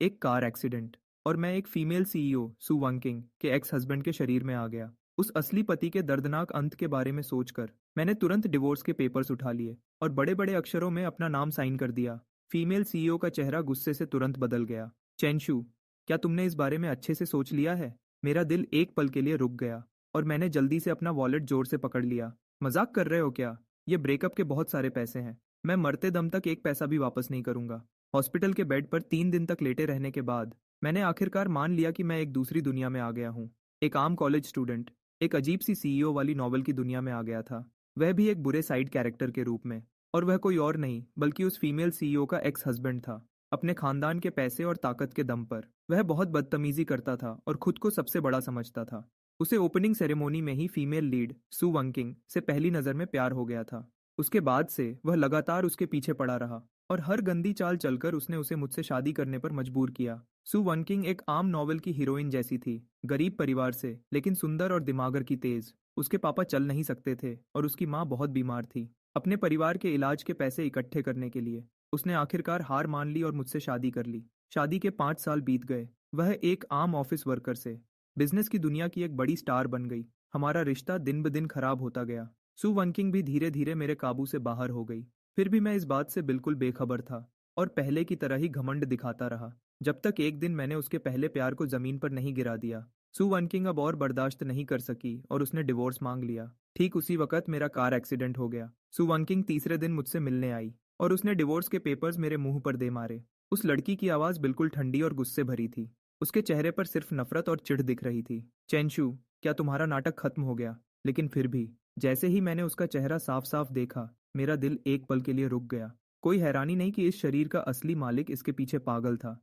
एक car accident और मैं एक फीमेल सीईओ सू वंकिंग के एक्स हस्बैंड के शरीर में आ गया। उस असली पति के दर्दनाक अंत के बारे में सोचकर मैंने तुरंत डिवोर्स के पेपर्स उठा लिए और बड़े बड़े अक्षरों में अपना नाम साइन कर दिया। फीमेल सीईओ का चेहरा गुस्से से तुरंत बदल गया। चेंशु, क्या तुमने इस बारे में अच्छे से सोच लिया है? मेरा दिल एक पल के लिए रुक गया और मैंने जल्दी से अपना वॉलेट जोर से पकड़ लिया। मजाक कर रहे हो क्या? ये ब्रेकअप के बहुत सारे पैसे हैं। मैं मरते दम तक एक पैसा भी वापस नहीं करूंगा। हॉस्पिटल के बेड पर 3 दिन तक लेटे रहने के बाद मैंने आखिरकार मान लिया कि मैं एक दूसरी दुनिया में आ गया हूँ। एक आम कॉलेज स्टूडेंट एक अजीब सी सीईओ वाली नॉवल की दुनिया में आ गया था, वह भी एक बुरे साइड कैरेक्टर के रूप में। और वह कोई और नहीं बल्कि उस फीमेल सीईओ का एक्स हस्बैंड था। अपने खानदान के पैसे और ताकत के दम पर वह बहुत बदतमीजी करता था और खुद को सबसे बड़ा समझता था। उसे ओपनिंग सेरेमोनी में ही फीमेल लीड सू वंकिंग से पहली नज़र में प्यार हो गया था। उसके बाद से वह लगातार उसके पीछे पड़ा रहा और हर गंदी चाल चलकर उसने उसे मुझसे शादी करने पर मजबूर किया। सू वनकिंग एक आम नॉवल की हीरोइन जैसी थी, गरीब परिवार से लेकिन सुंदर और दिमागर की तेज। उसके पापा चल नहीं सकते थे और उसकी माँ बहुत बीमार थी। अपने परिवार के इलाज के पैसे इकट्ठे करने के लिए उसने आखिरकार हार मान ली और मुझसे शादी कर ली। शादी के 5 साल बीत गए। वह एक आम ऑफिस वर्कर से बिजनेस की दुनिया की एक बड़ी स्टार बन गई। हमारा रिश्ता दिन ब दिन खराब होता गया। सू वनकिंग भी धीरे धीरे मेरे काबू से बाहर हो गई। फिर भी मैं इस बात से बिल्कुल बेखबर था और पहले की तरह ही घमंड दिखाता रहा, जब तक एक दिन मैंने उसके पहले प्यार को जमीन पर नहीं गिरा दिया। सू वनकिंग अब और बर्दाश्त नहीं कर सकी और उसने डिवोर्स मांग लिया। ठीक उसी वक्त मेरा कार एक्सीडेंट हो गया। सू वनकिंग तीसरे दिन मुझसे मिलने आई और उसने डिवोर्स के पेपर्स मेरे मुंह पर दे मारे। उस लड़की की आवाज़ बिल्कुल ठंडी और गुस्से भरी थी। उसके चेहरे पर सिर्फ नफरत और चिढ़ दिख रही थी। चेंशु, क्या तुम्हारा नाटक खत्म हो गया? लेकिन फिर भी जैसे ही मैंने उसका चेहरा साफ साफ देखा, मेरा दिल एक पल के लिए रुक गया। कोई हैरानी नहीं कि इस शरीर का असली मालिक इसके पीछे पागल था।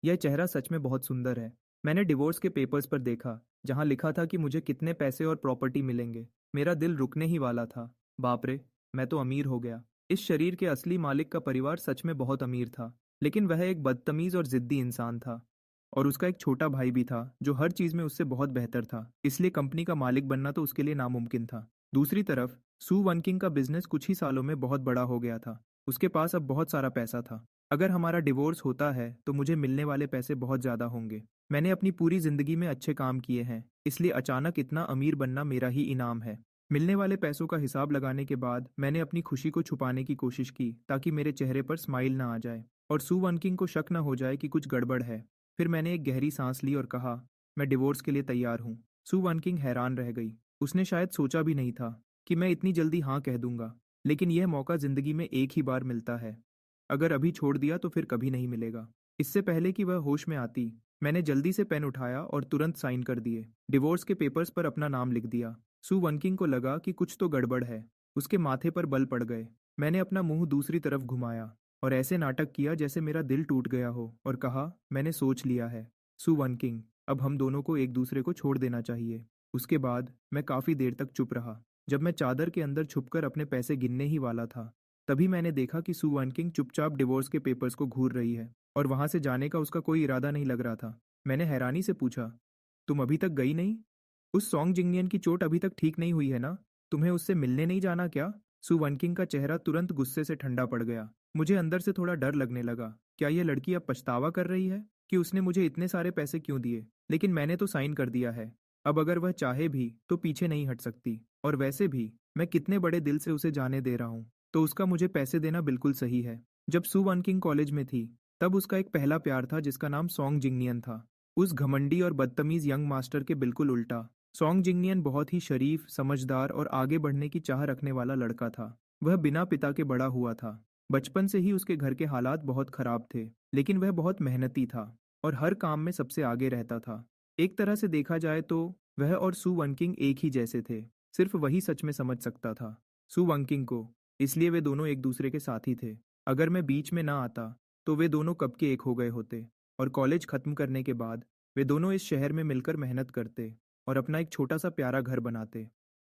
यह चेहरा सच में बहुत सुंदर है। मैंने डिवोर्स के पेपर्स पर देखा, जहां लिखा था कि मुझे कितने पैसे और प्रॉपर्टी मिलेंगे। मेरा दिल रुकने ही वाला था। बाप रे, मैं तो अमीर हो गया। इस शरीर के असली मालिक का परिवार सच में बहुत अमीर था, लेकिन वह एक बदतमीज और जिद्दी इंसान था। और उसका एक छोटा भाई भी था जो हर चीज में उससे बहुत बेहतर था, इसलिए कंपनी का मालिक बनना तो उसके लिए नामुमकिन था। दूसरी तरफ सू वनकिंग का बिजनेस कुछ ही सालों में बहुत बड़ा हो गया था। उसके पास अब बहुत सारा पैसा था। अगर हमारा डिवोर्स होता है तो मुझे मिलने वाले पैसे बहुत ज्यादा होंगे। मैंने अपनी पूरी जिंदगी में अच्छे काम किए हैं, इसलिए अचानक इतना अमीर बनना मेरा ही इनाम है। मिलने वाले पैसों का हिसाब लगाने के बाद मैंने अपनी खुशी को छुपाने की कोशिश की ताकि मेरे चेहरे पर स्माइल ना आ जाए और सू वनकिंग को शक न हो जाए कि कुछ गड़बड़ है। फिर मैंने एक गहरी सांस ली और कहा, मैं डिवोर्स के लिए तैयार हूँ। सू वनकिंग हैरान रह गई। उसने शायद सोचा भी नहीं था कि मैं इतनी जल्दी हाँ कह दूंगा, लेकिन यह मौका जिंदगी में एक ही बार मिलता है। अगर अभी छोड़ दिया तो फिर कभी नहीं मिलेगा। इससे पहले कि वह होश में आती, मैंने जल्दी से पेन उठाया और तुरंत साइन कर दिए। डिवोर्स के पेपर्स पर अपना नाम लिख दिया। सू वनकिंग को लगा कि कुछ तो गड़बड़ है। उसके माथे पर बल पड़ गए। मैंने अपना मुंह दूसरी तरफ घुमाया और ऐसे नाटक किया जैसे मेरा दिल टूट गया हो और कहा, मैंने सोच लिया है सू वनकिंग, अब हम दोनों को एक दूसरे को छोड़ देना चाहिए। उसके बाद मैं काफी देर तक चुप रहा। जब मैं चादर के अंदर छुपकर अपने पैसे गिनने ही वाला था, तभी मैंने देखा कि सू वनकिंग चुपचाप डिवोर्स के पेपर्स को घूर रही है और वहां से जाने का उसका कोई इरादा नहीं लग रहा था। मैंने हैरानी से पूछा, तुम अभी तक गई नहीं? उस सॉन्ग जिंगनियन की चोट अभी तक ठीक नहीं हुई है ना? तुम्हें उससे मिलने नहीं जाना क्या? सू वनकिंग का चेहरा तुरंत गुस्से से ठंडा पड़ गया। मुझे अंदर से थोड़ा डर लगने लगा। क्या यह लड़की अब पछतावा कर रही है कि उसने मुझे इतने सारे पैसे क्यों दिए? लेकिन मैंने तो साइन कर दिया है। अब अगर वह चाहे भी तो पीछे नहीं हट सकती। और वैसे भी मैं कितने बड़े दिल से उसे जाने दे रहा हूँ, तो उसका मुझे पैसे देना बिल्कुल सही है। जब सू वनकिंग कॉलेज में थी, तब उसका एक पहला प्यार था जिसका नाम सॉन्ग जिंगनियन था। उस घमंडी और बदतमीज यंग मास्टर के बिल्कुल उल्टा। सॉन्ग जिंगनियन बहुत ही शरीफ, समझदार और आगे बढ़ने की चाह रखने वाला लड़का था। वह बिना पिता के बड़ा हुआ था। बचपन से ही उसके घर के हालात बहुत खराब थे, लेकिन वह बहुत मेहनती था और हर काम में सबसे आगे रहता था। एक तरह से देखा जाए तो वह और सू वनकिंग एक ही जैसे थे। सिर्फ वही सच में समझ सकता था सू वनकिंग को, इसलिए वे दोनों एक दूसरे के साथी थे। अगर मैं बीच में ना आता तो वे दोनों कब के एक हो गए होते और कॉलेज खत्म करने के बाद वे दोनों इस शहर में मिलकर मेहनत करते और अपना एक छोटा सा प्यारा घर बनाते।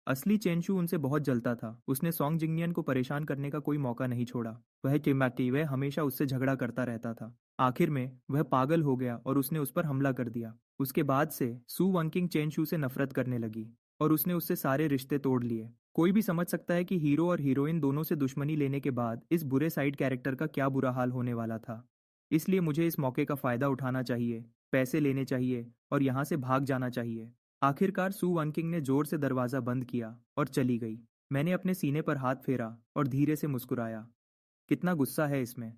असली चेंशू उनसे बहुत जलता था। उसने सॉन्ग जिंगनियन को परेशान करने का कोई मौका नहीं छोड़ा। वह चिल्लाती, वह हमेशा उससे झगड़ा करता रहता था। आखिर में वह पागल हो गया और उसने उस पर हमला कर दिया। उसके बाद से सू वनकिंग चेंशू से नफरत करने लगी और उसने उससे सारे रिश्ते तोड़ लिए। कोई भी समझ सकता है कि हीरो और हीरोइन दोनों से दुश्मनी लेने के बाद इस बुरे साइड कैरेक्टर का क्या बुरा हाल होने वाला था। इसलिए मुझे इस मौके का फ़ायदा उठाना चाहिए, पैसे लेने चाहिए और यहाँ से भाग जाना चाहिए। आखिरकार सू वनकिंग ने ज़ोर से दरवाज़ा बंद किया और चली गई। मैंने अपने सीने पर हाथ फेरा और धीरे से मुस्कुराया। कितना गुस्सा है इसमें।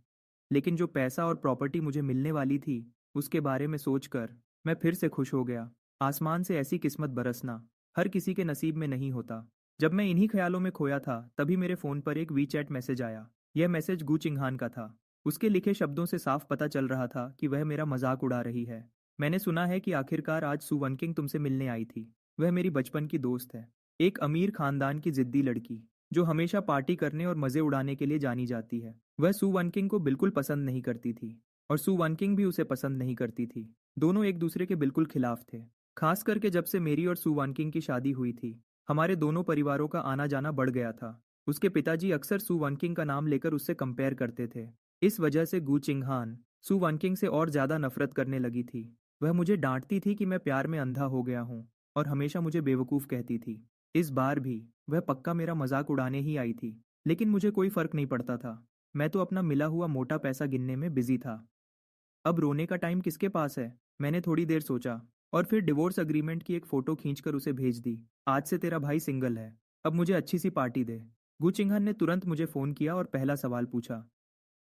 लेकिन जो पैसा और प्रॉपर्टी मुझे मिलने वाली थी, उसके बारे में सोचकर मैं फिर से खुश हो गया। आसमान से ऐसी किस्मत बरसना हर किसी के नसीब में नहीं होता। जब मैं इन्हीं ख्यालों में खोया था, तभी मेरे फ़ोन पर एक वीचैट मैसेज आया। यह मैसेज गू चिंगहान का था। उसके लिखे शब्दों से साफ पता चल रहा था कि वह मेरा मजाक उड़ा रही है। मैंने सुना है कि आखिरकार आज सू वनकिंग तुमसे मिलने आई थी। वह मेरी बचपन की दोस्त है। एक अमीर खानदान की जिद्दी लड़की, जो हमेशा पार्टी करने और मज़े उड़ाने के लिए जानी जाती है। वह सू वनकिंग को बिल्कुल पसंद नहीं करती थी और सू वनकिंग भी उसे पसंद नहीं करती थी। दोनों एक दूसरे के बिल्कुल खिलाफ थे। खास करके जब से मेरी और सू वनकिंग की शादी हुई थी, हमारे दोनों परिवारों का आना जाना बढ़ गया था। उसके पिताजी अक्सर सू वनकिंग का नाम लेकर उससे कंपेयर करते थे। इस वजह से गू चिंगहान सू वनकिंग से और ज़्यादा नफरत करने लगी थी। वह मुझे डांटती थी कि मैं प्यार में अंधा हो गया हूँ और हमेशा मुझे बेवकूफ़ कहती थी। इस बार भी वह पक्का मेरा मजाक उड़ाने ही आई थी, लेकिन मुझे कोई फर्क नहीं पड़ता था। मैं तो अपना मिला हुआ मोटा पैसा गिनने में बिजी था। अब रोने का टाइम किसके पास है? मैंने थोड़ी देर सोचा और फिर डिवोर्स अग्रीमेंट की एक फ़ोटो खींचकर उसे भेज दी। आज से तेरा भाई सिंगल है। अब मुझे अच्छी सी पार्टी दे। गुचिंघन ने तुरंत मुझे फ़ोन किया और पहला सवाल पूछा,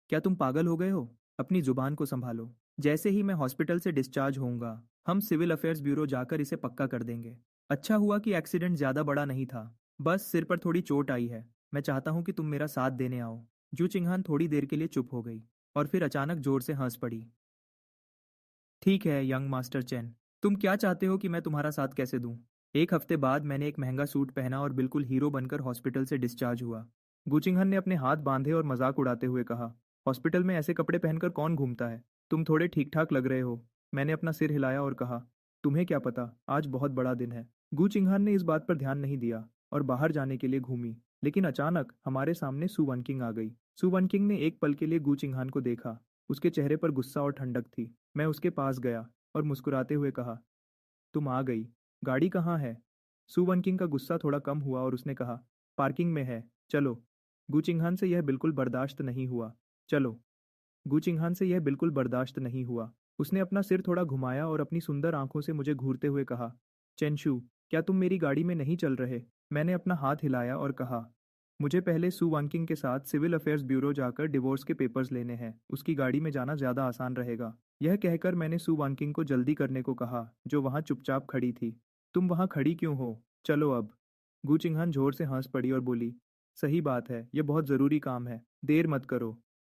क्या तुम पागल हो गए हो? अपनी जुबान को संभालो। जैसे ही मैं हॉस्पिटल से डिस्चार्ज होऊंगा, हम सिविल अफेयर्स ब्यूरो जाकर इसे पक्का कर देंगे। अच्छा हुआ कि एक्सीडेंट ज़्यादा बड़ा नहीं था, बस सिर पर थोड़ी चोट आई है। मैं चाहता हूँ कि तुम मेरा साथ देने आओ। जू चिंघान थोड़ी देर के लिए चुप हो गई और फिर अचानक जोर से हंस पड़ी। ठीक है यंग मास्टर चैन, तुम क्या चाहते हो कि मैं तुम्हारा साथ कैसे दूं? एक हफ्ते बाद मैंने एक महंगा सूट पहना और बिल्कुल हीरो बनकर हॉस्पिटल से डिस्चार्ज हुआ। गुचिंघन ने अपने हाथ बांधे और मजाक उड़ाते हुए कहा, हॉस्पिटल में ऐसे कपड़े पहनकर कौन घूमता है? तुम थोड़े ठीक ठाक लग रहे हो। मैंने अपना सिर हिलाया और कहा, तुम्हें क्या पता, आज बहुत बड़ा दिन है। गुचिंघान ने इस बात पर ध्यान नहीं दिया और बाहर जाने के लिए घूमी। लेकिन अचानक हमारे सामने सू वनकिंग आ गई। सू वनकिंग ने एक पल के लिए गुचिंघान को देखा। उसके चेहरे पर गुस्सा और ठंडक थी। मैं उसके पास गया और मुस्कुराते हुए कहा, तुम आ गई। गाड़ी कहाँ है? सू वनकिंग का गुस्सा थोड़ा कम हुआ और उसने कहा, पार्किंग में है, चलो। गुचिंघान से यह बिल्कुल बर्दाश्त नहीं हुआ। चलो। गुचिंघान से यह बिल्कुल बर्दाश्त नहीं हुआ। उसने अपना सिर थोड़ा घुमाया और अपनी सुंदर आंखों से मुझे घूरते हुए कहा, चेंशु, क्या तुम मेरी गाड़ी में नहीं चल रहे? मैंने अपना हाथ हिलाया और कहा, मुझे पहले सू वांकिंग के साथ सिविल अफेयर्स ब्यूरो जाकर डिवोर्स के पेपर्स लेने हैं। उसकी गाड़ी में जाना ज़्यादा आसान रहेगा। यह कहकर मैंने सू वांकिंग को जल्दी करने को कहा, जो वहाँ चुपचाप खड़ी थी। तुम वहाँ खड़ी क्यों हो? चलो अब। गू चिंघान जोर से हंस पड़ी और बोली, सही बात है, यह बहुत ज़रूरी काम है, देर मत करो।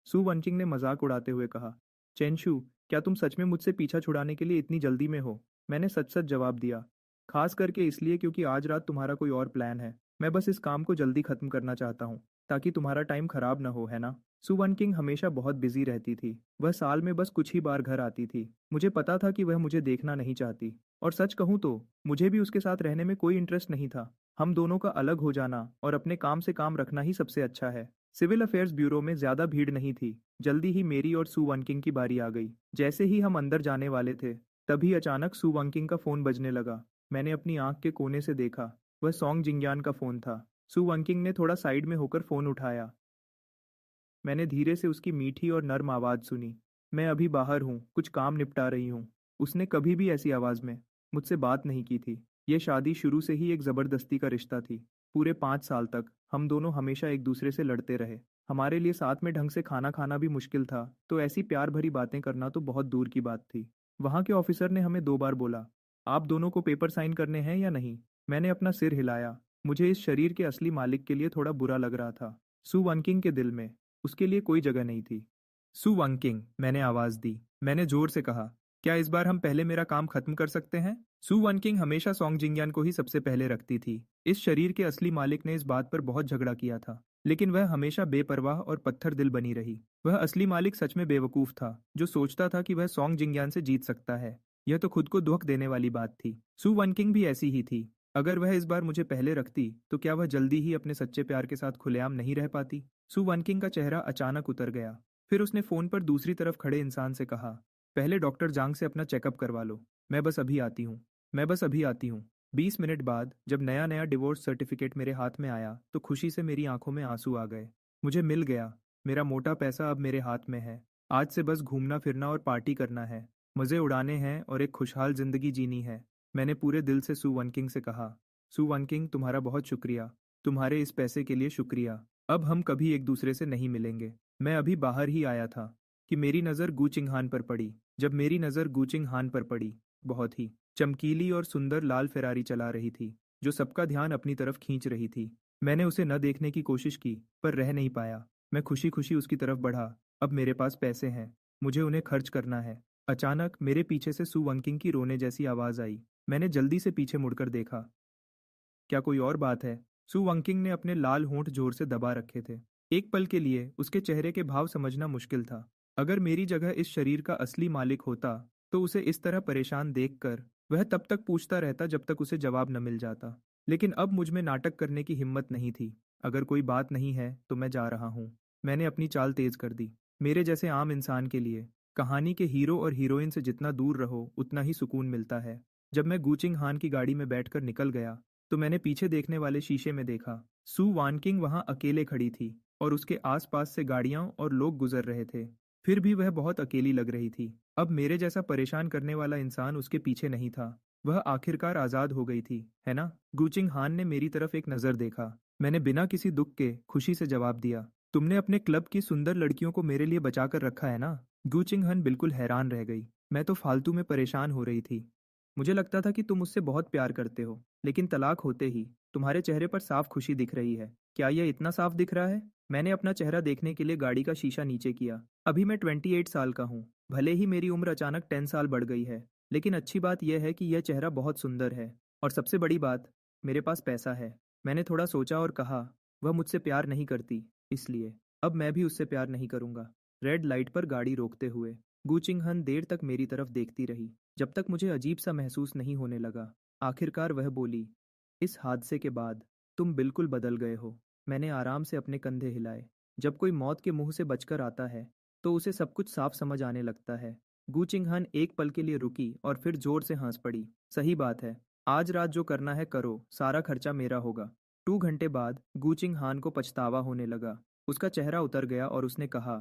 सू वनचिंग ने मजाक उड़ाते हुए कहा, चेंशु, क्या तुम सच में मुझसे पीछा छुड़ाने के लिए इतनी जल्दी में हो? मैंने सच सच जवाब दिया, खास करके इसलिए क्योंकि आज रात तुम्हारा कोई और प्लान है। मैं बस इस काम को जल्दी खत्म करना चाहता हूँ, ताकि तुम्हारा टाइम खराब ना हो, है ना? सू वन किंग हमेशा बहुत बिजी रहती थी। वह साल में बस कुछ ही बार घर आती थी। मुझे पता था कि वह मुझे देखना नहीं चाहती, और सच कहूँ तो मुझे भी उसके साथ रहने में कोई इंटरेस्ट नहीं था। हम दोनों का अलग हो जाना और अपने काम से काम रखना ही सबसे अच्छा है। सिविल अफेयर्स ब्यूरो में ज्यादा भीड़ नहीं थी। जल्दी ही मेरी और सू वनकिंग की बारी आ गई। जैसे ही हम अंदर जाने वाले थे, तभी अचानक सू वनकिंग का फोन बजने लगा। मैंने अपनी आंख के कोने से देखा। वह सॉन्ग जिंगयान का फोन था। सू वनकिंग ने थोड़ा साइड में होकर फोन उठाया। मैंने धीरे से उसकी मीठी और नर्म आवाज़ सुनी। मैं अभी बाहर हूँ, कुछ काम निपटा रही हूँ। उसने कभी भी ऐसी आवाज़ में मुझसे बात नहीं की थी। यह शादी शुरू से ही एक ज़बरदस्ती का रिश्ता थी। पूरे 5 साल तक हम दोनों हमेशा एक दूसरे से लड़ते रहे। हमारे लिए साथ में ढंग से खाना खाना भी मुश्किल था, तो ऐसी प्यार भरी बातें करना तो बहुत दूर की बात थी। वहाँ के ऑफिसर ने हमें 2 बार बोला, आप दोनों को पेपर साइन करने हैं या नहीं? मैंने अपना सिर हिलाया। मुझे इस शरीर के असली मालिक के लिए थोड़ा बुरा लग रहा था। सू वनकिंग के दिल में उसके लिए कोई जगह नहीं थी। सू वंकिंग, मैंने आवाज दी। मैंने जोर से कहा, क्या इस बार हम पहले मेरा काम खत्म कर सकते हैं? सू वनकिंग हमेशा सॉन्ग जिंगयान को ही सबसे पहले रखती थी। इस शरीर के असली मालिक ने इस बात पर बहुत झगड़ा किया था, लेकिन वह हमेशा बेपरवाह और पत्थर दिल बनी रही। वह असली मालिक सच में बेवकूफ था, जो सोचता था कि वह सॉन्ग जिंगयान से जीत सकता है। यह तो खुद को दुख देने वाली बात थी। सू वनकिंग भी ऐसी ही थी। अगर वह इस बार मुझे पहले रखती, तो क्या वह जल्दी ही अपने सच्चे प्यार के साथ खुलेआम नहीं रह पाती? सू वनकिंग का चेहरा अचानक उतर गया। फिर उसने फोन पर दूसरी तरफ खड़े इंसान से कहा, पहले डॉक्टर जांग से अपना चेकअप करवा लो। मैं बस अभी आती हूँ। मैं बस अभी आती हूँ। 20 मिनट बाद जब नया नया डिवोर्स सर्टिफिकेट मेरे हाथ में आया, तो खुशी से मेरी आंखों में आंसू आ गए। मुझे मिल गया। मेरा मोटा पैसा अब मेरे हाथ में है। आज से बस घूमना फिरना और पार्टी करना है, मज़े उड़ाने हैं और एक खुशहाल ज़िंदगी जीनी है। मैंने पूरे दिल से सू वनकिंग से कहा। सू वनकिंग, तुम्हारा बहुत शुक्रिया। तुम्हारे इस पैसे के लिए शुक्रिया। अब हम कभी एक दूसरे से नहीं मिलेंगे। मैं अभी बाहर ही आया था कि मेरी नज़र गू चिंगहान पर पड़ी। जब मेरी नज़र गू चिंगहान पर पड़ी, बहुत ही चमकीली और सुंदर लाल फेरारी चला रही थी, जो सबका ध्यान अपनी तरफ खींच रही थी। मैंने उसे न देखने की कोशिश की, पर रह नहीं पाया। मैं खुशी खुशी उसकी तरफ बढ़ा। अब मेरे पास पैसे हैं, मुझे उन्हें खर्च करना है। अचानक मेरे पीछे से सू वनकिंग की रोने जैसी आवाज़ आई। मैंने जल्दी से पीछे मुड़कर देखा। क्या कोई और बात है? सू वंकिंग ने अपने लाल होंठ जोर से दबा रखे थे। एक पल के लिए उसके चेहरे के भाव समझना मुश्किल था। अगर मेरी जगह इस शरीर का असली मालिक होता, तो उसे इस तरह परेशान देखकर वह तब तक पूछता रहता जब तक उसे जवाब न मिल जाता। लेकिन अब मुझ में नाटक करने की हिम्मत नहीं थी। अगर कोई बात नहीं है, तो मैं जा रहा हूँ। मैंने अपनी चाल तेज कर दी। मेरे जैसे आम इंसान के लिए कहानी के हीरो और हीरोइन से जितना दूर रहो, उतना ही सुकून मिलता है। जब मैं गूचिंग हान की गाड़ी में बैठकर निकल गया, तो मैंने पीछे देखने वाले शीशे में देखा। सू वानकिंग वहां अकेले खड़ी थी और उसके आसपास से गाड़ियां और लोग गुजर रहे थे। फिर भी वह बहुत अकेली लग रही थी। अब मेरे जैसा परेशान करने वाला इंसान उसके पीछे नहीं था। वह आखिरकार आजाद हो गई थी, है ना? गूचिंग हान ने मेरी तरफ एक नजर देखा। मैंने बिना किसी दुख के खुशी से जवाब दिया। तुमने अपने क्लब की सुंदर लड़कियों को मेरे लिए बचा कर रखा है ना? गूचिंग हन बिल्कुल हैरान रह गई। मैं तो फालतू में परेशान हो रही थी। मुझे लगता था कि तुम मुझसे बहुत प्यार करते हो, लेकिन तलाक होते ही तुम्हारे चेहरे पर साफ खुशी दिख रही है। क्या यह इतना साफ दिख रहा है? मैंने अपना चेहरा देखने के लिए गाड़ी का शीशा नीचे किया। अभी मैं 28 साल का हूँ। भले ही मेरी उम्र अचानक 10 साल बढ़ गई है, लेकिन अच्छी बात यह है कि यह चेहरा बहुत सुंदर है। और सबसे बड़ी बात, मेरे पास पैसा है। मैंने थोड़ा सोचा और कहा, वह मुझसे प्यार नहीं करती, इसलिए अब मैं भी उससे प्यार नहीं करूंगा। रेड लाइट पर गाड़ी रोकते हुए गूचिंगहन देर तक मेरी तरफ देखती रही, जब तक मुझे अजीब सा महसूस नहीं होने लगा। आखिरकार वह बोली, इस हादसे के बाद तुम बिल्कुल बदल गए हो। मैंने आराम से अपने कंधे हिलाए। जब कोई मौत के मुंह से बचकर आता है, तो उसे सब कुछ साफ समझ आने लगता है। गूचिंगहन एक पल के लिए रुकी और फिर जोर से हंस पड़ी। सही बात है, आज रात जो करना है करो, सारा खर्चा मेरा होगा। 2 घंटे बाद गूचिंगहान को पछतावा होने लगा। उसका चेहरा उतर गया और उसने कहा,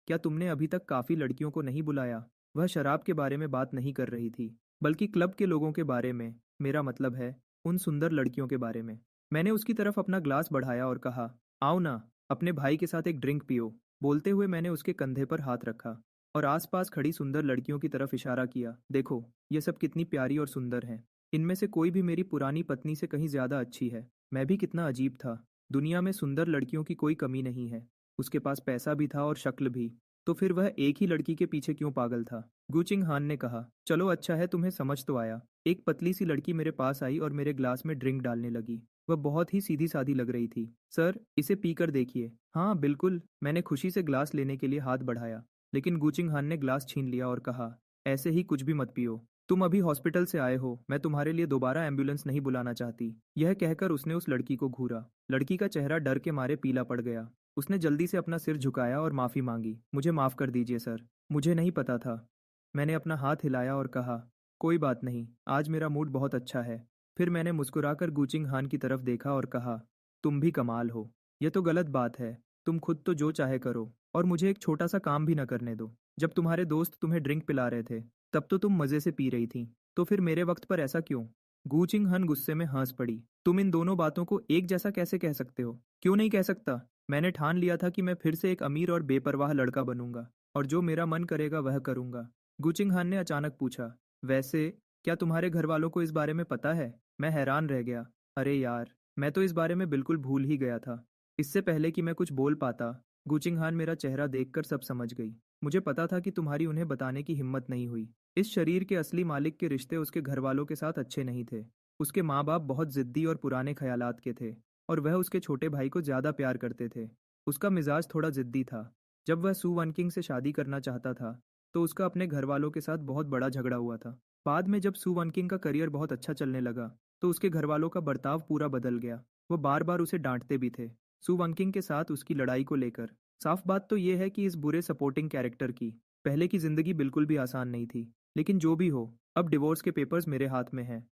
क्या तुमने अभी तक काफी लड़कियों को नहीं बुलाया? वह शराब के बारे में बात नहीं कर रही थी, बल्कि क्लब के लोगों के बारे में। मेरा मतलब है, उन सुंदर लड़कियों के बारे में। मैंने उसकी तरफ अपना ग्लास बढ़ाया और कहा, आओ ना, अपने भाई के साथ एक ड्रिंक पियो। बोलते हुए मैंने उसके कंधे पर हाथ रखा और आसपास खड़ी सुंदर लड़कियों की तरफ इशारा किया। देखो, ये सब कितनी प्यारी और सुंदर हैं। इनमें से कोई भी मेरी पुरानी पत्नी से कहीं ज्यादा अच्छी है। मैं भी कितना अजीब था। दुनिया में सुंदर लड़कियों की कोई कमी नहीं है। उसके पास पैसा भी था और शक्ल भी। तो फिर वह एक ही लड़की के पीछे क्यों पागल था? गूचिंग हान ने कहा, चलो अच्छा है, तुम्हें समझ तो आया। एक पतली सी लड़की मेरे पास आई और मेरे ग्लास में ड्रिंक डालने लगी। वह बहुत ही सीधी सादी लग रही थी। सर, इसे पीकर देखिए। हाँ बिल्कुल। मैंने खुशी से ग्लास लेने के लिए हाथ बढ़ाया, लेकिन गूचिंग हान ने ग्लास छीन लिया और कहा, ऐसे ही कुछ भी मत पियो। तुम अभी हॉस्पिटल से आए हो, मैं तुम्हारे लिए दोबारा एम्बुलेंस नहीं बुलाना चाहती। यह कहकर उसने उस लड़की को घूरा। लड़की का चेहरा डर के मारे पीला पड़ गया। उसने जल्दी से अपना सिर झुकाया और माफी मांगी। मुझे माफ कर दीजिए सर, मुझे नहीं पता था। मैंने अपना हाथ हिलाया और कहा, कोई बात नहीं, आज मेरा मूड बहुत अच्छा है। फिर मैंने मुस्कुराकर गूचिंग हान की तरफ देखा और कहा, तुम भी कमाल हो। यह तो गलत बात है। तुम खुद तो जो चाहे करो और मुझे एक छोटा सा काम भी न करने दो। जब तुम्हारे दोस्त तुम्हें ड्रिंक पिला रहे थे, तब तो तुम मजे से पी रही थी, तो फिर मेरे वक्त पर ऐसा क्यों? गूचिंग हन गुस्से में हंस पड़ी। तुम इन दोनों बातों को एक जैसा कैसे कह सकते हो? क्यों नहीं कह सकता? मैंने ठान लिया था कि मैं फिर से एक अमीर और बेपरवाह लड़का बनूंगा और जो मेरा मन करेगा वह करूंगा। गुचिंग हान ने अचानक पूछा, वैसे क्या तुम्हारे घर वालों को इस बारे में पता है? मैं हैरान रह गया। अरे यार, मैं तो इस बारे में बिल्कुल भूल ही गया था। इससे पहले कि मैं कुछ बोल पाता, गुचिंग हान मेरा चेहरा देखकर सब समझ गई। मुझे पता था कि तुम्हारी उन्हें बताने की हिम्मत नहीं हुई। इस शरीर के असली मालिक के रिश्ते उसके घर वालों के साथ अच्छे नहीं थे। उसके माँ बाप बहुत जिद्दी और पुराने ख्यालात के थे, और वह उसके छोटे भाई को ज्यादा प्यार करते थे। उसका मिजाज थोड़ा जिद्दी था। जब वह सू वनकिंग से शादी करना चाहता था, तो उसका अपने घर वालों के साथ बहुत बड़ा झगड़ा हुआ था। बाद में जब सू वनकिंग का करियर बहुत अच्छा चलने लगा, तो उसके घर वालों का बर्ताव पूरा बदल गया। वो बार बार उसे डांटते भी थे, सू वनकिंग के साथ उसकी लड़ाई को लेकर। साफ बात तो ये है कि इस बुरे सपोर्टिंग कैरेक्टर की पहले की जिंदगी बिल्कुल भी आसान नहीं थी। लेकिन जो भी हो, अब डिवोर्स के पेपर्स मेरे हाथ में हैं।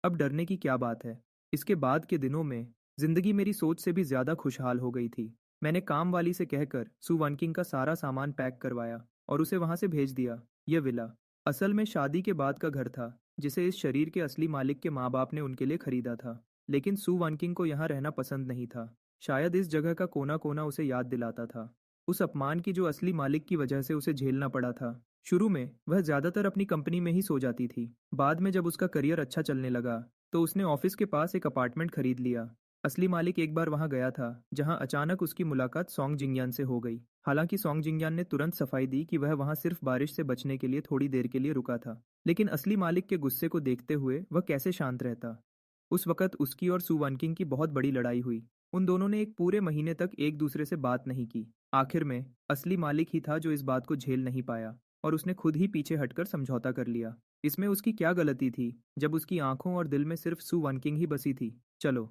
अब डरने की क्या बात है? इसके बाद के दिनों में जिंदगी मेरी सोच से भी ज्यादा खुशहाल हो गई थी। मैंने काम वाली से कहकर सू वनकिंग का सारा सामान पैक करवाया और उसे वहां से भेज दिया। यह विला असल में शादी के बाद का घर था, जिसे इस शरीर के असली मालिक के माँ बाप ने उनके लिए खरीदा था। लेकिन सू वानकिंग को यहाँ रहना पसंद नहीं था। शायद इस जगह का कोना कोना उसे याद दिलाता था उस अपमान की जो असली मालिक की वजह से उसे झेलना पड़ा था। शुरू में वह ज्यादातर अपनी कंपनी में ही सो जाती थी। बाद में जब उसका करियर अच्छा चलने लगा तो उसने ऑफिस के पास एक अपार्टमेंट खरीद लिया। असली मालिक एक बार वहां गया था, जहां अचानक उसकी मुलाकात सोंग जिंगयान से हो गई। हालांकि सोंग जिंगयान ने तुरंत सफाई दी कि वह वहां सिर्फ बारिश से बचने के लिए थोड़ी देर के लिए रुका था। लेकिन असली मालिक के गुस्से को देखते हुए वह कैसे शांत रहता। उस वक्त उसकी और सू वानकिंग की बहुत बड़ी लड़ाई हुई। उन दोनों ने एक पूरे महीने तक एक दूसरे से बात नहीं की। आखिर में असली मालिक ही था जो इस बात को झेल नहीं पाया और उसने खुद ही पीछे हटकर समझौता कर लिया। इसमें उसकी क्या गलती थी जब उसकी आंखों और दिल में सिर्फ सू वानकिंग ही बसी थी। चलो,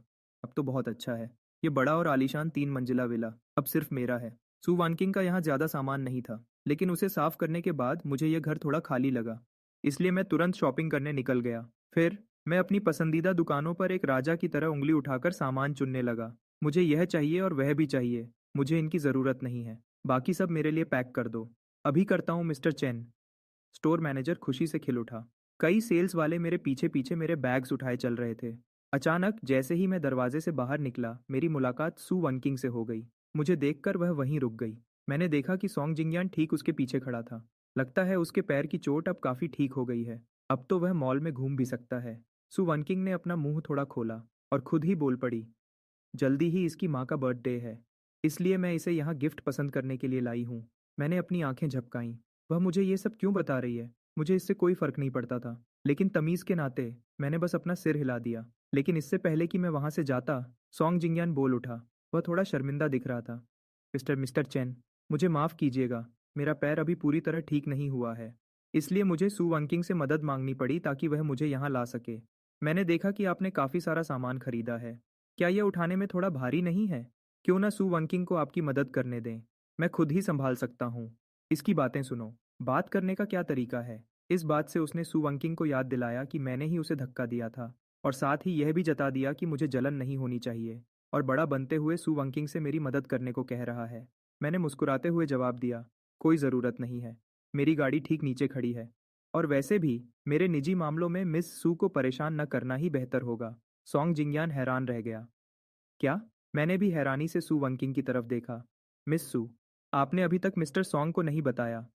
अब तो बहुत अच्छा है। ये बड़ा और आलीशान 3 मंजिला विला अब सिर्फ मेरा है। सू वानकिंग का यहाँ ज्यादा सामान नहीं था, लेकिन उसे साफ करने के बाद मुझे यह घर थोड़ा खाली लगा। इसलिए मैं तुरंत शॉपिंग करने निकल गया। फिर मैं अपनी पसंदीदा दुकानों पर एक राजा की तरह उंगली उठाकर सामान चुनने लगा। मुझे यह चाहिए और वह भी चाहिए, मुझे इनकी ज़रूरत नहीं है, बाकी सब मेरे लिए पैक कर दो। अभी करता हूँ मिस्टर चेन। स्टोर मैनेजर खुशी से खिल उठा। कई सेल्स वाले मेरे पीछे पीछे मेरे बैग्स उठाए चल रहे थे। अचानक जैसे ही मैं दरवाजे से बाहर निकला, मेरी मुलाकात सू वनकिंग से हो गई। मुझे देखकर वह वहीं रुक गई। मैंने देखा कि सोंग जिंगयान ठीक उसके पीछे खड़ा था। लगता है उसके पैर की चोट अब काफी ठीक हो गई है। अब तो वह मॉल में घूम भी सकता है। सू वनकिंग ने अपना मुंह थोड़ा खोला और खुद ही बोल पड़ी, जल्दी ही इसकी माँ का बर्थडे है, इसलिए मैं इसे यहाँ गिफ्ट पसंद करने के लिए लाई हूँ। मैंने अपनी आंखें झपकाईं। वह मुझे ये सब क्यों बता रही है? मुझे इससे कोई फर्क नहीं पड़ता था, लेकिन तमीज के नाते मैंने बस अपना सिर हिला दिया। लेकिन इससे पहले कि मैं वहां से जाता, सोंग जिंगयान बोल उठा। वह थोड़ा शर्मिंदा दिख रहा था। मिस्टर मिस्टर चेन, मुझे माफ कीजिएगा, मेरा पैर अभी पूरी तरह ठीक नहीं हुआ है, इसलिए मुझे सू वंकिंग से मदद मांगनी पड़ी ताकि वह मुझे यहाँ ला सके। मैंने देखा कि आपने काफी सारा सामान खरीदा है, क्या यह उठाने में थोड़ा भारी नहीं है? क्यों ना सू वंकिंग को आपकी मदद करने दें, मैं खुद ही संभाल सकता हूँ। इसकी बातें सुनो, बात करने का क्या तरीका है? इस बात से उसने सू वंकिंग को याद दिलाया कि मैंने ही उसे धक्का दिया था, और साथ ही यह भी जता दिया कि मुझे जलन नहीं होनी चाहिए, और बड़ा बनते हुए सू वंकिंग से मेरी मदद करने को कह रहा है। मैंने मुस्कुराते हुए जवाब दिया, कोई ज़रूरत नहीं है, मेरी गाड़ी ठीक नीचे खड़ी है, और वैसे भी मेरे निजी मामलों में मिस सू को परेशान न करना ही बेहतर होगा। सोंग जिंगयान हैरान रह गया। क्या? मैंने भी हैरानी से सू वंकिंग की तरफ देखा। मिस सू, आपने अभी तक मिस्टर सोंग को नहीं बताया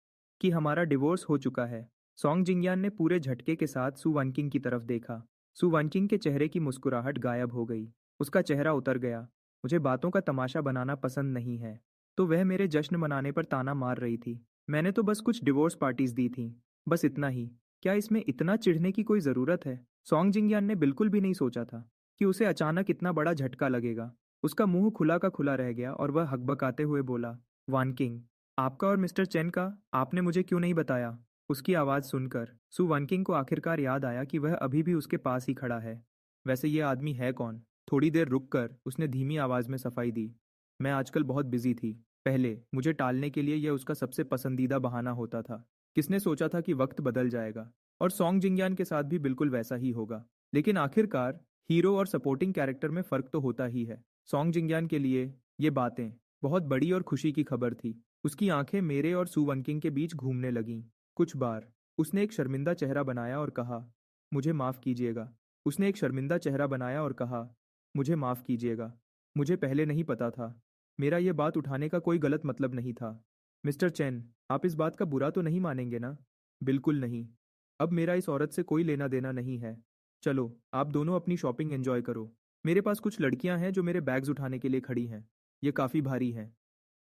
कि हमारा डिवोर्स हो चुका है। सोंग जिंगयान ने पूरे झटके के साथ सू वनकिंग की तरफ देखा। सू वनकिंग के चेहरे की मुस्कुराहट गायब हो गई। उसका चेहरा उतर गया। मुझे बातों का तमाशा बनाना पसंद नहीं है। तो वह मेरे जश्न मनाने पर ताना मार रही थी। मैंने तो बस कुछ डिवोर्स पार्टीज दी थी, बस इतना ही। क्या इसमें इतना चिढ़ने की कोई ज़रूरत है? सोंग जिंगयान ने बिल्कुल भी नहीं सोचा था कि उसे अचानक इतना बड़ा झटका लगेगा। उसका मुंह खुला का खुला रह गया और वह हकबकाते हुए बोला, वानकिंग, आपका और मिस्टर चेन का आपने मुझे क्यों नहीं बताया? उसकी आवाज़ सुनकर सू वानकिंग को आखिरकार याद आया कि वह अभी भी उसके पास ही खड़ा है। वैसे ये आदमी है कौन? थोड़ी देर रुककर उसने धीमी आवाज़ में सफाई दी, मैं आजकल बहुत बिजी थी। पहले मुझे टालने के लिए यह उसका सबसे पसंदीदा बहाना होता था। किसने सोचा था कि वक्त बदल जाएगा और सोंग जिंगयान के साथ भी बिल्कुल वैसा ही होगा। लेकिन आखिरकार हीरो और सपोर्टिंग कैरेक्टर में फ़र्क तो होता ही है। सोंग जिंगयान के लिए ये बातें बहुत बड़ी और खुशी की खबर थी। उसकी आंखें मेरे और सू वनकिंग के बीच घूमने लगीं। कुछ बार उसने एक शर्मिंदा चेहरा बनाया और कहा, मुझे माफ़ कीजिएगा। उसने एक शर्मिंदा चेहरा बनाया और कहा, मुझे माफ़ कीजिएगा, मुझे पहले नहीं पता था। मेरा ये बात उठाने का कोई गलत मतलब नहीं था। मिस्टर चेन, आप इस बात का बुरा तो नहीं मानेंगे ना? बिल्कुल नहीं। अब मेरा इस औरत से कोई लेना देना नहीं है। चलो, आप दोनों अपनी शॉपिंग एंजॉय करो। मेरे पास कुछ लड़कियां हैं जो मेरे बैग्स उठाने के लिए खड़ी हैं। ये काफ़ी भारी है।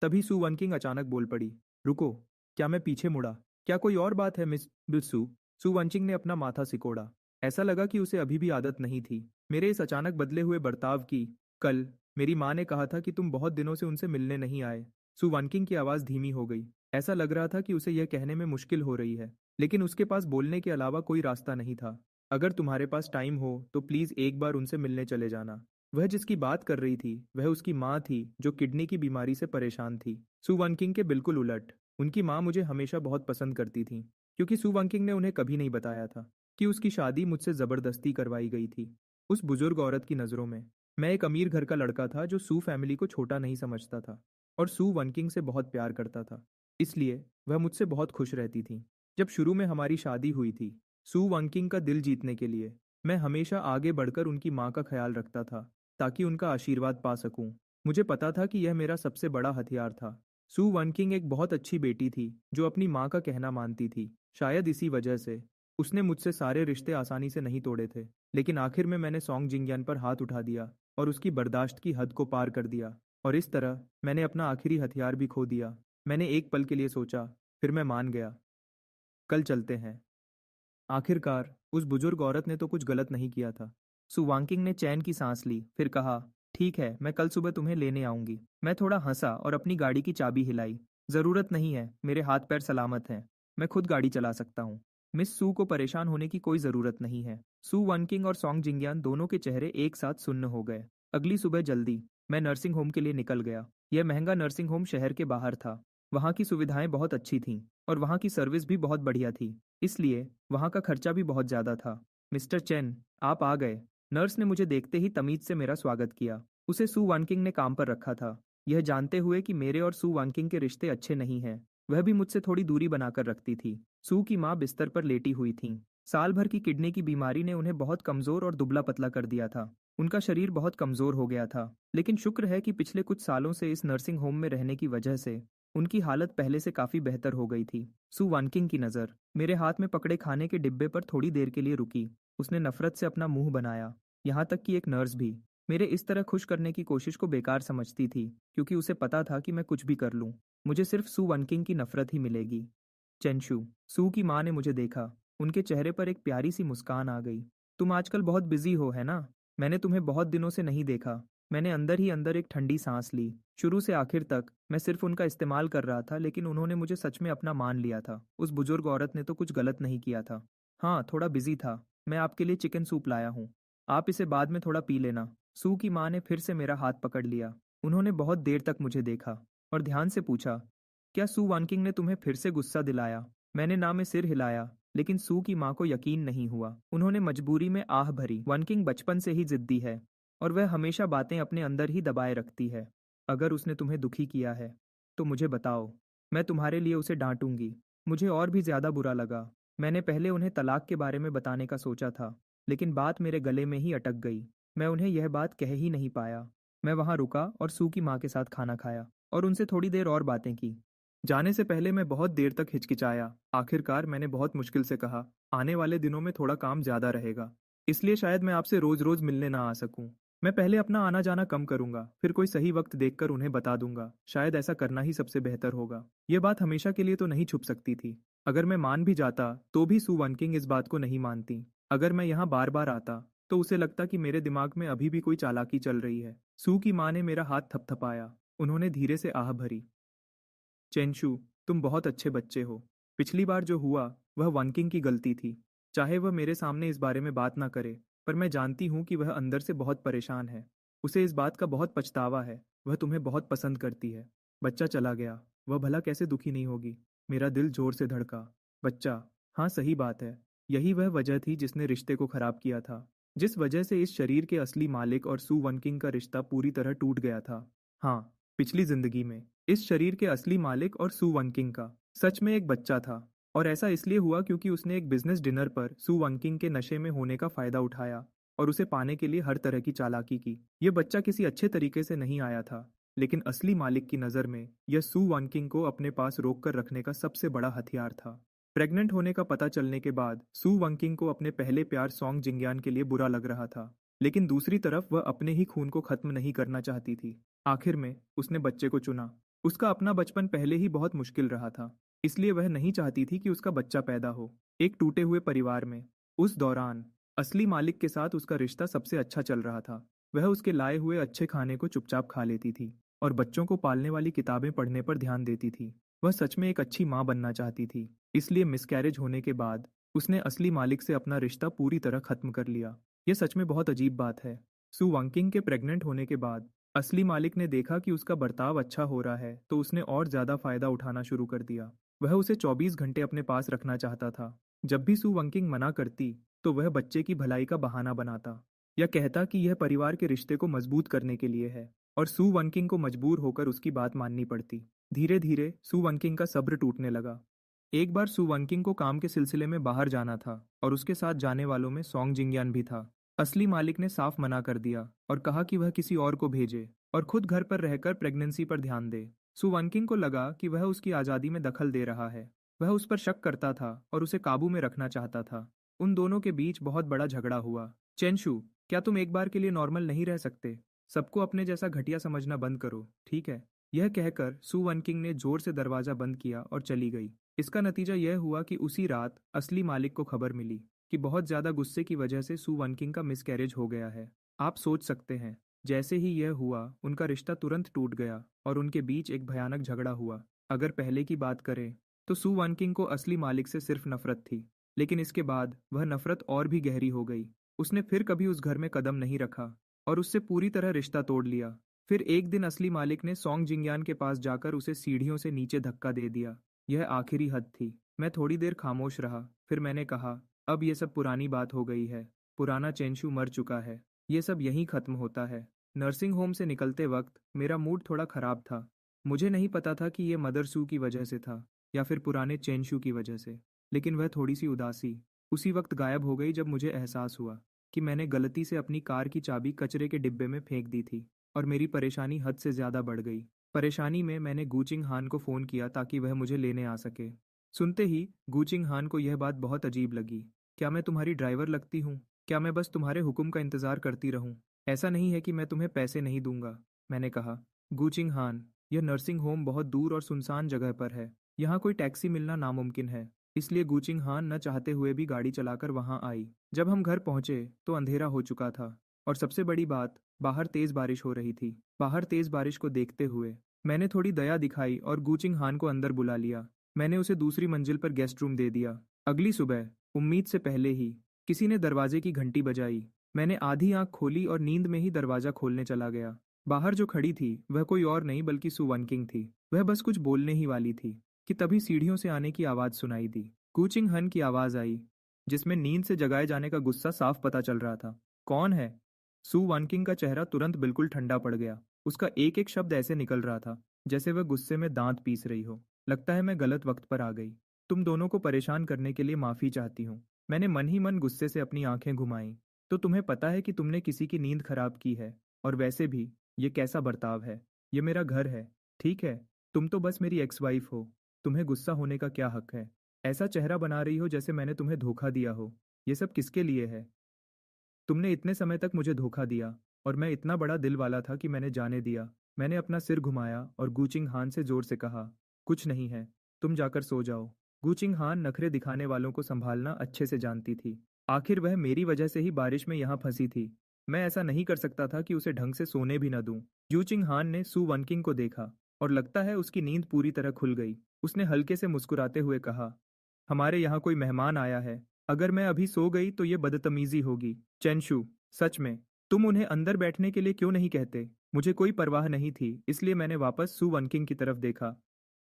तभी सू वनकिंग अचानक बोल पड़ी, रुको, क्या? मैं पीछे मुड़ा। क्या कोई और बात है मिस सू? सू वनचिंग ने अपना माथा सिकोड़ा। ऐसा लगा कि उसे अभी भी आदत नहीं थी मेरे इस अचानक बदले हुए बर्ताव की। कल मेरी माँ ने कहा था कि तुम बहुत दिनों से उनसे मिलने नहीं आए। सू वनकिंग की आवाज़ धीमी हो गई। ऐसा लग रहा था कि उसे यह कहने में मुश्किल हो रही है, लेकिन उसके पास बोलने के अलावा कोई रास्ता नहीं था। अगर तुम्हारे पास टाइम हो तो प्लीज़ एक बार उनसे मिलने चले जाना। वह जिसकी बात कर रही थी वह उसकी माँ थी, जो किडनी की बीमारी से परेशान थी। सू वनकिंग के बिल्कुल उलट। उनकी माँ मुझे हमेशा बहुत पसंद करती थी, क्योंकि सू वनकिंग ने उन्हें कभी नहीं बताया था कि उसकी शादी मुझसे ज़बरदस्ती करवाई गई थी। उस बुजुर्ग औरत की नज़रों में मैं एक अमीर घर का लड़का था जो सू फैमिली को छोटा नहीं समझता था और सू वनकिंग से बहुत प्यार करता था। इसलिए वह मुझसे बहुत खुश रहती थीं। जब शुरू में हमारी शादी हुई थी, सू वंकिंग का दिल जीतने के लिए मैं हमेशा आगे बढ़कर उनकी माँ का ख्याल रखता था, ताकि उनका आशीर्वाद पा सकूं। मुझे पता था कि यह मेरा सबसे बड़ा हथियार था। सू वनकिंग एक बहुत अच्छी बेटी थी, जो अपनी माँ का कहना मानती थी। शायद इसी वजह से उसने मुझसे सारे रिश्ते आसानी से नहीं तोड़े थे। लेकिन आखिर में मैंने सॉन्ग जिंगयान पर हाथ उठा दिया और उसकी बर्दाश्त की हद को पार कर दिया। और इस तरह मैंने अपना आखिरी हथियार भी खो दिया। मैंने एक पल के लिए सोचा, फिर मैं मान गया। कल चलते हैं। आखिरकार उस बुजुर्ग औरत ने तो कुछ गलत नहीं किया था। सुवांकिंग ने चैन की सांस ली, फिर कहा, ठीक है, मैं कल सुबह तुम्हें लेने आऊंगी। मैं थोड़ा हंसा और अपनी गाड़ी की चाबी हिलाई। जरूरत नहीं है, मेरे हाथ पैर सलामत हैं। मैं खुद गाड़ी चला सकता हूँ। मिस सू को परेशान होने की कोई जरूरत नहीं है। सू वनकिंग और सॉन्ग जिंगयान दोनों के चेहरे एक साथ सुन्न हो गए। अगली सुबह जल्दी मैं नर्सिंग होम के लिए निकल गया। यह महंगा नर्सिंग होम शहर के बाहर था। वहाँ की सुविधाएं बहुत अच्छी थीं और वहाँ की सर्विस भी बहुत बढ़िया थी। इसलिए वहाँ का खर्चा भी बहुत ज्यादा था। मिस्टर चेन, आप आ गए। नर्स ने मुझे देखते ही तमीज से मेरा स्वागत किया। उसे सू वानकिंग ने काम पर रखा था, यह जानते हुए कि मेरे और सू वानकिंग के रिश्ते अच्छे नहीं हैं। वह भी मुझसे थोड़ी दूरी बनाकर रखती थी। सू की माँ बिस्तर पर लेटी हुई थीं। साल भर की किडनी की बीमारी ने उन्हें बहुत कमजोर और दुबला पतला कर दिया था। उनका शरीर बहुत कमजोर हो गया था। लेकिन शुक्र है कि पिछले कुछ सालों से इस नर्सिंग होम में रहने की वजह से उनकी हालत पहले से काफी बेहतर हो गई थी। सू वानकिंग की नज़र मेरे हाथ में पकड़े खाने के डिब्बे पर थोड़ी देर के लिए रुकी। उसने नफरत से अपना मुंह बनाया। यहाँ तक कि एक नर्स भी मेरे इस तरह खुश करने की कोशिश को बेकार समझती थी, क्योंकि उसे पता था कि मैं कुछ भी कर लूँ, मुझे सिर्फ सू वनकिंग की नफरत ही मिलेगी। चेंशु, सू की माँ ने मुझे देखा। उनके चेहरे पर एक प्यारी सी मुस्कान आ गई। तुम आजकल बहुत बिजी हो, है ना? मैंने तुम्हें बहुत दिनों से नहीं देखा। मैंने अंदर ही अंदर एक ठंडी सांस ली। शुरू से आखिर तक मैं सिर्फ उनका इस्तेमाल कर रहा था, लेकिन उन्होंने मुझे सच में अपना मान लिया था। उस बुजुर्ग औरत ने तो कुछ गलत नहीं किया था। हाँ, थोड़ा बिजी था। मैं आपके लिए चिकन सूप लाया हूँ। आप इसे बाद में थोड़ा पी लेना। सू की माँ ने फिर से मेरा हाथ पकड़ लिया। उन्होंने बहुत देर तक मुझे देखा और ध्यान से पूछा, क्या सू वानकिंग ने तुम्हें फिर से गुस्सा दिलाया? मैंने ना में सिर हिलाया, लेकिन सू की माँ को यकीन नहीं हुआ। उन्होंने मजबूरी में आह भरी। वानकिंग बचपन से ही जिद्दी है और वह हमेशा बातें अपने अंदर ही दबाए रखती है। अगर उसने तुम्हें दुखी किया है तो मुझे बताओ, मैं तुम्हारे लिए उसे डांटूंगी। मुझे और भी ज्यादा बुरा लगा। मैंने पहले उन्हें तलाक के बारे में बताने का सोचा था, लेकिन बात मेरे गले में ही अटक गई। मैं उन्हें यह बात कह ही नहीं पाया। मैं वहां रुका और सू की माँ के साथ खाना खाया और उनसे थोड़ी देर और बातें की। जाने से पहले मैं बहुत देर तक हिचकिचाया। आखिरकार मैंने बहुत मुश्किल से कहा, आने वाले दिनों में थोड़ा काम ज्यादा रहेगा, इसलिए शायद मैं आपसे रोज रोज मिलने ना आ सकूं। मैं पहले अपना आना जाना कम करूंगा, फिर कोई सही वक्त देखकर उन्हें बता दूंगा। शायद ऐसा करना ही सबसे बेहतर होगा। ये बात हमेशा के लिए तो नहीं छुप सकती थी। अगर मैं मान भी जाता तो भी सू वनकिंग इस बात को नहीं मानती। अगर मैं यहाँ बार बार आता तो उसे लगता कि मेरे दिमाग में अभी भी कोई चालाकी चल रही है। सू की माँ ने मेरा हाथ थपथपाया। उन्होंने धीरे से आह भरी। चेंशु, तुम बहुत अच्छे बच्चे हो। पिछली बार जो हुआ वह वनकिंग की गलती थी। चाहे वह मेरे सामने इस बारे में बात ना करे, पर मैं जानती हूँ कि वह अंदर से बहुत परेशान है। उसे इस बात का बहुत पछतावा है। वह तुम्हें बहुत पसंद करती है। बच्चा चला गया, वह भला कैसे दुखी नहीं होगी। मेरा दिल जोर से धड़का। बच्चा, हाँ सही बात है। यही वह वजह थी जिसने रिश्ते को खराब किया था, जिस वजह से इस शरीर के असली मालिक और सू वनकिंग का रिश्ता पूरी तरह टूट गया था। हाँ, पिछली जिंदगी में इस शरीर के असली मालिक और सू वनकिंग का सच में एक बच्चा था। और ऐसा इसलिए हुआ क्योंकि उसने एक बिजनेस डिनर पर सू वनकिंग के नशे में होने का फायदा उठाया और उसे पाने के लिए हर तरह की चालाकी की। यह बच्चा किसी अच्छे तरीके से नहीं आया था, लेकिन असली मालिक की नज़र में यह सू वनकिंग को अपने पास रोक कर रखने का सबसे बड़ा हथियार था। प्रेग्नेंट होने का पता चलने के बाद सू वनकिंग को अपने पहले प्यार सॉन्ग जिंगयान के लिए बुरा लग रहा था, लेकिन दूसरी तरफ वह अपने ही खून को खत्म नहीं करना चाहती थी। आखिर में उसने बच्चे को चुना। उसका अपना बचपन पहले ही बहुत मुश्किल रहा था, इसलिए वह नहीं चाहती थी कि उसका बच्चा पैदा हो एक टूटे हुए परिवार में। उस दौरान असली मालिक के साथ उसका रिश्ता सबसे अच्छा चल रहा था। वह उसके लाए हुए अच्छे खाने को चुपचाप खा लेती थी और बच्चों को पालने वाली किताबें पढ़ने पर ध्यान देती थी। वह सच में एक अच्छी माँ बनना चाहती थी। इसलिए मिसकैरेज होने के बाद उसने असली मालिक से अपना रिश्ता पूरी तरह खत्म कर लिया। यह सच में बहुत अजीब बात है। सू वंकिंग के प्रेग्नेंट होने के बाद असली मालिक ने देखा कि उसका बर्ताव अच्छा हो रहा है, तो उसने और ज्यादा फायदा उठाना शुरू कर दिया। वह उसे 24 घंटे अपने पास रखना चाहता था। जब भी सू वंकिंग मना करती तो वह बच्चे की भलाई का बहाना बनाता या कहता कि यह परिवार के रिश्ते को मजबूत करने के लिए है, और सू वनकिंग को मजबूर होकर उसकी बात माननी पड़ती। धीरे धीरे सु वनकिंग का सब्र टूटने लगा। एक बार सु वनकिंग को काम के सिलसिले में बाहर जाना था और उसके साथ जाने वालों में सॉन्ग जिंगयान भी था। असली मालिक ने साफ मना कर दिया और कहा कि वह किसी और को भेजे और खुद घर पर रहकर प्रेगनेंसी पर ध्यान दे। सु वनकिंग को लगा कि वह उसकी आज़ादी में दखल दे रहा है। वह उस पर शक करता था और उसे काबू में रखना चाहता था। उन दोनों के बीच बहुत बड़ा झगड़ा हुआ। चेंशु, क्या तुम एक बार के लिए नॉर्मल नहीं रह सकते? सबको अपने जैसा घटिया समझना बंद करो, ठीक है? यह कहकर सु वनकिंग ने जोर से दरवाजा बंद किया और चली गई। इसका नतीजा यह हुआ कि उसी रात असली मालिक को खबर मिली कि बहुत ज्यादा गुस्से की वजह से सु वनकिंग का मिसकैरेज हो गया है। आप सोच सकते हैं, जैसे ही यह हुआ उनका रिश्ता तुरंत टूट गया और उनके बीच एक भयानक झगड़ा हुआ। अगर पहले की बात करें तो सु वनकिंग को असली मालिक से सिर्फ नफरत थी, लेकिन इसके बाद वह नफरत और भी गहरी हो गई। उसने फिर कभी उस घर में कदम नहीं रखा और उससे पूरी तरह रिश्ता तोड़ लिया। फिर एक दिन असली मालिक ने सॉन्ग जिंगयान के पास जाकर उसे सीढ़ियों से नीचे धक्का दे दिया। यह आखिरी हद थी। मैं थोड़ी देर खामोश रहा, फिर मैंने कहा, अब ये सब पुरानी बात हो गई है। पुराना चेंशु मर चुका है। ये सब यहीं खत्म होता है। नर्सिंग होम से निकलते वक्त मेरा मूड थोड़ा खराब था। मुझे नहीं पता था कि ये मदर सू की वजह से था या फिर पुराने चेंशु की वजह से, लेकिन वह थोड़ी सी उदासी उसी वक्त गायब हो गई जब मुझे एहसास हुआ कि मैंने गलती से अपनी कार की चाबी कचरे के डिब्बे में फेंक दी थी और मेरी परेशानी हद से ज़्यादा बढ़ गई। परेशानी में मैंने गूचिंग हान को फ़ोन किया ताकि वह मुझे लेने आ सके। सुनते ही गूचिंग हान को यह बात बहुत अजीब लगी। क्या मैं तुम्हारी ड्राइवर लगती हूँ? क्या मैं बस तुम्हारे हुक्म का इंतज़ार करती रहूँ? ऐसा नहीं है कि मैं तुम्हें पैसे नहीं दूंगा, मैंने कहा। गूचिंग हान, यह नर्सिंग होम बहुत दूर और सुनसान जगह पर है। यहाँ कोई टैक्सी मिलना नामुमकिन है। इसलिए गूचिंग हान न चाहते हुए भी गाड़ी चलाकर वहाँ आई। जब हम घर पहुँचे तो अंधेरा हो चुका था और सबसे बड़ी बात, बाहर तेज बारिश हो रही थी। बाहर तेज बारिश को देखते हुए मैंने थोड़ी दया दिखाई और गूचिंग हान को अंदर बुला लिया। मैंने उसे दूसरी मंजिल पर गेस्ट रूम दे दिया। अगली सुबह उम्मीद से पहले ही किसी ने दरवाजे की घंटी बजाई। मैंने आधी आंख खोली और नींद में ही दरवाजा खोलने चला गया। बाहर जो खड़ी थी वह कोई और नहीं बल्कि सु वनकिंग थी। वह बस कुछ बोलने ही वाली थी कि तभी सीढ़ियों से आने की आवाज सुनाई दी। गूचिंग हन की आवाज आई, जिसमें नींद से जगाए जाने का गुस्सा साफ पता चल रहा था। कौन है? सु वानकिंग का चेहरा तुरंत बिल्कुल ठंडा पड़ गया। उसका एक एक शब्द ऐसे निकल रहा था जैसे वह गुस्से में दांत पीस रही हो। लगता है मैं गलत वक्त पर आ गई। तुम दोनों को परेशान करने के लिए माफी चाहती हूँ। मैंने मन ही मन गुस्से से अपनी आंखें घुमाई। तो तुम्हें पता है कि तुमने किसी की नींद खराब की है, और वैसे भी ये कैसा बर्ताव है? ये मेरा घर है, ठीक है? तुम तो बस मेरी एक्स वाइफ हो। तुम्हें गुस्सा होने का क्या हक है? ऐसा चेहरा बना रही हो जैसे मैंने तुम्हें धोखा दिया हो। ये सब किसके लिए है? तुमने इतने समय तक मुझे धोखा दिया और मैं इतना बड़ा दिल वाला था कि मैंने जाने दिया। मैंने अपना सिर घुमाया और गूचिंग हान से जोर से कहा, कुछ नहीं है, तुम जाकर सो जाओ। गूचिंग हान नखरे दिखाने वालों को संभालना अच्छे से जानती थी। आखिर वह मेरी वजह से ही बारिश में यहाँ फंसी थी। मैं ऐसा नहीं कर सकता था कि उसे ढंग से सोने भी न दूं। गूचिंग हान ने सु वनकिंग को देखा और लगता है उसकी नींद पूरी तरह खुल गई। उसने हल्के से मुस्कुराते हुए कहा, हमारे यहाँ कोई मेहमान आया है। अगर मैं अभी सो गई तो ये बदतमीजी होगी। चेंशु, सच में तुम उन्हें अंदर बैठने के लिए क्यों नहीं कहते? मुझे कोई परवाह नहीं थी, इसलिए मैंने वापस सु वनकिंग की तरफ देखा।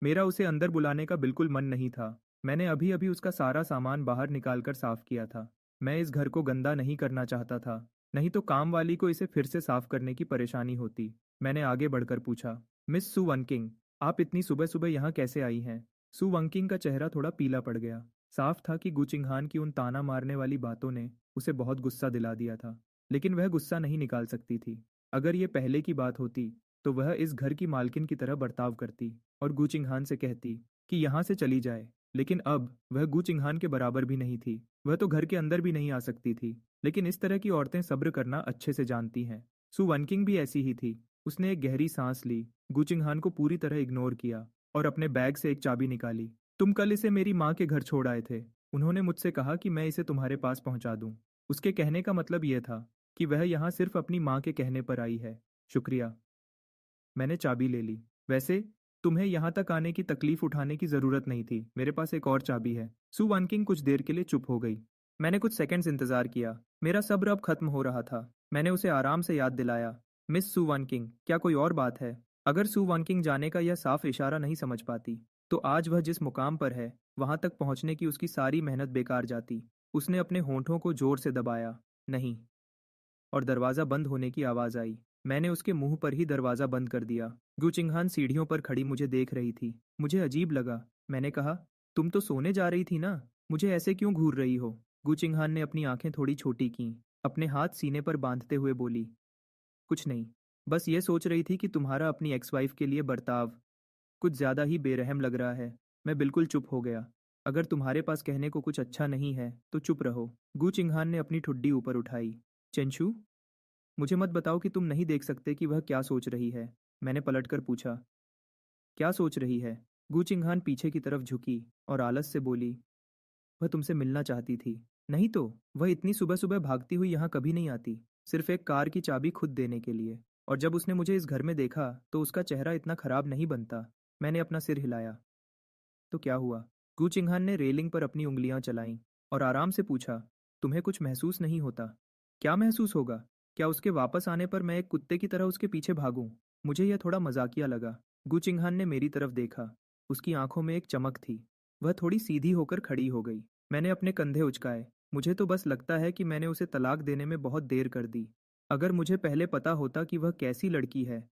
मेरा उसे अंदर बुलाने का बिल्कुल मन नहीं था। मैंने अभी अभी उसका सारा सामान बाहर निकालकर साफ किया था। मैं इस घर को गंदा नहीं करना चाहता था, नहीं तो काम वाली को इसे फिर से साफ करने की परेशानी होती। मैंने आगे बढ़कर पूछा, मिस सु वनकिंग, आप इतनी सुबह सुबह यहाँ कैसे आई हैं? सु वंकिंग का चेहरा थोड़ा पीला पड़ गया। साफ था कि गुचिंगहान की उन ताना मारने वाली बातों ने उसे बहुत गुस्सा दिला दिया था, लेकिन वह गुस्सा नहीं निकाल सकती थी। अगर ये पहले की बात होती तो वह इस घर की मालकिन की तरह बर्ताव करती और गुचिंगहान से कहती कि यहाँ से चली जाए। लेकिन अब वह गुचिंगहान के बराबर भी नहीं थी। वह तो घर के अंदर भी नहीं आ सकती थी। लेकिन इस तरह की औरतें सब्र करना अच्छे से जानती हैं। सु वनकिंग भी ऐसी ही थी। उसने एक गहरी सांस ली, गुचिंगहान को पूरी तरह इग्नोर किया और अपने बैग से एक चाबी निकाली। तुम कल इसे मेरी माँ के घर छोड़ आए थे। उन्होंने मुझसे कहा कि मैं इसे तुम्हारे पास पहुंचा दूं। उसके कहने का मतलब यह था कि वह यहाँ सिर्फ अपनी माँ के कहने पर आई है। शुक्रिया। मैंने चाबी ले ली। वैसे तुम्हें यहाँ तक आने की तकलीफ उठाने की जरूरत नहीं थी। मेरे पास एक और चाबी है। सु वानकिंग कुछ देर के लिए चुप हो गई। मैंने कुछ सेकंड्स इंतजार किया। मेरा सब्र अब खत्म हो रहा था। मैंने उसे आराम से याद दिलाया, मिस सु वानकिंग, क्या कोई और बात है? अगर सु वानकिंग जाने का यह साफ इशारा नहीं समझ पाती तो आज वह जिस मुकाम पर है वहां तक पहुंचने की उसकी सारी मेहनत बेकार जाती। उसने अपने होंठों को जोर से दबाया, नहीं, और दरवाजा बंद होने की आवाज आई। मैंने उसके मुंह पर ही दरवाज़ा बंद कर दिया। गु चिंगहान सीढ़ियों पर खड़ी मुझे देख रही थी। मुझे अजीब लगा। मैंने कहा, तुम तो सोने जा रही थी ना, मुझे ऐसे क्यों घूर रही हो? गु चिंगहान ने अपनी आंखें थोड़ी छोटी कीं, अपने हाथ सीने पर बांधते हुए बोली, कुछ नहीं, बस ये सोच रही थी कि तुम्हारा अपनी एक्स वाइफ के लिए बर्ताव कुछ ज़्यादा ही बेरहम लग रहा है। मैं बिल्कुल चुप हो गया। अगर तुम्हारे पास कहने को कुछ अच्छा नहीं है तो चुप रहो। गु चिंगहान ने अपनी ठुड्डी ऊपर उठाई। चेंशु, मुझे मत बताओ कि तुम नहीं देख सकते कि वह क्या सोच रही है। मैंने पलटकर पूछा। क्या सोच रही है? गु चिंगहान पीछे की तरफ झुकी और आलस से बोली, वह तुमसे मिलना चाहती थी। नहीं तो वह इतनी सुबह सुबह भागती हुई यहाँ कभी नहीं आती, सिर्फ एक कार की चाबी खुद देने के लिए। और जब उसने मुझे इस घर में देखा तो उसका चेहरा इतना खराब नहीं बनता। मैंने अपना सिर हिलाया। तो क्या हुआ? गु चिंगहान ने रेलिंग पर अपनी उंगलियां चलाईं और आराम से पूछा, तुम्हें कुछ महसूस नहीं होता? क्या महसूस होगा? क्या उसके वापस आने पर मैं एक कुत्ते की तरह उसके पीछे भागूं? मुझे यह थोड़ा मजाकिया लगा। गु चिंगहान ने मेरी तरफ देखा। उसकी आंखों में एक चमक थी। वह थोड़ी सीधी होकर खड़ी हो गई। मैंने अपने कंधे उचकाए। मुझे तो बस लगता है कि मैंने उसे तलाक देने में बहुत देर कर दी। अगर मुझे पहले पता होता कि वह कैसी लड़की है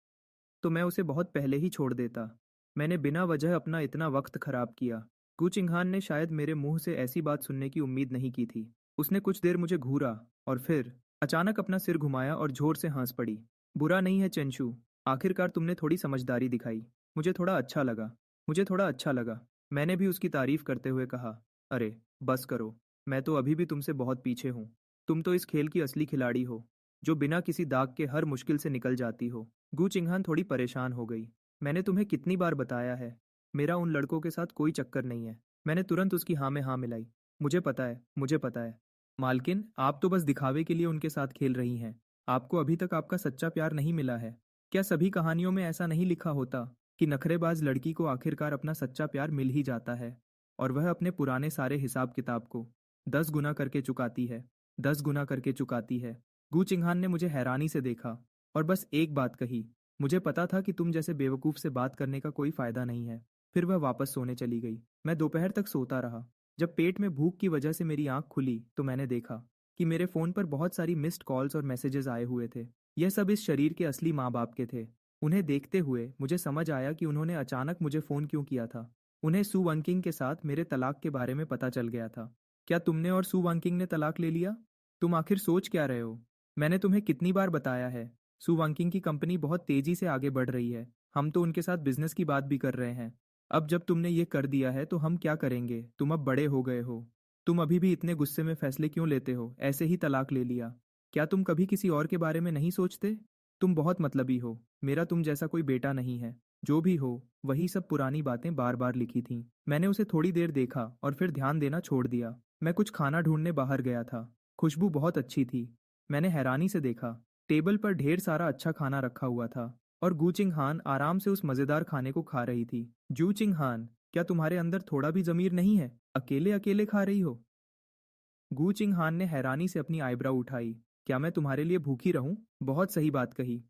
तो मैं उसे बहुत पहले ही छोड़ देता। मैंने बिना वजह अपना इतना वक्त खराब किया। गु चिंगहान ने शायद मेरे मुंह से ऐसी बात सुनने की उम्मीद नहीं की थी। उसने कुछ देर मुझे घूरा और फिर अचानक अपना सिर घुमाया और जोर से हंस पड़ी। बुरा नहीं है चंचू, आखिरकार तुमने थोड़ी समझदारी दिखाई। मुझे थोड़ा अच्छा लगा। मुझे थोड़ा अच्छा लगा। मैंने भी उसकी तारीफ करते हुए कहा, अरे बस करो, मैं तो अभी भी तुमसे बहुत पीछे हूँ। तुम तो इस खेल की असली खिलाड़ी हो, जो बिना किसी दाग के हर मुश्किल से निकल जाती हो। गु चिंगहान थोड़ी परेशान हो गई। मैंने तुम्हें कितनी बार बताया है, मेरा उन लड़कों के साथ कोई चक्कर नहीं है। मैंने तुरंत उसकी हाँ में हाँ मिलाई। मुझे पता है, मुझे पता है। मालकिन, आप तो बस दिखावे के लिए उनके साथ खेल रही हैं। आपको अभी तक आपका सच्चा प्यार नहीं मिला है। क्या सभी कहानियों में ऐसा नहीं लिखा होता कि नखरेबाज लड़की को आखिरकार अपना सच्चा प्यार मिल ही जाता है और वह अपने पुराने सारे हिसाब किताब को 10 गुना करके चुकाती है, 10 गुना करके चुकाती है। गु चिंगहान ने मुझे हैरानी से देखा और बस एक बात कही, मुझे पता था कि तुम जैसे बेवकूफ़ से बात करने का कोई फ़ायदा नहीं है। फिर वह वापस सोने चली गई। मैं दोपहर तक सोता रहा। जब पेट में भूख की वजह से मेरी आंख खुली तो मैंने देखा कि मेरे फ़ोन पर बहुत सारी मिस्ड कॉल्स और मैसेजेस आए हुए थे। यह सब इस शरीर के असली माँ बाप के थे। उन्हें देखते हुए मुझे समझ आया कि उन्होंने अचानक मुझे फ़ोन क्यों किया था। उन्हें सू वंकिंग के साथ मेरे तलाक के बारे में पता चल गया था। क्या तुमने और सू वंकिंग ने तलाक ले लिया? तुम आखिर सोच क्या रहे हो? मैंने तुम्हें कितनी बार बताया है, सू वंकिंग की कंपनी बहुत तेजी से आगे बढ़ रही है। हम तो उनके साथ बिजनेस की बात भी कर रहे हैं। अब जब तुमने ये कर दिया है तो हम क्या करेंगे? तुम अब बड़े हो गए हो। तुम अभी भी इतने गुस्से में फैसले क्यों लेते हो? ऐसे ही तलाक ले लिया। क्या तुम कभी किसी और के बारे में नहीं सोचते? तुम बहुत मतलबी हो। मेरा तुम जैसा कोई बेटा नहीं है। जो भी हो, वही सब पुरानी बातें बार बार लिखी थीं। मैंने उसे थोड़ी देर देखा और फिर ध्यान देना छोड़ दिया। मैं कुछ खाना ढूंढने बाहर गया था। खुशबू बहुत अच्छी थी। मैंने हैरानी से देखा, टेबल पर ढेर सारा अच्छा खाना रखा हुआ था और गु चिंगहान आराम से उस मजेदार खाने को खा रही थी। जू चिंगहान, क्या तुम्हारे अंदर थोड़ा भी जमीर नहीं है? अकेले अकेले खा रही हो? गु चिंगहान ने हैरानी से अपनी आईब्राव उठाई। क्या मैं तुम्हारे लिए भूखी रहूं? बहुत सही बात कही।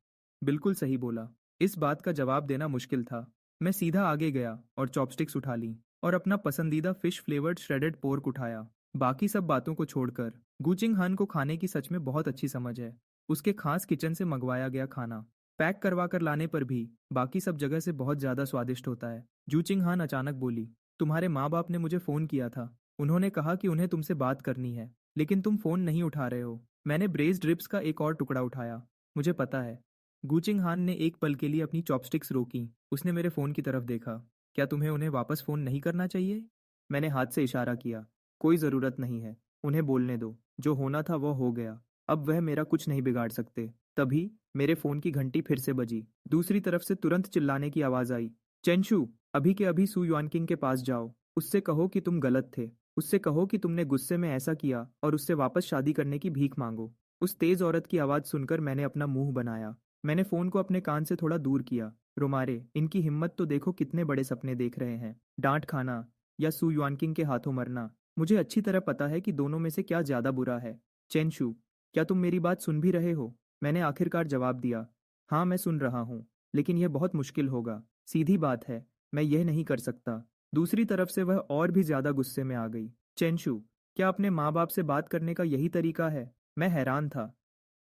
बिल्कुल सही बोला। इस बात का जवाब देना मुश्किल था। मैं सीधा आगे गया और चॉपस्टिक्स उठा ली और अपना पसंदीदा फिश फ्लेवर्ड श्रेडेड पोर्क उठाया। बाकी सब बातों को छोड़कर गु चिंगहान को खाने की सच में बहुत अच्छी समझ है। उसके खास किचन से मंगवाया गया खाना पैक करवा कर लाने पर भी बाकी सब जगह से बहुत ज्यादा स्वादिष्ट होता है। जू चिंगहान अचानक बोली, तुम्हारे माँ बाप ने मुझे फोन किया था। उन्होंने कहा कि उन्हें तुमसे बात करनी है, लेकिन तुम फोन नहीं उठा रहे हो। मैंने ब्रेस्ड रिब्स का एक और टुकड़ा उठाया। मुझे पता है। गु चिंगहान ने एक पल के लिए अपनी चॉपस्टिक्स रोकी। उसने मेरे फोन की तरफ देखा। क्या तुम्हें उन्हें वापस फोन नहीं करना चाहिए? मैंने हाथ से इशारा किया। कोई जरूरत नहीं है। उन्हें बोलने दो। जो होना था वो हो गया। अब वह मेरा कुछ नहीं बिगाड़ सकते। तभी मेरे फोन की घंटी फिर से बजी। दूसरी तरफ से तुरंत चिल्लाने की आवाज आई, चेंशु, अभी के अभी सू युआनकिंग के पास जाओ। उससे कहो कि तुम गलत थे। उससे कहो कि तुमने गुस्से में ऐसा किया और उससे वापस शादी करने की भीख मांगो। उस तेज औरत की आवाज सुनकर मैंने अपना मुंह बनाया। मैंने फोन को अपने कान से थोड़ा दूर किया। रोमारे, इनकी हिम्मत तो देखो, कितने बड़े सपने देख रहे हैं। डांट खाना या सू युआनकिंग के हाथों मरना। मुझे अच्छी तरह पता है कि दोनों में से क्या ज्यादा बुरा है। चेंशु, क्या तुम मेरी बात सुन भी रहे हो? मैंने आखिरकार जवाब दिया। हाँ, मैं सुन रहा हूँ, लेकिन यह बहुत मुश्किल होगा। सीधी बात है, मैं यह नहीं कर सकता। दूसरी तरफ से वह और भी ज्यादा गुस्से में आ गई। चेंशु, क्या अपने माँ बाप से बात करने का यही तरीका है? मैं हैरान था।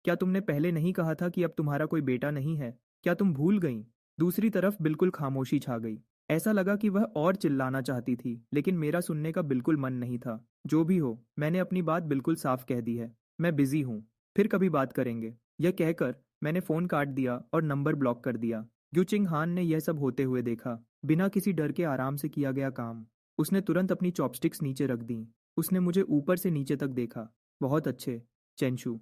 क्या तुमने पहले नहीं कहा था कि अब तुम्हारा कोई बेटा नहीं है? क्या तुम भूल गईं? दूसरी तरफ बिल्कुल खामोशी छा गई। ऐसा लगा कि वह और चिल्लाना चाहती थी, लेकिन मेरा सुनने का बिल्कुल मन नहीं था। जो भी हो, मैंने अपनी बात बिल्कुल साफ कह दी है। मैं बिजी हूँ, फिर कभी बात करेंगे। यह कहकर मैंने फ़ोन काट दिया और नंबर ब्लॉक कर दिया। यूचिंग हान ने यह सब होते हुए देखा, बिना किसी डर के आराम से किया गया काम। उसने तुरंत अपनी चॉपस्टिक्स नीचे रख दी। उसने मुझे ऊपर से नीचे तक देखा। बहुत अच्छे, चेंशू।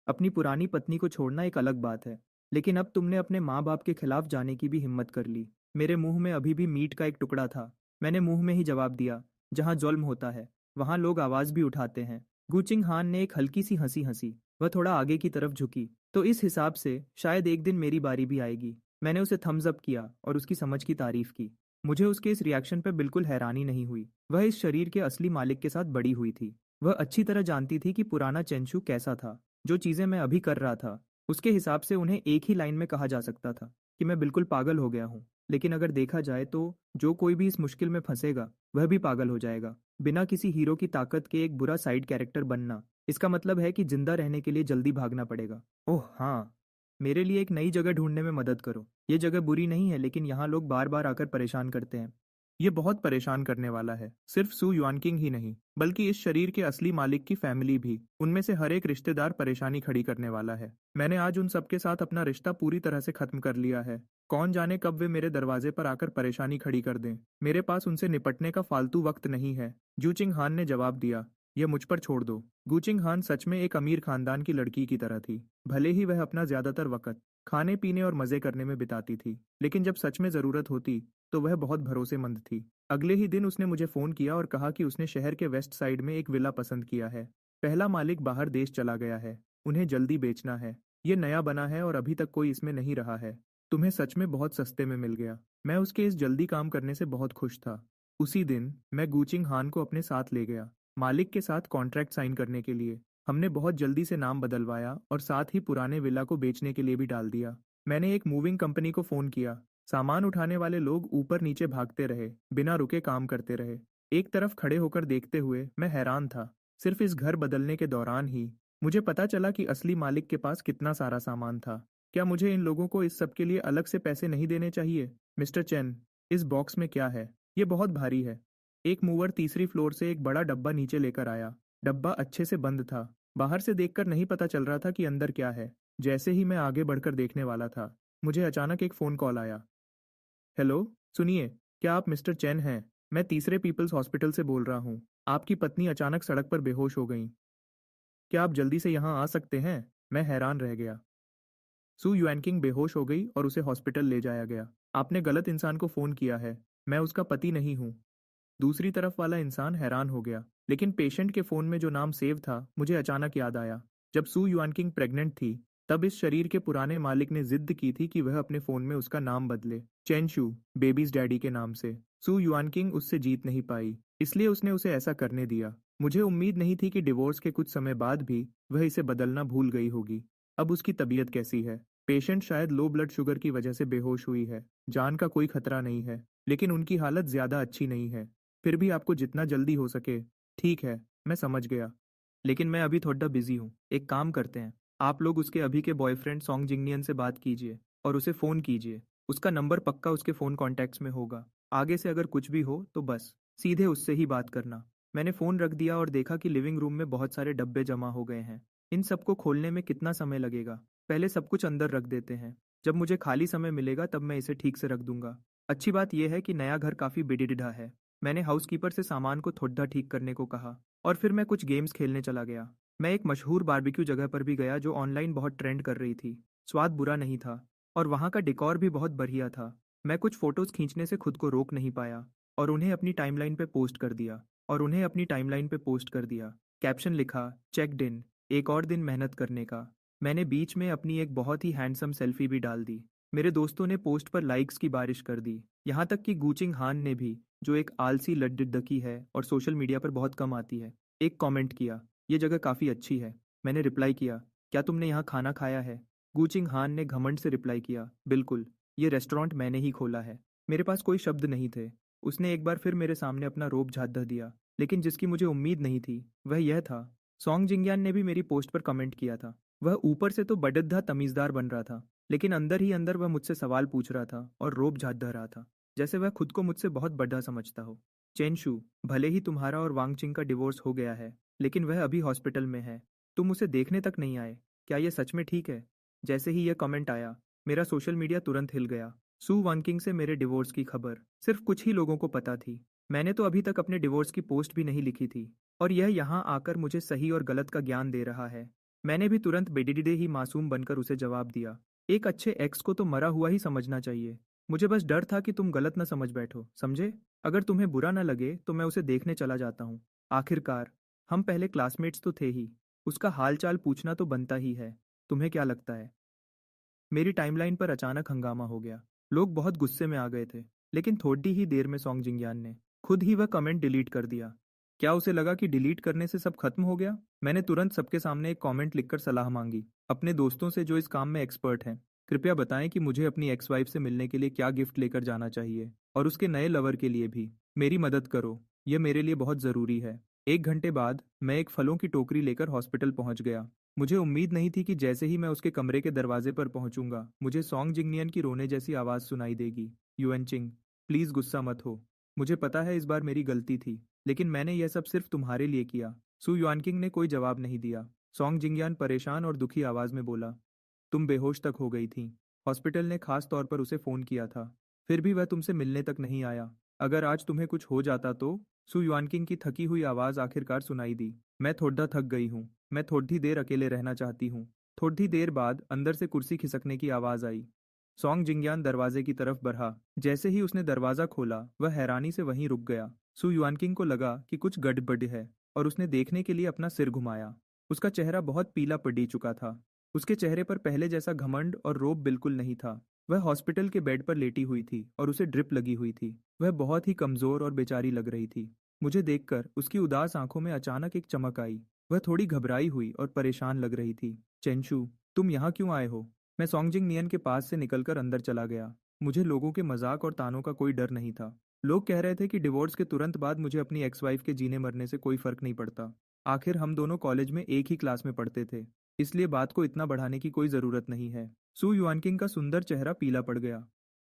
अपनी पुरानी पत्नी को छोड़ना एक अलग बात है, लेकिन अब तुमने अपने माँ बाप के खिलाफ जाने की भी हिम्मत कर ली। मेरे मुंह में अभी भी मीट का एक टुकड़ा था। मैंने मुंह में ही जवाब दिया, जहाँ जुल्म होता है वहाँ लोग आवाज़ भी उठाते हैं। गुचिंग हान ने एक हल्की सी हंसी हंसी। वह थोड़ा आगे की तरफ झुकी। तो इस हिसाब से शायद एक दिन मेरी बारी भी आएगी। मैंने उसे थम्स अप किया और उसकी समझ की तारीफ की। मुझे उसके इस रिएक्शन पर बिल्कुल हैरानी नहीं हुई। वह इस शरीर के असली मालिक के साथ बड़ी हुई थी। वह अच्छी तरह जानती थी कि पुराना चेंशू कैसा था। जो चीज़ें मैं अभी कर रहा था, उसके हिसाब से उन्हें एक ही लाइन में कहा जा सकता था कि मैं बिल्कुल पागल हो गया हूँ। लेकिन अगर देखा जाए तो जो कोई भी इस मुश्किल में फंसेगा, वह भी पागल हो जाएगा। बिना किसी हीरो की ताकत के एक बुरा साइड कैरेक्टर बनना, इसका मतलब है कि जिंदा रहने के लिए जल्दी भागना पड़ेगा। ओह हाँ, मेरे लिए एक नई जगह ढूंढने में मदद करो। ये जगह बुरी नहीं है, लेकिन यहाँ लोग बार बार आकर परेशान करते हैं। ये बहुत परेशान करने वाला है। सिर्फ सू युआनकिंग ही नहीं, बल्कि इस शरीर के असली मालिक की फैमिली भी। उनमें से हर एक रिश्तेदार परेशानी खड़ी करने वाला है। मैंने आज उन सबके साथ अपना रिश्ता पूरी तरह से खत्म कर लिया है। कौन जाने कब वे मेरे दरवाजे पर आकर परेशानी खड़ी कर दें। मेरे पास उनसे निपटने का फालतू वक्त नहीं है। जूचिंग हान ने जवाब दिया, यह मुझ पर छोड़ दो। गूचिंग हान सच में एक अमीर खानदान की लड़की की तरह थी। भले ही वह अपना ज्यादातर वक्त खाने पीने और मजे करने में बिताती थी, लेकिन जब सच में जरूरत होती तो वह बहुत भरोसेमंद थी। अगले ही दिन उसने मुझे फ़ोन किया और कहा कि उसने शहर के वेस्ट साइड में एक विला पसंद किया है। पहला मालिक बाहर देश चला गया है। उन्हें जल्दी बेचना है। ये नया बना है और अभी तक कोई इसमें नहीं रहा है। तुम्हें सच में बहुत सस्ते में मिल गया। मैं उसके इस जल्दी काम करने से बहुत खुश था। उसी दिन मैं गूचिंग हान को अपने साथ ले गया, मालिक के साथ कॉन्ट्रैक्ट साइन करने के लिए। हमने बहुत जल्दी से नाम बदलवाया और साथ ही पुराने विला को बेचने के लिए भी डाल दिया। मैंने एक मूविंग कंपनी को फ़ोन किया। सामान उठाने वाले लोग ऊपर नीचे भागते रहे, बिना रुके काम करते रहे। एक तरफ खड़े होकर देखते हुए मैं हैरान था। सिर्फ इस घर बदलने के दौरान ही मुझे पता चला कि असली मालिक के पास कितना सारा सामान था। क्या मुझे इन लोगों को इस सब के लिए अलग से पैसे नहीं देने चाहिए? मिस्टर चेन, इस बॉक्स में क्या है? ये बहुत भारी है। एक मूवर तीसरी फ्लोर से एक बड़ा डब्बा नीचे लेकर आया। डब्बा अच्छे से बंद था। बाहर से देखकर नहीं पता चल रहा था कि अंदर क्या है। जैसे ही मैं आगे बढ़कर देखने वाला था, मुझे अचानक एक फ़ोन कॉल आया। हेलो, सुनिए, क्या आप मिस्टर चैन हैं? मैं तीसरे पीपल्स हॉस्पिटल से बोल रहा हूँ। आपकी पत्नी अचानक सड़क पर बेहोश हो गई। क्या आप जल्दी से यहाँ आ सकते हैं? मैं हैरान रह गया। सू युएनकिंग बेहोश हो गई और उसे हॉस्पिटल ले जाया गया। आपने गलत इंसान को फ़ोन किया है। मैं उसका पति नहीं हूँ। दूसरी तरफ वाला इंसान हैरान हो गया, लेकिन पेशेंट के फ़ोन में जो नाम सेव था, मुझे अचानक याद आया। जब सू युआनकिंग प्रेग्नेंट थी, तब इस शरीर के पुराने मालिक ने जिद की थी कि वह अपने फ़ोन में उसका नाम बदले, चेनशू, बेबीज डैडी के नाम से। सू युआनकिंग उससे जीत नहीं पाई, इसलिए उसने उसे ऐसा करने दिया। मुझे उम्मीद नहीं थी कि डिवोर्स के कुछ समय बाद भी वह इसे बदलना भूल गई होगी। अब उसकी तबीयत कैसी है? पेशेंट शायद लो ब्लड शुगर की वजह से बेहोश हुई है। जान का कोई खतरा नहीं है, लेकिन उनकी हालत ज़्यादा अच्छी नहीं है। फिर भी आपको जितना जल्दी हो सके। ठीक है, मैं समझ गया। लेकिन मैं अभी थोड़ा बिजी हूँ। एक काम करते हैं, आप लोग उसके अभी के बॉयफ्रेंड सॉन्ग जिंगनियन से बात कीजिए और उसे फ़ोन कीजिए। उसका नंबर पक्का उसके फ़ोन कॉन्टैक्ट्स में होगा। आगे से अगर कुछ भी हो तो बस सीधे उससे ही बात करना। मैंने फ़ोन रख दिया और देखा कि लिविंग रूम में बहुत सारे डब्बे जमा हो गए हैं। इन सबको खोलने में कितना समय लगेगा? पहले सब कुछ अंदर रख देते हैं। जब मुझे खाली समय मिलेगा तब मैं इसे ठीक से रख दूंगा। अच्छी बात यह है कि नया घर काफ़ी बिडिडिढ़ा है। मैंने हाउसकीपर से सामान को थोड़ा ठीक करने को कहा और फिर मैं कुछ गेम्स खेलने चला गया। मैं एक मशहूर बारबेक्यू जगह पर भी गया जो ऑनलाइन बहुत ट्रेंड कर रही थी। स्वाद बुरा नहीं था और वहाँ का डेकोर भी बहुत बढ़िया था। मैं कुछ फ़ोटोज़ खींचने से खुद को रोक नहीं पाया और उन्हें अपनी टाइमलाइन पे पोस्ट कर दिया कैप्शन लिखा, चेक्ड इन, एक और दिन मेहनत करने का। मैंने बीच में अपनी एक बहुत ही हैंडसम सेल्फी भी डाल दी। मेरे दोस्तों ने पोस्ट पर लाइक्स की बारिश कर दी। यहाँ तक कि गूचिंग हान ने भी, जो एक आलसी लड्डुडकी है और सोशल मीडिया पर बहुत कम आती है, एक कमेंट किया, ये जगह काफ़ी अच्छी है। मैंने रिप्लाई किया, क्या तुमने यहाँ खाना खाया है? गूचिंग हान ने घमंड से रिप्लाई किया, बिल्कुल, ये रेस्टोरेंट मैंने ही खोला है। मेरे पास कोई शब्द नहीं थे। उसने एक बार फिर मेरे सामने अपना रोब झाँध दिया, लेकिन जिसकी मुझे उम्मीद नहीं थी वह यह था, सॉन्ग जिंग्यान ने भी मेरी पोस्ट पर कमेंट किया था। वह ऊपर से तो बड़द्धा तमीज़दार बन रहा था, लेकिन अंदर ही अंदर वह मुझसे सवाल पूछ रहा था और रोब झाँध रहा था, जैसे वह खुद को मुझसे बहुत बड़ा समझता हो। चेंशू, भले ही तुम्हारा और वांगचिंग का डिवोर्स हो गया है, लेकिन वह अभी हॉस्पिटल में है। तुम उसे देखने तक नहीं आए। क्या यह सच में ठीक है? जैसे ही यह कमेंट आया, मेरा सोशल मीडिया तुरंत हिल गया। सू वांकिंग से मेरे डिवोर्स की खबर सिर्फ कुछ ही लोगों को पता थी। मैंने तो अभी तक अपने डिवोर्स की पोस्ट भी नहीं लिखी थी, और यह यहाँ आकर मुझे सही और गलत का ज्ञान दे रहा है। मैंने भी तुरंत बेडिडे ही मासूम बनकर उसे जवाब दिया, एक अच्छे एक्स को तो मरा हुआ ही समझना चाहिए। मुझे बस डर था कि तुम गलत न समझ बैठो, समझे? अगर तुम्हें बुरा न लगे तो मैं उसे देखने चला जाता हूँ। आखिरकार हम पहले क्लासमेट्स तो थे ही। उसका हालचाल पूछना तो बनता ही है। तुम्हें क्या लगता है? मेरी टाइमलाइन पर अचानक हंगामा हो गया। लोग बहुत गुस्से में आ गए थे, लेकिन थोड़ी ही देर में सॉन्ग जिंगयान ने खुद ही वह कमेंट डिलीट कर दिया। क्या उसे लगा कि डिलीट करने से सब खत्म हो गया? मैंने तुरंत सबके सामने एक कमेंट लिखकर सलाह मांगी, अपने दोस्तों से जो इस काम में एक्सपर्ट हैं। कृपया बताएं कि मुझे अपनी एक्स वाइफ से मिलने के लिए क्या गिफ्ट लेकर जाना चाहिए, और उसके नए लवर के लिए भी। मेरी मदद करो, यह मेरे लिए बहुत ज़रूरी है। 1 घंटे बाद मैं एक फलों की टोकरी लेकर हॉस्पिटल पहुंच गया। मुझे उम्मीद नहीं थी कि जैसे ही मैं उसके कमरे के दरवाजे पर पहुंचूंगा, मुझे सॉन्ग जिंगनियन की रोने जैसी आवाज़ सुनाई देगी। युएनचिंग, प्लीज़ गुस्सा मत हो। मुझे पता है इस बार मेरी गलती थी, लेकिन मैंने यह सब सिर्फ तुम्हारे लिए किया। सु युआनकिंग ने कोई जवाब नहीं दिया। सॉन्ग जिंगयान परेशान और दुखी आवाज़ में बोला, तुम बेहोश तक हो गई थी। हॉस्पिटल ने खास तौर पर उसे फ़ोन किया था, फिर भी वह तुमसे मिलने तक नहीं आया। अगर आज तुम्हें कुछ हो जाता तो? सु युआनकिंग की थकी हुई आवाज़ आखिरकार सुनाई दी। मैं थोड़ा थक गई हूँ। मैं थोड़ी देर अकेले रहना चाहती हूँ। थोड़ी देर बाद अंदर से कुर्सी खिसकने की आवाज़ आई। सॉन्ग जिंगयान दरवाजे की तरफ बढ़ा। जैसे ही उसने दरवाज़ा खोला, वह हैरानी से वहीं रुक गया। सु युआनकिंग को लगा कि कुछ गड़बड़ है, और उसने देखने के लिए अपना सिर घुमाया। उसका चेहरा बहुत पीला पड़ चुका था। उसके चेहरे पर पहले जैसा घमंड और रोब बिल्कुल नहीं था। वह हॉस्पिटल के बेड पर लेटी हुई थी और उसे ड्रिप लगी हुई थी। वह बहुत ही कमज़ोर और बेचारी लग रही थी। मुझे देखकर उसकी उदास आंखों में अचानक एक चमक आई। वह थोड़ी घबराई हुई और परेशान लग रही थी। चेंशू, तुम यहाँ क्यों आए हो? मैं सॉन्गजिंग नियन के पास से निकलकर अंदर चला गया। मुझे लोगों के मजाक और तानों का कोई डर नहीं था। लोग कह रहे थे कि डिवोर्स के तुरंत बाद मुझे अपनी एक्स वाइफ के जीने मरने से कोई फर्क नहीं पड़ता। आखिर हम दोनों कॉलेज में एक ही क्लास में पढ़ते थे, इसलिए बात को इतना बढ़ाने की कोई ज़रूरत नहीं है। सू युआनकिंग का सुंदर चेहरा पीला पड़ गया।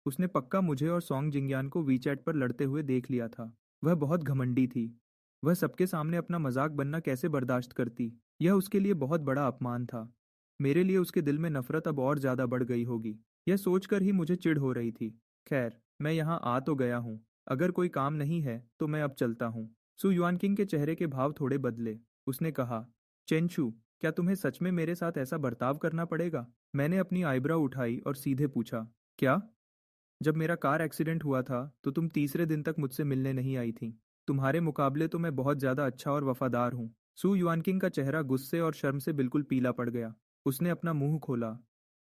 उसने पक्का मुझे और सॉन्ग जिंगयान को वीचैट पर लड़ते हुए देख लिया था। वह बहुत घमंडी थी। वह सबके सामने अपना मजाक बनना कैसे बर्दाश्त करती? यह उसके लिए बहुत बड़ा अपमान था। मेरे लिए उसके दिल में नफरत अब और ज्यादा बढ़ गई होगी। यह सोचकर ही मुझे चिढ़ हो रही थी। खैर, मैं यहाँ आ तो गया हूँ। अगर कोई काम नहीं है तो मैं अब चलता हूँ। सु युआनकिंग के चेहरे के भाव थोड़े बदले। उसने कहा, चेंशू, क्या तुम्हें सच में मेरे साथ ऐसा बर्ताव करना पड़ेगा? मैंने अपनी आईब्रो उठाई और सीधे पूछा, क्या? जब मेरा कार एक्सीडेंट हुआ था तो तुम तीसरे दिन तक मुझसे मिलने नहीं आई थी। तुम्हारे मुकाबले तो मैं बहुत ज्यादा अच्छा और वफादार हूँ। सू युआनकिंग का चेहरा गुस्से और शर्म से बिल्कुल पीला पड़ गया। उसने अपना मुंह खोला,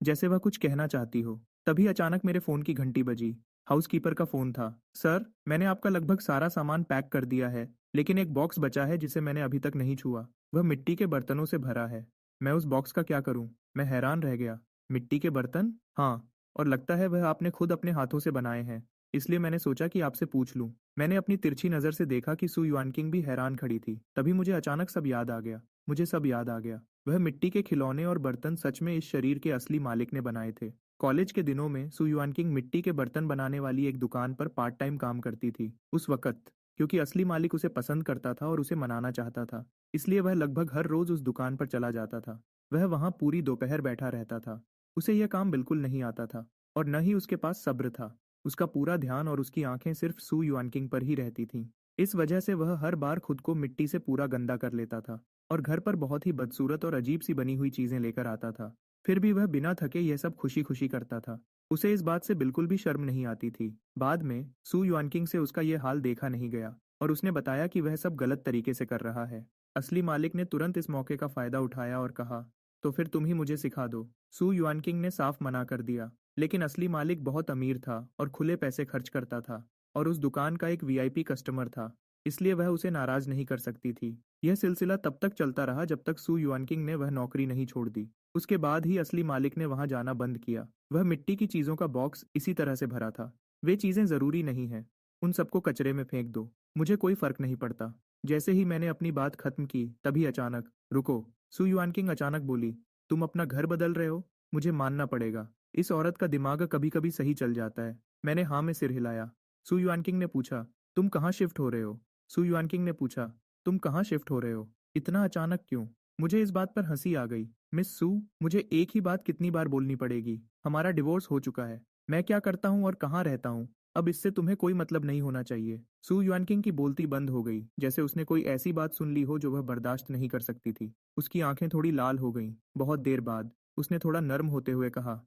जैसे वह कुछ कहना चाहती हो। तभी अचानक मेरे फोन की घंटी बजी। हाउसकीपर का फोन था। सर, मैंने आपका लगभग सारा सामान पैक कर दिया है, लेकिन एक बॉक्स बचा है जिसे मैंने अभी तक नहीं छुआ। वह मिट्टी के बर्तनों से भरा है। मैं उस बॉक्स का क्या करूं? मैं हैरान रह गया। मिट्टी के बर्तन? हाँ, और लगता है वह आपने खुद अपने हाथों से बनाए हैं। इसलिए मैंने सोचा कि आपसे पूछ लूं। मैंने अपनी तिरछी नजर से देखा कि सू युआनकिंग भी हैरान खड़ी थी। तभी मुझे अचानक सब याद आ गया। मुझे सब याद आ गया। वह मिट्टी के खिलौने और बर्तन सच में इस शरीर के असली मालिक ने बनाए थे। कॉलेज के दिनों में सु युआनकिंग मिट्टी के बर्तन बनाने वाली एक दुकान पर पार्ट टाइम काम करती थी। उस वक्त, क्योंकि असली मालिक उसे पसंद करता था और उसे मनाना चाहता था, इसलिए वह लगभग हर रोज उस दुकान पर चला जाता था। वह वहां पूरी दोपहर बैठा रहता था। उसे यह काम बिल्कुल नहीं आता था, और न ही उसके पास सब्र था। उसका पूरा ध्यान और उसकी आंखें सिर्फ सु युआनकिंग पर ही रहती थीं। इस वजह से वह हर बार खुद को मिट्टी से पूरा गंदा कर लेता था, और घर पर बहुत ही बदसूरत और अजीब सी बनी हुई चीजें लेकर आता था। फिर भी वह बिना थके यह सब खुशी खुशी करता था। उसे इस बात से बिल्कुल भी शर्म नहीं आती थी। बाद में सू युआनकिंग से उसका यह हाल देखा नहीं गया, और उसने बताया कि वह सब गलत तरीके से कर रहा है। असली मालिक ने तुरंत इस मौके का फायदा उठाया और कहा, तो फिर तुम ही मुझे सिखा दो। सू युआनकिंग ने साफ मना कर दिया, लेकिन असली मालिक बहुत अमीर था और खुले पैसे खर्च करता था, और उस दुकान का एक वीआईपी कस्टमर था, इसलिए वह उसे नाराज नहीं कर सकती थी। यह सिलसिला तब तक चलता रहा जब तक सू युआनकिंग ने वह नौकरी नहीं छोड़ दी। उसके बाद ही असली मालिक ने वहां जाना बंद किया। वह मिट्टी की चीजों का बॉक्स इसी तरह से भरा था। वे चीजें जरूरी नहीं हैं। उन सबको कचरे में फेंक दो। मुझे कोई फर्क नहीं पड़ता। जैसे ही मैंने अपनी बात खत्म की, तभी अचानक, रुको, सू युआनकिंग अचानक बोली, तुम अपना घर बदल रहे हो? मुझे मानना पड़ेगा, इस औरत का दिमाग कभी कभी सही चल जाता है। मैंने हाँ में सिर हिलाया। सु युआनकिंग ने पूछा, तुम कहाँ शिफ्ट हो रहे हो? सु युआनकिंग ने पूछा, तुम कहाँ शिफ्ट हो रहे हो? इतना अचानक क्यों? मुझे इस बात पर हंसी आ गई। मिस सु, मुझे एक ही बात कितनी बार बोलनी पड़ेगी? हमारा डिवोर्स हो चुका है। मैं क्या करता हूँ और कहाँ रहता हूँ, अब इससे तुम्हें कोई मतलब नहीं होना चाहिए। सु युआनकिंग की बोलती बंद हो गई, जैसे उसने कोई ऐसी बात सुन ली हो जो वह बर्दाश्त नहीं कर सकती थी। उसकी आंखें थोड़ी लाल हो गईं। बहुत देर बाद उसने थोड़ा नर्म होते हुए कहा,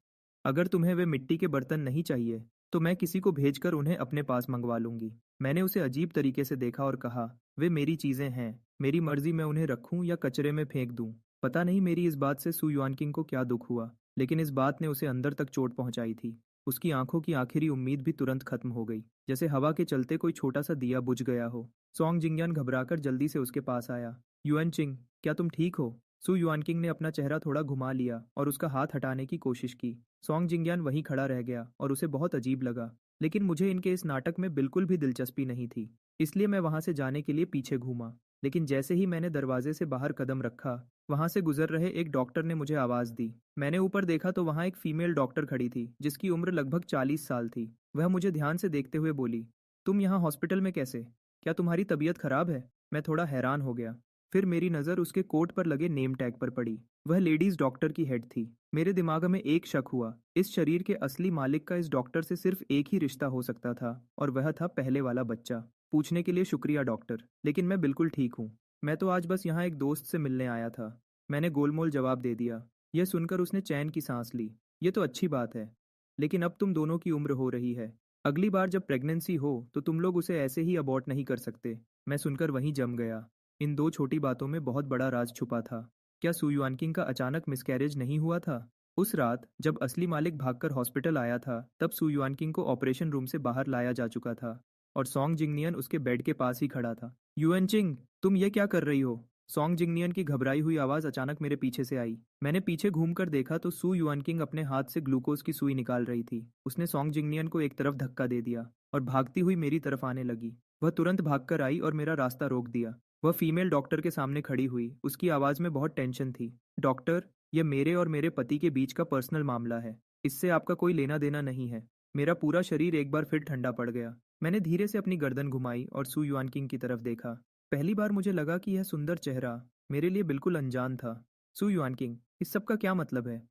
अगर तुम्हें वे मिट्टी के बर्तन नहीं चाहिए तो मैं किसी को भेजकर उन्हें अपने पास मंगवा लूंगी। मैंने उसे अजीब तरीके से देखा और कहा, वे मेरी चीजें हैं, मेरी मर्जी मैं उन्हें रखूं या कचरे में फेंक दूं। पता नहीं मेरी इस बात से सु युआनकिंग को क्या दुख हुआ, लेकिन इस बात ने उसे अंदर तक चोट पहुंचाई थी। उसकी आंखों की आखिरी उम्मीद भी तुरंत खत्म हो गई, जैसे हवा के चलते कोई छोटा सा दिया बुझ गया हो। सॉन्ग जिंगयान घबराकर जल्दी से उसके पास आया। युएनचिंग, क्या तुम ठीक हो? सु युआनकिंग ने अपना चेहरा थोड़ा घुमा लिया और उसका हाथ हटाने की कोशिश की। सॉन्ग जिंगयान वहीं खड़ा रह गया और उसे बहुत अजीब लगा, लेकिन मुझे इनके इस नाटक में बिल्कुल भी दिलचस्पी नहीं थी, इसलिए मैं वहां से जाने के लिए पीछे घूमा। लेकिन जैसे ही मैंने दरवाजे से बाहर कदम रखा, वहां से गुजर रहे एक डॉक्टर ने मुझे आवाज दी। मैंने ऊपर देखा तो वहां एक फीमेल डॉक्टर खड़ी थी, जिसकी उम्र लगभग 40 साल थी। वह मुझे ध्यान से देखते हुए बोली, तुम यहाँ हॉस्पिटल में कैसे? क्या तुम्हारी तबीयत खराब है? मैं थोड़ा हैरान हो गया। फिर मेरी नज़र उसके कोट पर लगे नेम टैग पर पड़ी। वह लेडीज डॉक्टर की हेड थी। मेरे दिमाग में एक शक हुआ, इस शरीर के असली मालिक का इस डॉक्टर से सिर्फ एक ही रिश्ता हो सकता था, और वह था पहले वाला बच्चा। पूछने के लिए शुक्रिया डॉक्टर, लेकिन मैं बिल्कुल ठीक हूँ। मैं तो आज बस यहाँ एक दोस्त से मिलने आया था। मैंने गोलमोल जवाब दे दिया। यह सुनकर उसने चैन की सांस ली। ये तो अच्छी बात है, लेकिन अब तुम दोनों की उम्र हो रही है। अगली बार जब प्रेगनेंसी हो तो तुम लोग उसे ऐसे ही अबॉर्ट नहीं कर सकते। मैं सुनकर वहीं जम गया। इन दो छोटी बातों में बहुत बड़ा राज छुपा था। क्या सु युआनकिंग का अचानक मिसकैरेज नहीं हुआ था? उस रात जब असली मालिक भागकर हॉस्पिटल आया था, तब सु युआनकिंग को ऑपरेशन रूम से बाहर लाया जा चुका था और सॉन्ग जिंगनियन उसके बेड के पास ही खड़ा था। युएनचिंग, तुम ये क्या कर रही हो? सॉन्ग जिंगनियन की घबराई हुई आवाज अचानक मेरे पीछे से आई। मैंने पीछे घूमकर देखा तो सु युआनकिंग अपने हाथ से ग्लूकोज की सुई निकाल रही थी। उसने सॉन्ग जिंगनियन को एक तरफ धक्का दे दिया और भागती हुई मेरी तरफ आने लगी। वह तुरंत भागकर आई और मेरा रास्ता रोक दिया। वह फीमेल डॉक्टर के सामने खड़ी हुई। उसकी आवाज में बहुत टेंशन थी। डॉक्टर, यह मेरे और मेरे पति के बीच का पर्सनल मामला है, इससे आपका कोई लेना देना नहीं है। मेरा पूरा शरीर एक बार फिर ठंडा पड़ गया। मैंने धीरे से अपनी गर्दन घुमाई और सु युआनकिंग की तरफ देखा। पहली बार मुझे लगा कि यह सुंदर चेहरा मेरे लिए बिल्कुल अनजान था। सु युआनकिंग, इस सब का क्या मतलब है?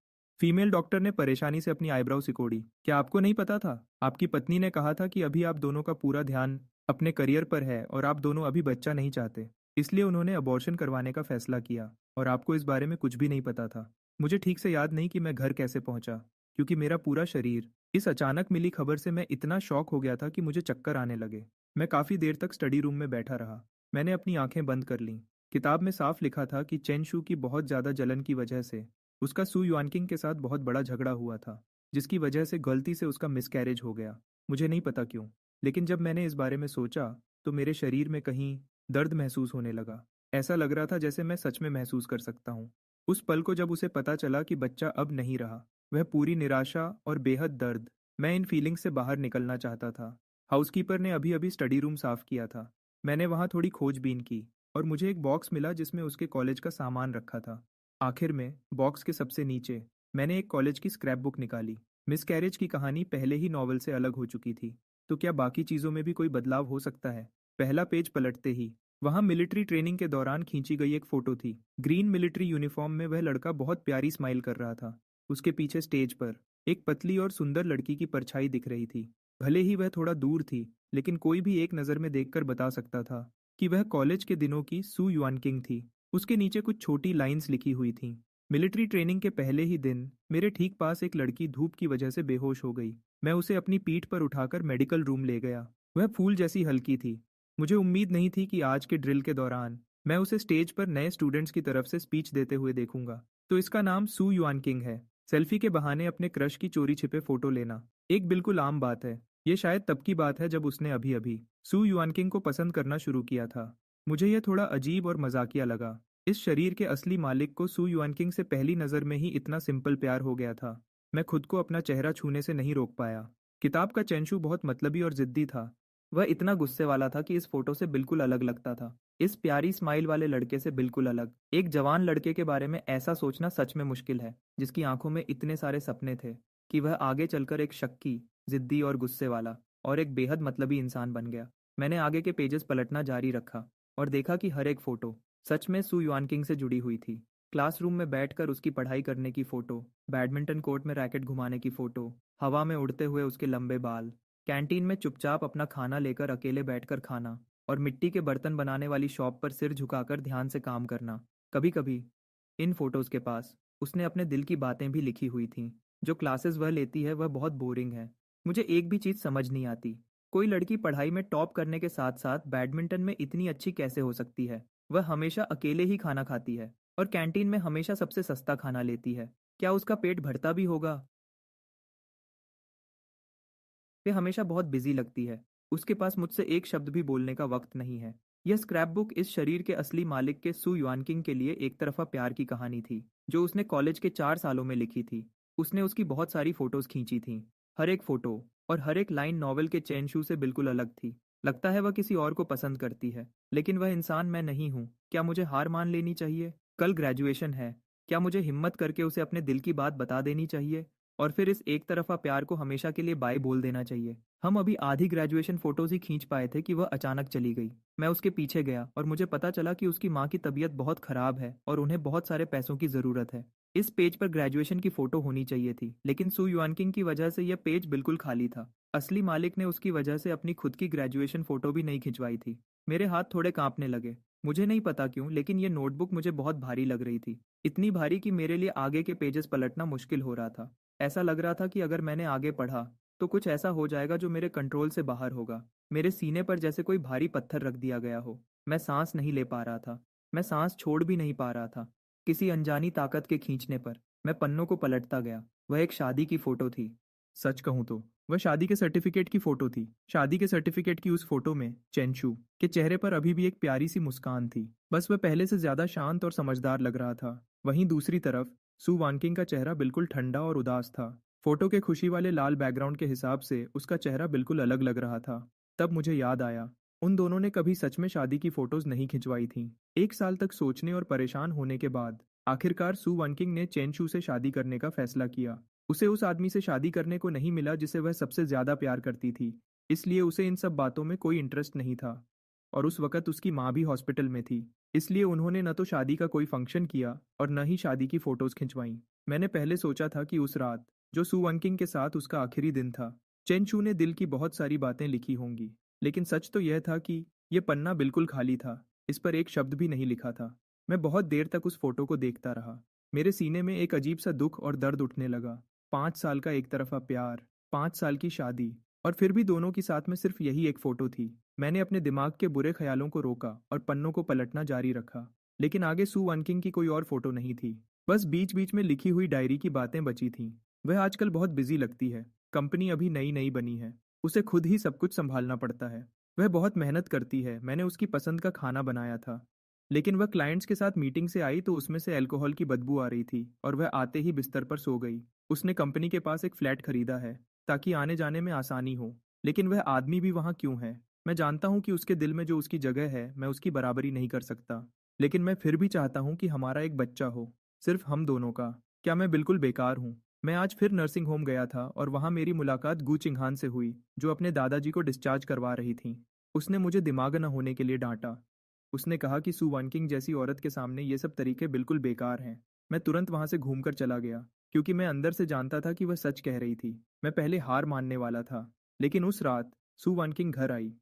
फीमेल डॉक्टर ने परेशानी से अपनी आईब्राव सिकोड़ी। क्या आपको नहीं पता था? आपकी पत्नी ने कहा था कि अभी आप दोनों का पूरा ध्यान अपने करियर पर है और आप दोनों अभी बच्चा नहीं चाहते, इसलिए उन्होंने अबॉर्शन करवाने का फैसला किया, और आपको इस बारे में कुछ भी नहीं पता था। मुझे ठीक से याद नहीं कि मैं घर कैसे पहुंचा, क्योंकि मेरा पूरा शरीर इस अचानक मिली खबर से मैं इतना शॉक हो गया था कि मुझे चक्कर आने लगे। मैं काफ़ी देर तक स्टडी रूम में बैठा रहा। मैंने अपनी आंखें बंद कर लीं। किताब में साफ लिखा था कि चेन शू की बहुत ज़्यादा जलन की वजह से उसका सु युआनकिंग के साथ बहुत बड़ा झगड़ा हुआ था, जिसकी वजह से गलती से उसका मिसकैरेज हो गया। मुझे नहीं पता क्यों, लेकिन जब मैंने इस बारे में सोचा तो मेरे शरीर में कहीं दर्द महसूस होने लगा। ऐसा लग रहा था जैसे मैं सच में महसूस कर सकता हूँ। उस पल को जब उसे पता चला कि बच्चा अब नहीं रहा, वह पूरी निराशा और बेहद दर्द, मैं इन फीलिंग्स से बाहर निकलना चाहता था। हाउसकीपर ने अभी अभी स्टडी रूम साफ किया था। मैंने वहाँ थोड़ी खोजबीन की और मुझे एक बॉक्स मिला जिसमें उसके कॉलेज का सामान रखा था। आखिर में बॉक्स के सबसे नीचे मैंने एक कॉलेज की स्क्रैप बुक निकाली। मिसकैरेज की कहानी पहले ही नॉवल से अलग हो चुकी थी, तो क्या बाकी चीज़ों में भी कोई बदलाव हो सकता है? पहला पेज पलटते ही वहाँ मिलिट्री ट्रेनिंग के दौरान खींची गई एक फोटो थी। ग्रीन मिलिट्री यूनिफॉर्म में वह लड़का बहुत प्यारी स्माइल कर रहा था। उसके पीछे स्टेज पर एक पतली और सुंदर लड़की की परछाई दिख रही थी। भले ही वह थोड़ा दूर थी, लेकिन कोई भी एक नज़र में देखकर बता सकता था कि वह कॉलेज के दिनों की सु युआनकिंग थी। उसके नीचे कुछ छोटी लाइंस लिखी हुई थीं। मिलिट्री ट्रेनिंग के पहले ही दिन मेरे ठीक पास एक लड़की धूप की वजह से बेहोश हो गई। मैं उसे अपनी पीठ पर उठाकर मेडिकल रूम ले गया। वह फूल जैसी हल्की थी। मुझे उम्मीद नहीं थी कि आज के ड्रिल के दौरान मैं उसे स्टेज पर नए स्टूडेंट्स की तरफ से स्पीच देते हुए देखूंगा। तो इसका नाम सु युआनकिंग है। सेल्फी के बहाने अपने क्रश की चोरी छिपे फोटो लेना एक बिल्कुल आम बात है। ये शायद तब की बात है जब उसने अभी अभी सु युआनकिंग को पसंद करना शुरू किया था। मुझे यह थोड़ा अजीब और मजाकिया लगा। इस शरीर के असली मालिक को सु युआनकिंग से पहली नज़र में ही इतना सिंपल प्यार हो गया था। मैं खुद को अपना चेहरा छूने से नहीं रोक पाया। किताब का चेंशू बहुत मतलबी और जिद्दी था। वह इतना गुस्से वाला था कि इस फोटो से बिल्कुल अलग लगता था। इस प्यारी स्माइल वाले लड़के से बिल्कुल अलग। एक जवान लड़के के बारे में ऐसा सोचना सच में मुश्किल है, जिसकी आंखों में इतने सारे सपने थे कि वह आगे चलकर एक शक्की, जिद्दी और गुस्से वाला और एक बेहद मतलबी इंसान बन गया। मैंने आगे के पेजेस पलटना जारी रखा और देखा कि हर एक फोटो सच में सू युआनकिंग से जुड़ी हुई थी। क्लासरूम में बैठकर उसकी पढ़ाई करने की फोटो, बैडमिंटन कोर्ट में रैकेट घुमाने की फोटो, हवा में उड़ते हुए उसके लंबे बाल, कैंटीन में चुपचाप अपना खाना लेकर अकेले बैठकर खाना, और मिट्टी के बर्तन बनाने वाली शॉप पर सिर झुकाकर ध्यान से काम करना। कभी कभी इन फोटोज के पास उसने अपने दिल की बातें भी लिखी हुई थीं। जो क्लासेस वह लेती है वह बहुत बोरिंग है। मुझे एक भी चीज़ समझ नहीं आती। कोई लड़की पढ़ाई में टॉप करने के साथ साथ बैडमिंटन में इतनी अच्छी कैसे हो सकती है? वह हमेशा अकेले ही खाना खाती है और कैंटीन में हमेशा सबसे सस्ता खाना लेती है। क्या उसका पेट भरता भी होगा? वे हमेशा बहुत बिजी लगती है। उसके पास मुझसे एक शब्द भी बोलने का वक्त नहीं है। यह स्क्रैप बुक इस शरीर के असली मालिक के सू युआनकिंग के लिए एक तरफा प्यार की कहानी थी, जो उसने कॉलेज के 4 सालों में लिखी थी। उसने उसकी बहुत सारी फोटोज खींची थीं। हर एक फोटो और हर एक लाइन नॉवल के चैन शू से बिल्कुल अलग थी। लगता है वह किसी और को पसंद करती है, लेकिन वह इंसान मैं नहीं हूँ। क्या मुझे हार मान लेनी चाहिए? कल ग्रेजुएशन है। क्या मुझे हिम्मत करके उसे अपने दिल की बात बता देनी चाहिए और फिर इस एक तरफ़ा प्यार को हमेशा के लिए बाय बोल देना चाहिए? हम अभी आधी ग्रेजुएशन फोटोज ही खींच पाए थे कि वह अचानक चली गई। मैं उसके पीछे गया और मुझे पता चला कि उसकी माँ की तबीयत बहुत खराब है और उन्हें बहुत सारे पैसों की ज़रूरत है। इस पेज पर ग्रेजुएशन की फ़ोटो होनी चाहिए थी, लेकिन सू युआनकिंग की वजह से यह पेज बिल्कुल खाली था। असली मालिक ने उसकी वजह से अपनी खुद की ग्रेजुएशन फ़ोटो भी नहीं खिंचवाई थी। मेरे हाथ थोड़े कांपने लगे। मुझे नहीं पता क्यों, लेकिन ये नोटबुक मुझे बहुत भारी लग रही थी। इतनी भारी कि मेरे लिए आगे के पेजेस पलटना मुश्किल हो रहा था। ऐसा लग रहा था कि अगर मैंने आगे पढ़ा तो कुछ ऐसा हो जाएगा जो मेरे कंट्रोल से बाहर होगा। मेरे सीने पर जैसे कोई भारी पत्थर रख दिया गया हो। मैं सांस नहीं ले पा रहा था। मैं सांस छोड़ भी नहीं पा रहा था। किसी अनजानी ताकत के खींचने पर मैं पन्नों को पलटता गया। वह एक शादी की फोटो थी। सच कहूं तो वह शादी के सर्टिफिकेट की फोटो थी। शादी के सर्टिफिकेट की उस फोटो में चेंशू के चेहरे पर अभी भी एक प्यारी सी मुस्कान थी। बस वह पहले से ज्यादा शांत और समझदार लग रहा था। वहीं दूसरी तरफ सू वानकिंग का चेहरा बिल्कुल ठंडा और उदास था। फोटो के खुशी वाले लाल बैकग्राउंड के हिसाब से उसका चेहरा बिल्कुल अलग लग रहा था। तब मुझे याद आया, उन दोनों ने कभी सच में शादी की फोटोज नहीं खिंचवाई थीं। 1 साल तक सोचने और परेशान होने के बाद आखिरकार सू वनकिंग ने चेंशू से शादी करने का फैसला किया। उसे उस आदमी से शादी करने को नहीं मिला जिसे वह सबसे ज्यादा प्यार करती थी, इसलिए उसे इन सब बातों में कोई इंटरेस्ट नहीं था। और उस वक्त उसकी माँ भी हॉस्पिटल में थी, इसलिए उन्होंने न तो शादी का कोई फंक्शन किया और न ही शादी की फोटोज खिंचवाईं। मैंने पहले सोचा था कि उस रात, जो सू वनकिंग के साथ उसका आखिरी दिन था, चेंचू ने दिल की बहुत सारी बातें लिखी होंगी। लेकिन सच तो यह था कि यह पन्ना बिल्कुल खाली था। इस पर एक शब्द भी नहीं लिखा था। मैं बहुत देर तक उस फोटो को देखता रहा। मेरे सीने में एक अजीब सा दुख और दर्द उठने लगा। 5 साल का एक तरफा प्यार, 5 साल की शादी, और फिर भी दोनों की साथ में सिर्फ यही एक फोटो थी। मैंने अपने दिमाग के बुरे ख्यालों को रोका और पन्नों को पलटना जारी रखा। लेकिन आगे सू वनकिंग की कोई और फोटो नहीं थी। बस बीच बीच में लिखी हुई डायरी की बातें बची थीं। वह आजकल बहुत बिजी लगती है। कंपनी अभी नई नई बनी है। उसे खुद ही सब कुछ संभालना पड़ता है। वह बहुत मेहनत करती है। मैंने उसकी पसंद का खाना बनाया था, लेकिन वह क्लाइंट्स के साथ मीटिंग से आई तो उसमें से अल्कोहल की बदबू आ रही थी और वह आते ही बिस्तर पर सो गई। उसने कंपनी के पास एक फ्लैट खरीदा है ताकि आने जाने में आसानी हो। लेकिन वह आदमी भी वहाँ क्यों है? मैं जानता हूँ कि उसके दिल में जो उसकी जगह है मैं उसकी बराबरी नहीं कर सकता, लेकिन मैं फिर भी चाहता हूँ कि हमारा एक बच्चा हो, सिर्फ हम दोनों का। क्या मैं बिल्कुल बेकार हूँ? मैं आज फिर नर्सिंग होम गया था और वहाँ मेरी मुलाकात गू चिंगहान से हुई, जो अपने दादाजी को डिस्चार्ज करवा रही थी। उसने मुझे दिमाग न होने के लिए डांटा। उसने कहा कि सू वानकिंग जैसी औरत के सामने ये सब तरीके बिल्कुल बेकार हैं। मैं तुरंत वहां से घूमकर चला गया, क्योंकि मैं अंदर से जानता था कि वह सच कह रही थी। मैं पहले हार मानने वाला था, लेकिन उस रात सू वानकिंग घर आई।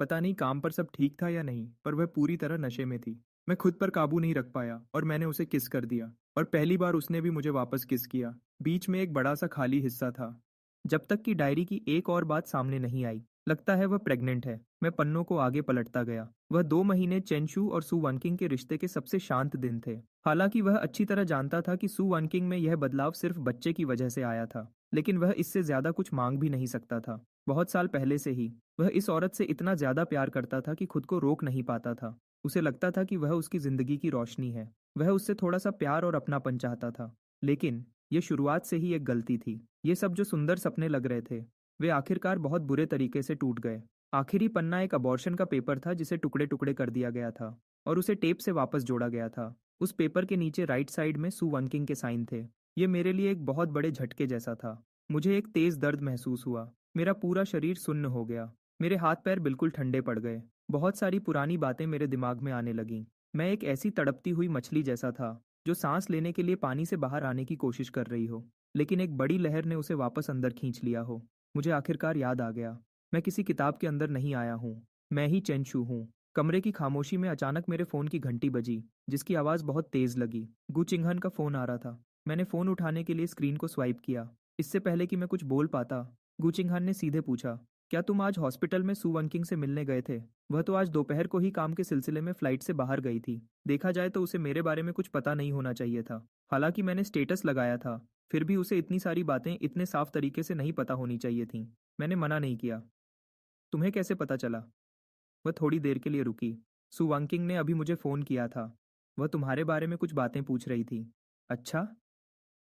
पता नहीं काम पर सब ठीक था या नहीं, पर वह पूरी तरह नशे में थी। मैं खुद पर काबू नहीं रख पाया और मैंने उसे किस कर दिया, और पहली बार उसने भी मुझे वापस किस किया। बीच में एक बड़ा सा खाली हिस्सा था, जब तक कि डायरी की एक और बात सामने नहीं आई। लगता है वह प्रेग्नेंट है। मैं पन्नों को आगे पलटता गया। वह 2 महीने चेंशू और सू वनकिंग के रिश्ते के सबसे शांत दिन थे। हालांकि वह अच्छी तरह जानता था कि सू वनकिंग में यह बदलाव सिर्फ बच्चे की वजह से आया था, लेकिन वह इससे ज्यादा कुछ मांग भी नहीं सकता था। बहुत साल पहले से ही वह इस औरत से इतना ज्यादा प्यार करता था कि खुद को रोक नहीं पाता था। उसे लगता था कि वह उसकी जिंदगी की रोशनी है। वह उससे थोड़ा सा प्यार और अपनापन चाहता था, लेकिन यह शुरुआत से ही एक गलती थी। ये सब जो सुंदर सपने लग रहे थे, वे आखिरकार बहुत बुरे तरीके से टूट गए। आखिरी पन्ना एक अबॉर्शन का पेपर था जिसे टुकड़े टुकड़े कर दिया गया था और उसे टेप से वापस जोड़ा गया था। उस पेपर के नीचे राइट साइड में सू वनकिंग के साइन थे। ये मेरे लिए एक बहुत बड़े झटके जैसा था। मुझे एक तेज दर्द महसूस हुआ। मेरा पूरा शरीर सुन्न हो गया। मेरे हाथ पैर बिल्कुल ठंडे पड़ गए। बहुत सारी पुरानी बातें मेरे दिमाग में आने लगीं। मैं एक ऐसी तड़पती हुई मछली जैसा था जो सांस लेने के लिए पानी से बाहर आने की कोशिश कर रही हो, लेकिन एक बड़ी लहर ने उसे वापस अंदर खींच लिया हो। मुझे आखिरकार याद आ गया, मैं किसी किताब के अंदर नहीं आया हूँ। मैं ही चेंशू हूँ। कमरे की खामोशी में अचानक मेरे फ़ोन की घंटी बजी, जिसकी आवाज़ बहुत तेज़ लगी। गु चिंगहन का फ़ोन आ रहा था। मैंने फ़ोन उठाने के लिए स्क्रीन को स्वाइप किया। इससे पहले कि मैं कुछ बोल पाता, गु चिंगहन ने सीधे पूछा, क्या तुम आज हॉस्पिटल में सू वनकिंग से मिलने गए थे? वह तो आज दोपहर को ही काम के सिलसिले में फ़्लाइट से बाहर गई थी। देखा जाए तो उसे मेरे बारे में कुछ पता नहीं होना चाहिए था। हालांकि मैंने स्टेटस लगाया था, फिर भी उसे इतनी सारी बातें इतने साफ तरीके से नहीं पता होनी चाहिए थीं। मैंने मना नहीं किया। तुम्हें कैसे पता चला? वह थोड़ी देर के लिए रुकी। सु वांकिंग ने अभी मुझे फ़ोन किया था। वह तुम्हारे बारे में कुछ बातें पूछ रही थी। अच्छा?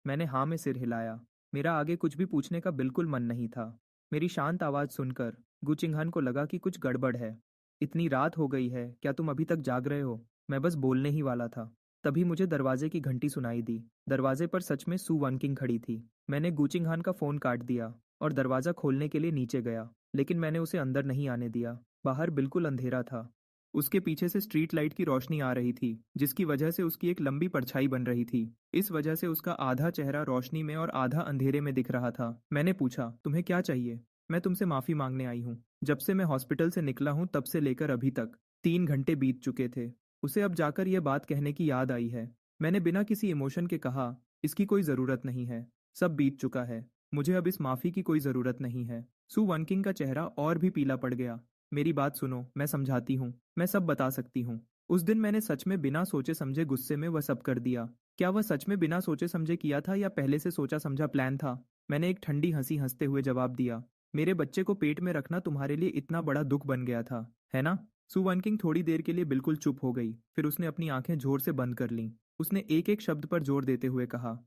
मैंने हाँ में सिर हिलाया। मेरा आगे कुछ भी पूछने का बिल्कुल मन नहीं था। मेरी शांत आवाज़ सुनकर गु चिंगहन को लगा कि कुछ गड़बड़ है। इतनी रात हो गई है, क्या तुम अभी तक जाग रहे हो? मैं बस बोलने ही वाला था। तभी मुझे दरवाजे की घंटी सुनाई दी। दरवाजे पर सच में सु वानकिंग खड़ी थी। मैंने गु चिंगहन का फ़ोन काट दिया और दरवाज़ा खोलने के लिए नीचे गया, लेकिन मैंने उसे अंदर नहीं आने दिया। बाहर बिल्कुल अंधेरा था। उसके पीछे से स्ट्रीट लाइट की रोशनी आ रही थी, जिसकी वजह से उसकी एक लंबी परछाई बन रही थी। इस वजह से उसका आधा चेहरा रोशनी में और आधा अंधेरे में दिख रहा था। मैंने पूछा, तुम्हें क्या चाहिए? मैं तुमसे माफ़ी मांगने आई हूँ। जब से मैं हॉस्पिटल से निकला हूँ तब से लेकर अभी तक 3 घंटे बीत चुके थे। उसे अब जाकर यह बात कहने की याद आई है। मैंने बिना किसी इमोशन के कहा, इसकी कोई ज़रूरत नहीं है। सब बीत चुका है। मुझे अब इस माफ़ी की कोई ज़रूरत नहीं है। सु वनकिंग का चेहरा और भी पीला पड़ गया। मेरी बात सुनो, मैं समझाती हूँ। मैं सब बता सकती हूँ। उस दिन मैंने सच में बिना सोचे समझे गुस्से में वह सब कर दिया। क्या वह सच में बिना सोचे समझे किया था या पहले से सोचा समझा प्लान था? मैंने एक ठंडी हंसी हंसते हुए जवाब दिया, मेरे बच्चे को पेट में रखना तुम्हारे लिए इतना बड़ा दुख बन गया था, है ना? सु वनकिंग थोड़ी देर के लिए बिल्कुल चुप हो गई, फिर उसने अपनी आंखें जोर से बंद कर लीं। उसने एक एक शब्द पर जोर देते हुए कहा,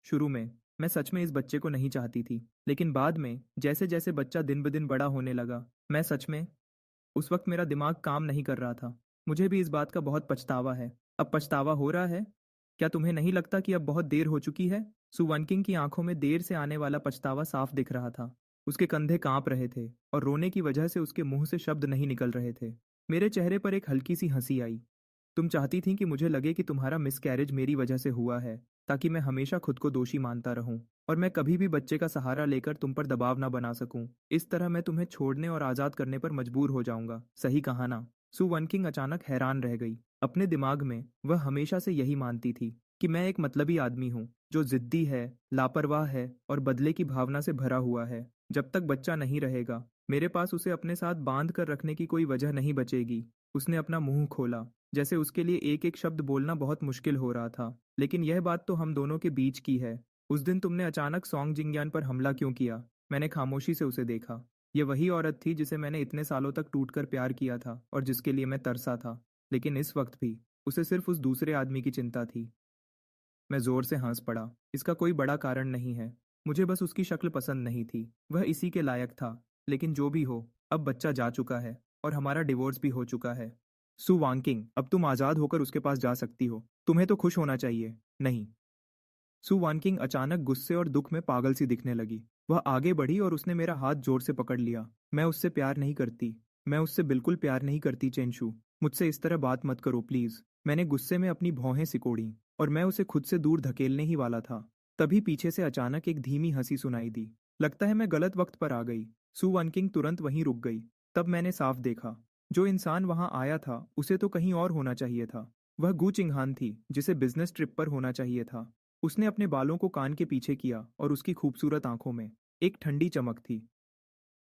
शुरू में मैं सच में इस बच्चे को नहीं चाहती थी, लेकिन बाद में जैसे जैसे बच्चा दिन ब दिन बड़ा होने लगा, मैं सच में उस वक्त मेरा दिमाग काम नहीं कर रहा था। मुझे भी इस बात का बहुत पछतावा है। अब पछतावा हो रहा है? क्या तुम्हें नहीं लगता कि अब बहुत देर हो चुकी है? सु वनकिंग की आंखों में देर से आने वाला पछतावा साफ दिख रहा था। उसके कंधे कांप रहे थे और रोने की वजह से उसके मुंह से शब्द नहीं निकल रहे थे। मेरे चेहरे पर एक हल्की सी हंसी आई। तुम चाहती थी कि मुझे लगे कि तुम्हारा मिसकैरेज मेरी वजह से हुआ है, ताकि मैं हमेशा खुद को दोषी मानता रहूं और मैं कभी भी बच्चे का सहारा लेकर तुम पर दबाव ना बना सकूं। इस तरह मैं तुम्हें छोड़ने और आज़ाद करने पर मजबूर हो जाऊंगा। सही कहा ना? सु वनकिंग अचानक हैरान रह गई। अपने दिमाग में वह हमेशा से यही मानती थी कि मैं एक मतलबी आदमी हूँ, जो जिद्दी है, लापरवाह है और बदले की भावना से भरा हुआ है। जब तक बच्चा नहीं रहेगा, मेरे पास उसे अपने साथ बांध कर रखने की कोई वजह नहीं बचेगी। उसने अपना मुंह खोला, जैसे उसके लिए एक एक शब्द बोलना बहुत मुश्किल हो रहा था। लेकिन यह बात तो हम दोनों के बीच की है। उस दिन तुमने अचानक सॉन्ग जिंग्यान पर हमला क्यों किया? मैंने खामोशी से उसे देखा। यह वही औरत थी जिसे मैंने इतने सालों तक टूटकर प्यार किया था और जिसके लिए मैं तरसा था। लेकिन इस वक्त भी उसे सिर्फ उस दूसरे आदमी की चिंता थी। मैं जोर से हंस पड़ा। इसका कोई बड़ा कारण नहीं है। मुझे बस उसकी शक्ल पसंद नहीं थी। वह इसी के लायक था। लेकिन जो भी हो, अब बच्चा जा चुका है और हमारा डिवोर्स भी हो चुका है। सु वांकिंग, अब तुम आज़ाद होकर उसके पास जा सकती हो। तुम्हें तो खुश होना चाहिए, नहीं? सु वानकिंग अचानक गुस्से और दुख में पागल सी दिखने लगी। वह आगे बढ़ी और उसने मेरा हाथ जोर से पकड़ लिया। मैं उससे प्यार नहीं करती। मैं उससे बिल्कुल प्यार नहीं करती चेंशू। मुझसे इस तरह बात मत करो प्लीज। मैंने गुस्से में अपनी भौहें सिकोड़ी और मैं उसे खुद से दूर धकेलने ही वाला था। तभी पीछे से अचानक एक धीमी हंसी सुनाई दी। लगता है मैं गलत वक्त पर आ गई। सु वानकिंग तुरंत वहीं रुक गई। तब मैंने साफ देखा, जो इंसान वहां आया था उसे तो कहीं और होना चाहिए था। वह गु चिंगहान थी, जिसे बिजनेस ट्रिप पर होना चाहिए था। उसने अपने बालों को कान के पीछे किया और उसकी खूबसूरत आंखों में एक ठंडी चमक थी।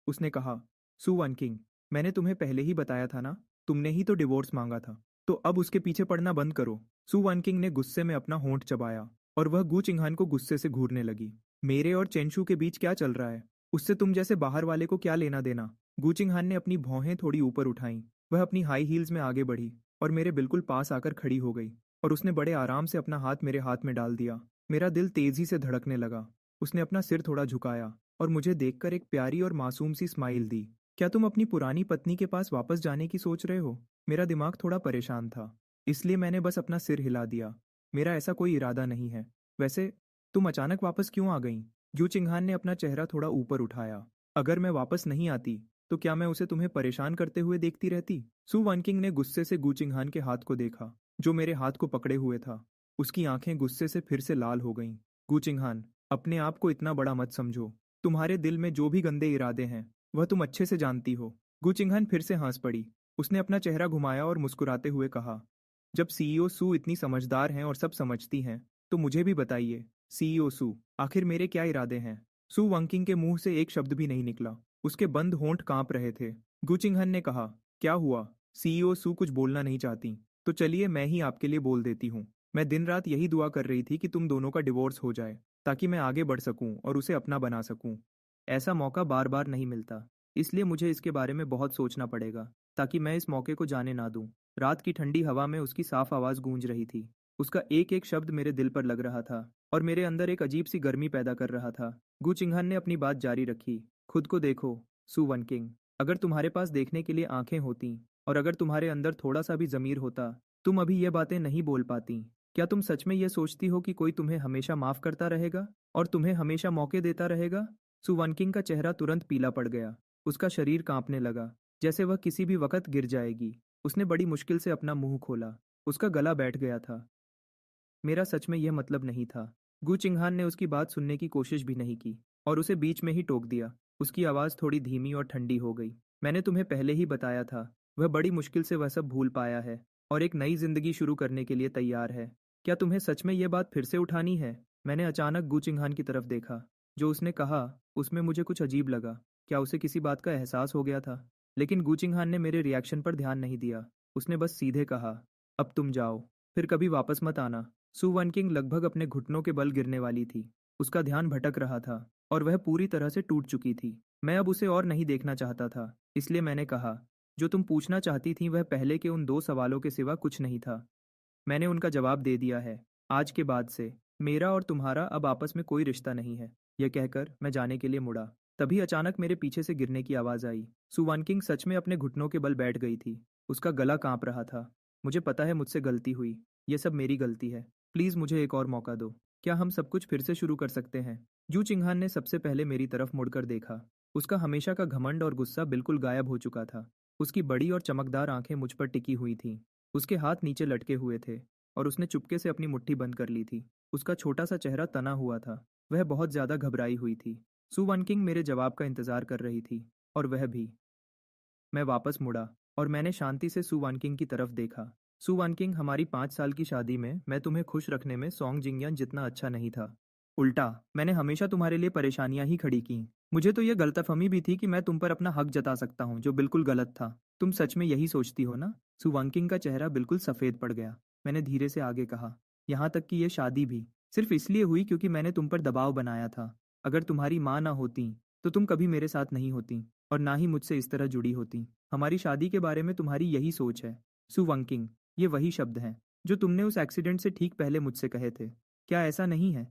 उसने कहा, सु वन किंग, मैंने तुम्हें पहले ही बताया था ना, तुमने ही तो डिवोर्स मांगा था, तो अब उसके पीछे पड़ना बंद करो। सु वन किंग ने गुस्से में अपना होंठ चबाया और वह गु चिंगहान को गुस्से से घूरने लगी। मेरे और चेंशू के बीच क्या चल रहा है? उससे तुम जैसे बाहर वाले को क्या लेना देना? गु चिंगहान ने अपनी भौहें थोड़ी ऊपर उठाई। वह अपनी हाई हील्स में आगे बढ़ी और मेरे बिल्कुल पास आकर खड़ी हो गई और उसने बड़े आराम से अपना हाथ मेरे हाथ में डाल दिया। मेरा दिल तेजी से धड़कने लगा। उसने अपना सिर थोड़ा झुकाया और मुझे देखकर एक प्यारी और मासूम सी स्माइल दी। क्या तुम अपनी पुरानी पत्नी के पास वापस जाने की सोच रहे हो? मेरा दिमाग थोड़ा परेशान था, इसलिए मैंने बस अपना सिर हिला दिया। मेरा ऐसा कोई इरादा नहीं है। वैसे, तुम अचानक वापस क्यों आ गईं? जू चिंगहान ने अपना चेहरा थोड़ा ऊपर उठाया। अगर मैं वापस नहीं आती, तो क्या मैं उसे तुम्हें परेशान करते हुए देखती रहती? सु वानकिंग ने गुस्से से गू चिंगहान के हाथ को देखा, जो मेरे हाथ को पकड़े हुए था। उसकी आंखें गुस्से से फिर से लाल हो गईं। गू चिंगहान, अपने आप को इतना बड़ा मत समझो। तुम्हारे दिल में जो भी गंदे इरादे हैं, वह तुम अच्छे से जानती हो। गुचिंगहन फिर से हंस पड़ी। उसने अपना चेहरा घुमाया और मुस्कुराते हुए कहा, जब सीईओ सू इतनी समझदार हैं और सब समझती हैं, तो मुझे भी बताइए, सीईओ सू, आखिर मेरे क्या इरादे हैं? सू वंकिंग के मुंह से एक शब्द भी नहीं निकला। उसके बंद होंठ कांप रहे थे। गुचिंगहन ने कहा, क्या हुआ? सीईओ सू कुछ बोलना नहीं चाहती, तो चलिए मैं ही आपके लिए बोल देती हूँ। मैं दिन रात यही दुआ कर रही थी कि तुम दोनों का डिवोर्स हो जाए, ताकि मैं आगे बढ़ सकूं और उसे अपना बना सकूं। ऐसा मौका बार बार नहीं मिलता, इसलिए मुझे इसके बारे में बहुत सोचना पड़ेगा, ताकि मैं इस मौके को जाने ना दूं। रात की ठंडी हवा में उसकी साफ आवाज़ गूंज रही थी। उसका एक एक शब्द मेरे दिल पर लग रहा था और मेरे अंदर एक अजीब सी गर्मी पैदा कर रहा था। गु चिंगहन ने अपनी बात जारी रखी। खुद को देखो, सु वन किंग। अगर तुम्हारे पास देखने के लिए आंखें होती और अगर तुम्हारे अंदर थोड़ा सा भी ज़मीर होता, तुम अभी ये बातें नहीं बोल पाती। क्या तुम सच में ये सोचती हो कि कोई तुम्हें हमेशा माफ़ करता रहेगा और तुम्हें हमेशा मौके देता रहेगा? सुवनकिंग का चेहरा तुरंत पीला पड़ गया। उसका शरीर कांपने लगा, जैसे वह किसी भी वक्त गिर जाएगी। उसने बड़ी मुश्किल से अपना मुंह खोला। उसका गला बैठ गया था। मेरा सच में यह मतलब नहीं था। गु चिंगहान ने उसकी बात सुनने की कोशिश भी नहीं की और उसे बीच में ही टोक दिया। उसकी आवाज़ थोड़ी धीमी और ठंडी हो गई। मैंने तुम्हें पहले ही बताया था, वह बड़ी मुश्किल से वह सब भूल पाया है और एक नई जिंदगी शुरू करने के लिए तैयार है। क्या तुम्हें सच में यह बात फिर से उठानी है? मैंने अचानक गु चिंगहान की तरफ देखा। जो उसने कहा, उसमें मुझे कुछ अजीब लगा। क्या उसे किसी बात का एहसास हो गया था? लेकिन गु चिंगहान ने मेरे रिएक्शन पर ध्यान नहीं दिया। उसने बस सीधे कहा, अब तुम जाओ, फिर कभी वापस मत आना। सु वनकिंग लगभग अपने घुटनों के बल गिरने वाली थी। उसका ध्यान भटक रहा था और वह पूरी तरह से टूट चुकी थी। मैं अब उसे और नहीं देखना चाहता था, इसलिए मैंने कहा, जो तुम पूछना चाहती थी वह पहले के उन 2 सवालों के सिवा कुछ नहीं था। मैंने उनका जवाब दे दिया है। आज के बाद से मेरा और तुम्हारा अब आपस में कोई रिश्ता नहीं है। यह कहकर मैं जाने के लिए मुड़ा। तभी अचानक मेरे पीछे से गिरने की आवाज़ आई। सु वानकिंग सच में अपने घुटनों के बल बैठ गई थी। उसका गला कांप रहा था। मुझे पता है मुझसे गलती हुई। यह सब मेरी गलती है। प्लीज़ मुझे एक और मौका दो। क्या हम सब कुछ फिर से शुरू कर सकते हैं? जू चिंगहान ने सबसे पहले मेरी तरफ मुड़कर देखा। उसका हमेशा का घमंड और गुस्सा बिल्कुल गायब हो चुका था। उसकी बड़ी और चमकदार आंखें मुझ पर टिकी हुई थीं। उसके हाथ नीचे लटके हुए थे और उसने चुपके से अपनी मुट्ठी बंद कर ली थी। उसका छोटा सा चेहरा तना हुआ था। वह बहुत ज्यादा घबराई हुई थी। सु वनकिंग मेरे जवाब का इंतजार कर रही थी और वह भी। मैं वापस मुड़ा और मैंने शांति से सु वानकिंग की तरफ देखा। सु वानकिंग, हमारी 5 साल की शादी में मैं तुम्हें खुश रखने में सॉन्ग जिंगयान जितना अच्छा नहीं था। उल्टा, मैंने हमेशा तुम्हारे लिए परेशानियां ही खड़ी की। मुझे तो यह गलतफहमी भी थी कि मैं तुम पर अपना हक जता सकता हूँ, जो बिल्कुल गलत था। तुम सच में यही सोचती हो ना? सु वानकिंग का चेहरा बिल्कुल सफ़ेद पड़ गया। मैंने धीरे से आगे कहा, यहाँ तक कि यह शादी भी सिर्फ इसलिए हुई क्योंकि मैंने तुम पर दबाव बनाया था। अगर तुम्हारी माँ ना होती, तो तुम कभी मेरे साथ नहीं होती और ना ही मुझसे इस तरह जुड़ी होती। हमारी शादी के बारे में तुम्हारी यही सोच है। सु वंकिंग, ये वही शब्द हैं जो तुमने उस एक्सीडेंट से ठीक पहले मुझसे कहे थे। क्या ऐसा नहीं है?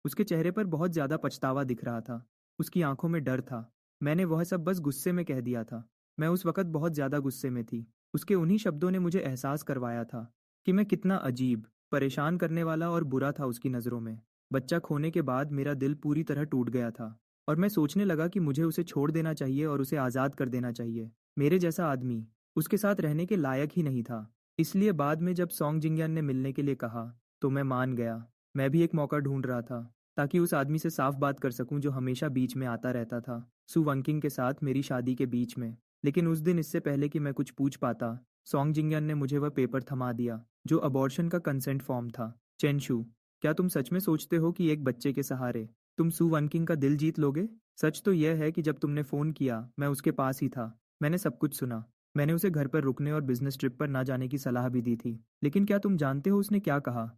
उसके चेहरे पर बहुत ज़्यादा पछतावा दिख रहा था। उसकी आंखों में डर था। मैंने वह सब बस गुस्से में कह दिया था। मैं उस वक़्त बहुत ज़्यादा गुस्से में थी। उसके उन्हीं शब्दों ने मुझे एहसास करवाया था कि मैं कितना अजीब, परेशान करने वाला और बुरा था उसकी नज़रों में। बच्चा खोने के बाद मेरा दिल पूरी तरह टूट गया था और मैं सोचने लगा कि मुझे उसे छोड़ देना चाहिए और उसे आज़ाद कर देना चाहिए। मेरे जैसा आदमी उसके साथ रहने के लायक ही नहीं था। इसलिए बाद में जब सॉन्ग जिंगयान ने मिलने के लिए कहा, तो मैं मान गया। मैं भी एक मौका ढूंढ रहा था, ताकि उस आदमी से साफ बात कर सकूं जो हमेशा बीच में आता रहता था, सु वंकिंग के साथ मेरी शादी के बीच में। लेकिन उस दिन, इससे पहले कि मैं कुछ पूछ पाता, सॉन्ग जिंगयान ने मुझे वह पेपर थमा दिया, जो अबॉर्शन का कंसेंट फॉर्म था। चेनशू, क्या तुम सच में सोचते हो कि एक बच्चे के सहारे तुम सु वनकिंग का दिल जीत लोगे? सच तो यह है कि जब तुमने फ़ोन किया, मैं उसके पास ही था। मैंने सब कुछ सुना। मैंने उसे घर पर रुकने और बिजनेस ट्रिप पर ना जाने की सलाह भी दी थी। लेकिन क्या तुम जानते हो उसने क्या कहा?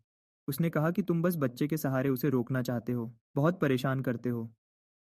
उसने कहा कि तुम बस बच्चे के सहारे उसे रोकना चाहते हो, बहुत परेशान करते हो।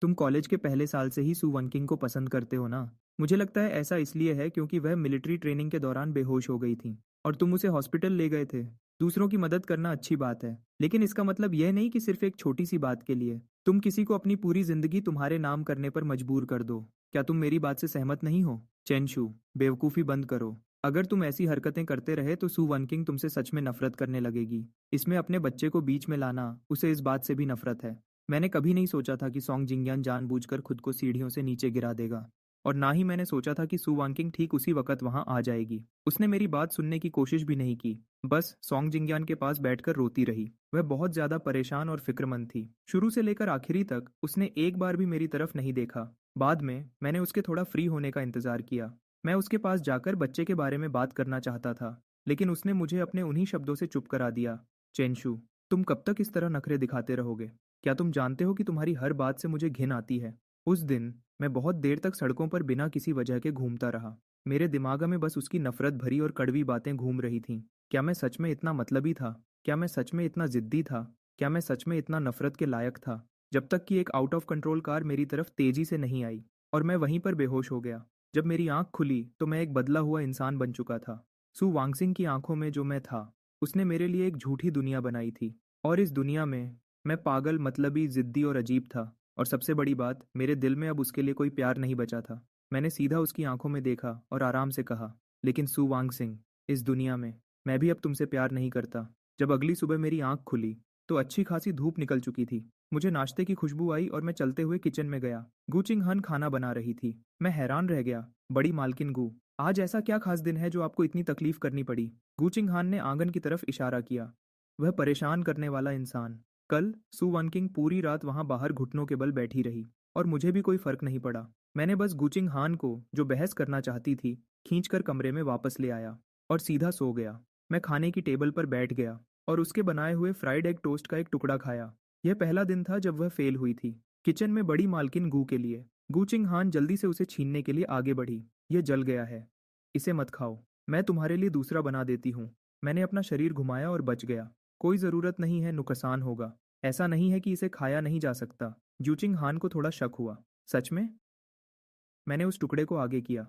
तुम कॉलेज के पहले साल से ही सु वनकिंग को पसंद करते हो ना? मुझे लगता है ऐसा इसलिए है क्योंकि वह मिलिट्री ट्रेनिंग के दौरान बेहोश हो गई थी और तुम उसे हॉस्पिटल ले गए थे। दूसरों की मदद करना अच्छी बात है, लेकिन इसका मतलब यह नहीं कि सिर्फ एक छोटी सी बात के लिए तुम किसी को अपनी पूरी जिंदगी तुम्हारे नाम करने पर मजबूर कर दो। क्या तुम मेरी बात से सहमत नहीं हो? चेंशू, बेवकूफ़ी बंद करो। अगर तुम ऐसी हरकतें करते रहे तो सू वनकिंग तुमसे सच में नफरत करने लगेगी। इसमें अपने बच्चे को बीच में लाना, उसे इस बात से भी नफरत है। मैंने कभी नहीं सोचा था कि सॉन्ग जिंगयान जानबूझकर खुद को सीढ़ियों से नीचे गिरा देगा। और ना ही मैंने सोचा था कि सू वांकिंग ठीक उसी वक्त वहां आ जाएगी। उसने मेरी बात सुनने की कोशिश भी नहीं की, बस सॉन्ग जिंगयान के पास बैठकर रोती रही। वह बहुत ज्यादा परेशान और फिक्रमंद थी। शुरू से लेकर आखिरी तक उसने एक बार भी मेरी तरफ नहीं देखा। बाद में मैंने उसके थोड़ा फ्री होने का इंतजार किया। मैं उसके पास जाकर बच्चे के बारे में बात करना चाहता था, लेकिन उसने मुझे अपने उन्हीं शब्दों से चुप करा दिया। चेंशु, तुम कब तक इस तरह नखरे दिखाते रहोगे? क्या तुम जानते हो कि तुम्हारी हर बात से मुझे घिन आती है? उस दिन मैं बहुत देर तक सड़कों पर बिना किसी वजह के घूमता रहा। मेरे दिमाग में बस उसकी नफरत भरी और कड़वी बातें घूम रही थीं। क्या मैं सच में इतना मतलबी था? क्या मैं सच में इतना जिद्दी था? क्या मैं सच में इतना नफरत के लायक था? जब तक कि एक आउट ऑफ कंट्रोल कार मेरी तरफ तेजी से नहीं आई और मैं वहीं पर बेहोश हो गया। जब मेरी आंख खुली तो मैं एक बदला हुआ इंसान बन चुका था। सू वांगसिंग की आंखों में जो मैं था, उसने मेरे लिए एक झूठी दुनिया बनाई थी। और इस दुनिया में मैं पागल, मतलबी, जिद्दी और अजीब था। और सबसे बड़ी बात, मेरे दिल में अब उसके लिए कोई प्यार नहीं बचा था। मैंने सीधा उसकी आंखों में देखा और आराम से कहा, लेकिन सू वांगसिंग, इस दुनिया में मैं भी अब तुमसे प्यार नहीं करता। जब अगली सुबह मेरी आंख खुली तो अच्छी खासी धूप निकल चुकी थी। मुझे नाश्ते की खुशबू आई और मैं चलते हुए किचन में गया। गुचिंग हन खाना बना रही थी। मैं हैरान रह गया। बड़ी मालकिन गु, आज ऐसा क्या खास दिन है जो आपको इतनी तकलीफ करनी पड़ी? गुचिंग हान ने आंगन की तरफ इशारा किया। वह परेशान करने वाला इंसान। कल सू वनकिंग पूरी रात वहां बाहर घुटनों के बल बैठी रही और मुझे भी कोई फर्क नहीं पड़ा। मैंने बस गुचिंग हान को, जो बहस करना चाहती थी, खींचकर कमरे में वापस ले आया और सीधा सो गया। मैं खाने की टेबल पर बैठ गया और उसके बनाए हुए फ्राइड एग टोस्ट का एक टुकड़ा खाया। यह पहला दिन था जब वह फेल हुई थी। किचन में बड़ी मालकिन गू के लिए। गुचिंग हान जल्दी से उसे छीनने के लिए आगे बढ़ी। यह जल गया है, इसे मत खाओ। मैं तुम्हारे लिए दूसरा बना देती हूँ। मैंने अपना शरीर घुमाया और बच गया। कोई ज़रूरत नहीं है, नुकसान होगा। ऐसा नहीं है कि इसे खाया नहीं जा सकता। जूचिंग हान को थोड़ा शक हुआ। सच में? मैंने उस टुकड़े को आगे किया।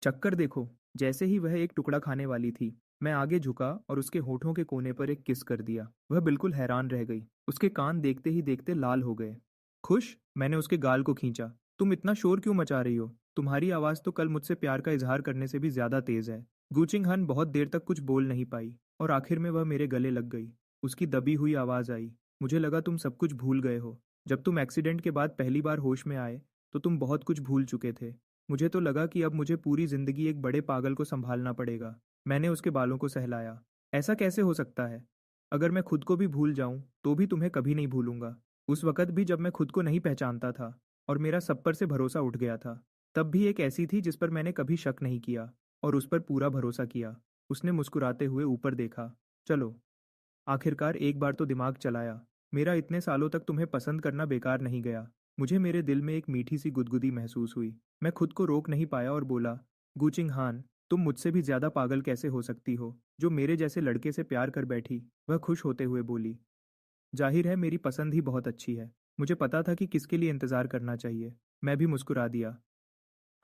चक्कर देखो। जैसे ही वह एक टुकड़ा खाने वाली थी, मैं आगे झुका और उसके होठों के कोने पर एक किस कर दिया। वह बिल्कुल हैरान रह गई। उसके कान देखते ही देखते लाल हो गए। खुश? मैंने उसके गाल को खींचा। तुम इतना शोर क्यों मचा रही हो? तुम्हारी आवाज़ तो कल मुझसे प्यार का इजहार करने से भी ज़्यादा तेज़ है। गूचिंग हन बहुत देर तक कुछ बोल नहीं पाई और आखिर में वह मेरे गले लग गई। उसकी दबी हुई आवाज़ आई। मुझे लगा तुम सब कुछ भूल गए हो। जब तुम एक्सीडेंट के बाद पहली बार होश में आए तो तुम बहुत कुछ भूल चुके थे। मुझे तो लगा कि अब मुझे पूरी जिंदगी एक बड़े पागल को संभालना पड़ेगा। मैंने उसके बालों को सहलाया। ऐसा कैसे हो सकता है? अगर मैं खुद को भी भूल जाऊं तो भी तुम्हें कभी नहीं भूलूंगा। उस वक्त भी जब मैं खुद को नहीं पहचानता था और मेरा सब पर से भरोसा उठ गया था, तब भी एक ऐसी थी जिस पर मैंने कभी शक नहीं किया और उस पर पूरा भरोसा किया। उसने मुस्कुराते हुए ऊपर देखा। चलो, आखिरकार एक बार तो दिमाग चलाया। मेरा इतने सालों तक तुम्हें पसंद करना बेकार नहीं गया। मुझे मेरे दिल में एक मीठी सी गुदगुदी महसूस हुई। मैं खुद को रोक नहीं पाया और बोला, गुचिंग हान, तुम मुझसे भी ज्यादा पागल कैसे हो सकती हो, जो मेरे जैसे लड़के से प्यार कर बैठी? वह खुश होते हुए बोली, जाहिर है मेरी पसंद ही बहुत अच्छी है। मुझे पता था कि किसके लिए इंतजार करना चाहिए। मैं भी मुस्कुरा दिया।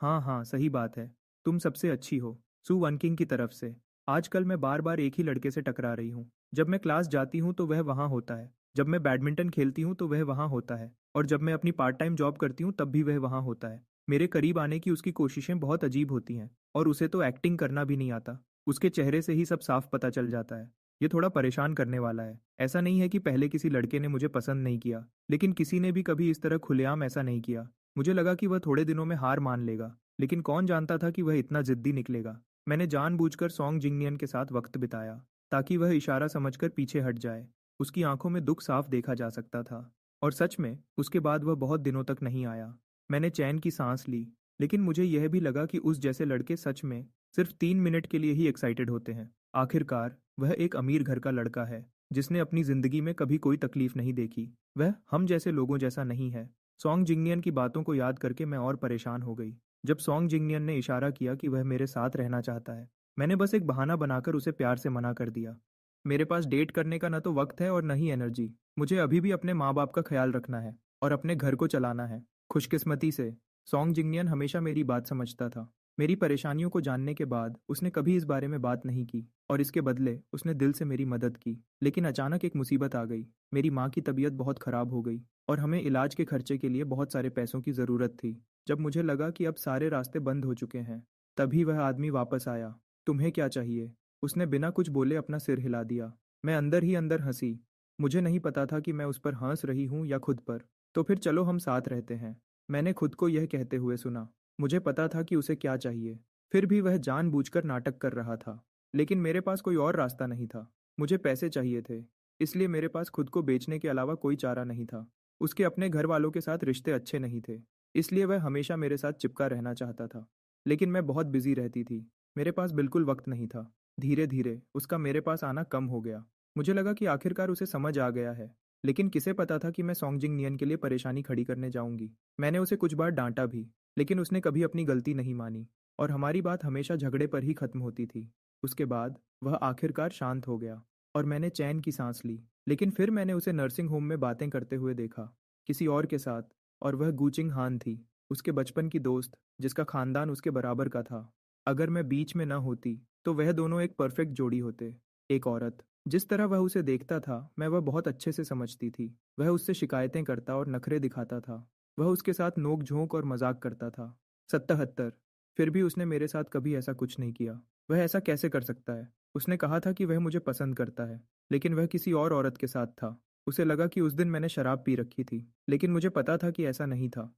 हाँ हाँ, सही बात है। तुम सबसे अच्छी हो, सू वनकिंग की तरफ से। आजकल मैं बार बार एक ही लड़के से टकरा रही हूँ। जब मैं क्लास जाती हूँ तो वह वहाँ होता है। जब मैं बैडमिंटन खेलती हूँ तो वह वहाँ होता है। और जब मैं अपनी पार्ट टाइम जॉब करती हूँ तब भी वह वहाँ होता है। मेरे करीब आने की उसकी कोशिशें बहुत अजीब होती हैं। और उसे तो एक्टिंग करना भी नहीं आता। उसके चेहरे से ही सब साफ पता चल जाता है। ये थोड़ा परेशान करने वाला है। ऐसा नहीं है कि पहले किसी लड़के ने मुझे पसंद नहीं किया, लेकिन किसी ने भी कभी इस तरह खुलेआम ऐसा नहीं किया। मुझे लगा कि वह थोड़े दिनों में हार मान लेगा, लेकिन कौन जानता था कि वह इतना जिद्दी निकलेगा। मैंने जानबूझकर सॉन्ग जिंगनियन के साथ वक्त बिताया, ताकि वह इशारा समझकर पीछे हट जाए। उसकी आंखों में दुख साफ देखा जा सकता था। और सच में उसके बाद वह बहुत दिनों तक नहीं आया। मैंने चैन की सांस ली, लेकिन मुझे यह भी लगा कि उस जैसे लड़के सच में सिर्फ 3 मिनट के लिए ही एक्साइटेड होते हैं। आखिरकार वह एक अमीर घर का लड़का है, जिसने अपनी जिंदगी में कभी कोई तकलीफ नहीं देखी। वह हम जैसे लोगों जैसा नहीं है। सॉन्ग जिंगनियन की बातों को याद करके मैं और परेशान हो गई। जब सॉन्ग जिंगनियन ने इशारा किया कि वह मेरे साथ रहना चाहता है, मैंने बस एक बहाना बनाकर उसे प्यार से मना कर दिया। मेरे पास डेट करने का न तो वक्त है और न ही एनर्जी। मुझे अभी भी अपने माँ बाप का ख्याल रखना है और अपने घर को चलाना है। खुशकिस्मती से सॉन्ग जिंगनियन हमेशा मेरी बात समझता था। मेरी परेशानियों को जानने के बाद उसने कभी इस बारे में बात नहीं की और इसके बदले उसने दिल से मेरी मदद की। लेकिन अचानक एक मुसीबत आ गई। मेरी माँ की तबीयत बहुत खराब हो गई और हमें इलाज के खर्चे के लिए बहुत सारे पैसों की ज़रूरत थी। जब मुझे लगा कि अब सारे रास्ते बंद हो चुके हैं, तभी वह आदमी वापस आया। तुम्हें क्या चाहिए? उसने बिना कुछ बोले अपना सिर हिला दिया। मैं अंदर ही अंदर हंसी। मुझे नहीं पता था कि मैं उस पर हंस रही हूँ या खुद पर। तो फिर चलो हम साथ रहते हैं, मैंने खुद को यह कहते हुए सुना। मुझे पता था कि उसे क्या चाहिए, फिर भी वह जानबूझकर नाटक कर रहा था। लेकिन मेरे पास कोई और रास्ता नहीं था। मुझे पैसे चाहिए थे, इसलिए मेरे पास खुद को बेचने के अलावा कोई चारा नहीं था। उसके अपने घर वालों के साथ रिश्ते अच्छे नहीं थे, इसलिए वह हमेशा मेरे साथ चिपका रहना चाहता था। लेकिन मैं बहुत बिजी रहती थी, मेरे पास बिल्कुल वक्त नहीं था। धीरे धीरे उसका मेरे पास आना कम हो गया। मुझे लगा कि आखिरकार उसे समझ आ गया है। लेकिन किसे पता था कि मैं सॉन्गजिंग नियन के लिए परेशानी खड़ी करने जाऊंगी। मैंने उसे कुछ बार डांटा भी, लेकिन उसने कभी अपनी गलती नहीं मानी और हमारी बात हमेशा झगड़े पर ही खत्म होती थी। उसके बाद वह आखिरकार शांत हो गया और मैंने चैन की सांस ली। लेकिन फिर मैंने उसे नर्सिंग होम में बातें करते हुए देखा, किसी और के साथ। और वह गूचिंग हान थी, उसके बचपन की दोस्त, जिसका खानदान उसके बराबर का था। अगर मैं बीच में न होती तो वह दोनों एक परफेक्ट जोड़ी होते। एक औरत, जिस तरह वह उसे देखता था मैं वह बहुत अच्छे से समझती थी। वह उससे शिकायतें करता और नखरे दिखाता था। वह उसके साथ नोक झोंक और मजाक करता था। 77। फिर भी उसने मेरे साथ कभी ऐसा कुछ नहीं किया। वह ऐसा कैसे कर सकता है? उसने कहा था कि वह मुझे पसंद करता है, लेकिन वह किसी और औरत के साथ था। उसे लगा कि उस दिन मैंने शराब पी रखी थी, लेकिन मुझे पता था कि ऐसा नहीं था।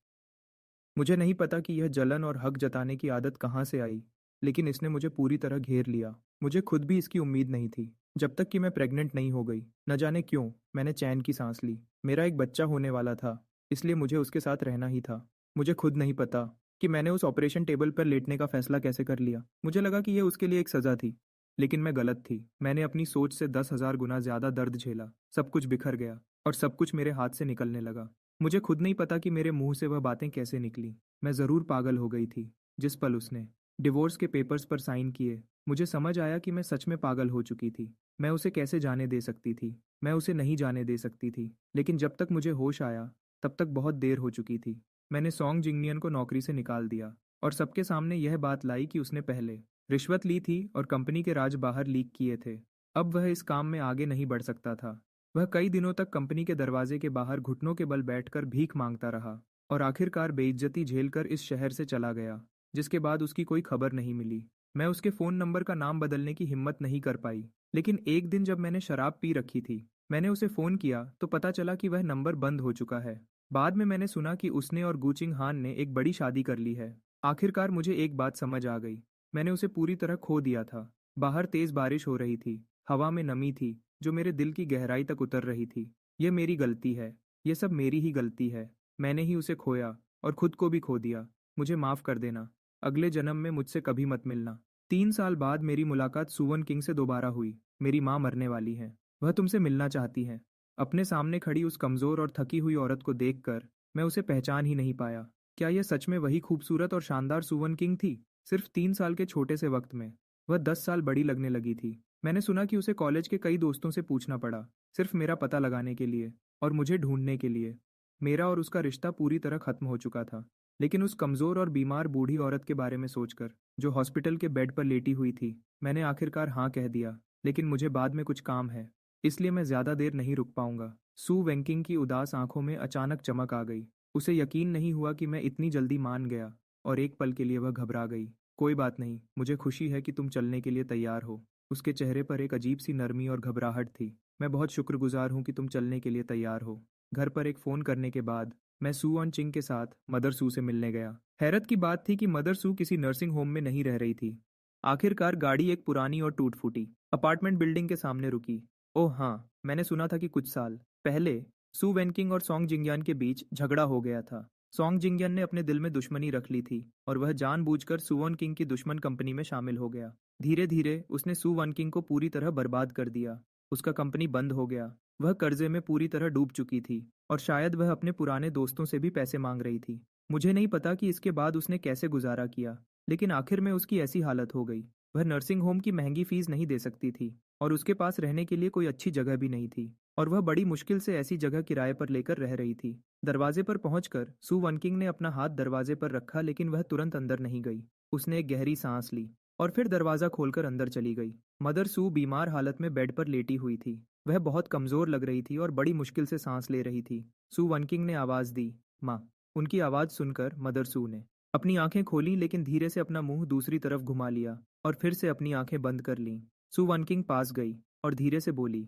मुझे नहीं पता कि यह जलन और हक जताने की आदत कहाँ से आई, लेकिन इसने मुझे पूरी तरह घेर लिया। मुझे खुद भी इसकी उम्मीद नहीं थी, जब तक कि मैं प्रेग्नेंट नहीं हो गई। न जाने क्यों मैंने चैन की सांस ली। मेरा एक बच्चा होने वाला था, इसलिए मुझे उसके साथ रहना ही था। मुझे खुद नहीं पता कि मैंने उस ऑपरेशन टेबल पर लेटने का फैसला कैसे कर लिया। मुझे लगा कि यह उसके लिए एक सज़ा थी, लेकिन मैं गलत थी। मैंने अपनी सोच से 10,000 गुना ज़्यादा दर्द झेला। सब कुछ बिखर गया और सब कुछ मेरे हाथ से निकलने लगा। मुझे खुद नहीं पता कि मेरे मुंह से वह बातें कैसे निकली। मैं ज़रूर पागल हो गई थी। जिस पल उसने डिवोर्स के पेपर्स पर साइन किए, मुझे समझ आया कि मैं सच में पागल हो चुकी थी। मैं उसे कैसे जाने दे सकती थी? मैं उसे नहीं जाने दे सकती थी। लेकिन जब तक मुझे होश आया, तब तक बहुत देर हो चुकी थी। मैंने सॉन्ग जिंगनियन को नौकरी से निकाल दिया और सबके सामने यह बात लाई कि उसने पहले रिश्वत ली थी और कंपनी के राज बाहर लीक किए थे। अब वह इस काम में आगे नहीं बढ़ सकता था। वह कई दिनों तक कंपनी के दरवाजे के बाहर घुटनों के बल बैठकर भीख मांगता रहा और आखिरकार बेइज्जती झेलकर इस शहर से चला गया, जिसके बाद उसकी कोई खबर नहीं मिली। मैं उसके फ़ोन नंबर का नाम बदलने की हिम्मत नहीं कर पाई, लेकिन एक दिन जब मैंने शराब पी रखी थी, मैंने उसे फ़ोन किया तो पता चला कि वह नंबर बंद हो चुका है। बाद में मैंने सुना कि उसने और गूचिंग हान ने एक बड़ी शादी कर ली है। आखिरकार मुझे एक बात समझ आ गई, मैंने उसे पूरी तरह खो दिया था। बाहर तेज़ बारिश हो रही थी, हवा में नमी थी जो मेरे दिल की गहराई तक उतर रही थी। यह मेरी गलती है, यह सब मेरी ही गलती है। मैंने ही उसे खोया और खुद को भी खो दिया। मुझे माफ़ कर देना। अगले जन्म में मुझसे कभी मत मिलना। 3 साल बाद मेरी मुलाकात सुवन किंग से दोबारा हुई। मेरी माँ मरने वाली है, वह तुमसे मिलना चाहती है। अपने सामने खड़ी उस कमज़ोर और थकी हुई औरत को देखकर मैं उसे पहचान ही नहीं पाया। क्या यह सच में वही खूबसूरत और शानदार सुवन किंग थी? सिर्फ 3 साल के छोटे से वक्त में वह 10 साल बड़ी लगने लगी थी। मैंने सुना कि उसे कॉलेज के कई दोस्तों से पूछना पड़ा, सिर्फ मेरा पता लगाने के लिए और मुझे ढूंढने के लिए। मेरा और उसका रिश्ता पूरी तरह खत्म हो चुका था। लेकिन उस कमज़ोर और बीमार बूढ़ी औरत के बारे में सोचकर, जो हॉस्पिटल के बेड पर लेटी हुई थी, मैंने आखिरकार हाँ कह दिया। लेकिन मुझे बाद में कुछ काम है, इसलिए मैं ज़्यादा देर नहीं रुक पाऊंगा। सू वेंकिंग की उदास आंखों में अचानक चमक आ गई। उसे यकीन नहीं हुआ कि मैं इतनी जल्दी मान गया, और एक पल के लिए वह घबरा गई। कोई बात नहीं, मुझे खुशी है कि तुम चलने के लिए तैयार हो। उसके चेहरे पर एक अजीब सी नरमी और घबराहट थी। मैं बहुत शुक्रगुजार हूँ कि तुम चलने के लिए तैयार हो। घर पर एक फ़ोन करने के बाद मैं सू ऑन चिंग के साथ मदर सू से मिलने गया। हैरत की बात थी कि मदर सू किसी नर्सिंग होम में नहीं रह रही थी। आखिरकार गाड़ी एक पुरानी और टूट फूटी अपार्टमेंट बिल्डिंग के सामने रुकी। ओह हाँ, मैंने सुना था कि कुछ साल पहले सू वेनकिंग और सॉन्ग जिंगयान के बीच झगड़ा हो गया था। सॉन्ग जिंगयान ने अपने दिल में दुश्मनी रख ली थी और वह जानबूझकर सुवन किंग की दुश्मन कंपनी में शामिल हो गया। धीरे धीरे उसने सू वन किंग को पूरी तरह बर्बाद कर दिया। उसका कंपनी बंद हो गया। वह कर्जे में पूरी तरह डूब चुकी थी और शायद वह अपने पुराने दोस्तों से भी पैसे मांग रही थी। मुझे नहीं पता कि इसके बाद उसने कैसे गुजारा किया, लेकिन आखिर में उसकी ऐसी हालत हो गई। वह नर्सिंग होम की महंगी फीस नहीं दे सकती थी और उसके पास रहने के लिए कोई अच्छी जगह भी नहीं थी, और वह बड़ी मुश्किल से ऐसी जगह किराए पर लेकर रह रही थी। दरवाजे पर पहुंचकर सू वनकिंग ने अपना हाथ दरवाजे पर रखा, लेकिन वह तुरंत अंदर नहीं गई। उसने एक गहरी सांस ली और फिर दरवाजा खोलकर अंदर चली गई। मदर सू बीमार हालत में बेड पर लेटी हुई थी। वह बहुत कमज़ोर लग रही थी और बड़ी मुश्किल से सांस ले रही थी। सू वनकिंग ने आवाज़ दी, माँ। उनकी आवाज़ सुनकर मदर सू ने अपनी आंखें खोलीं लेकिन धीरे से अपना मुंह दूसरी तरफ घुमा लिया और फिर से अपनी आंखें बंद कर लीं। सू वनकिंग पास गई और धीरे से बोली,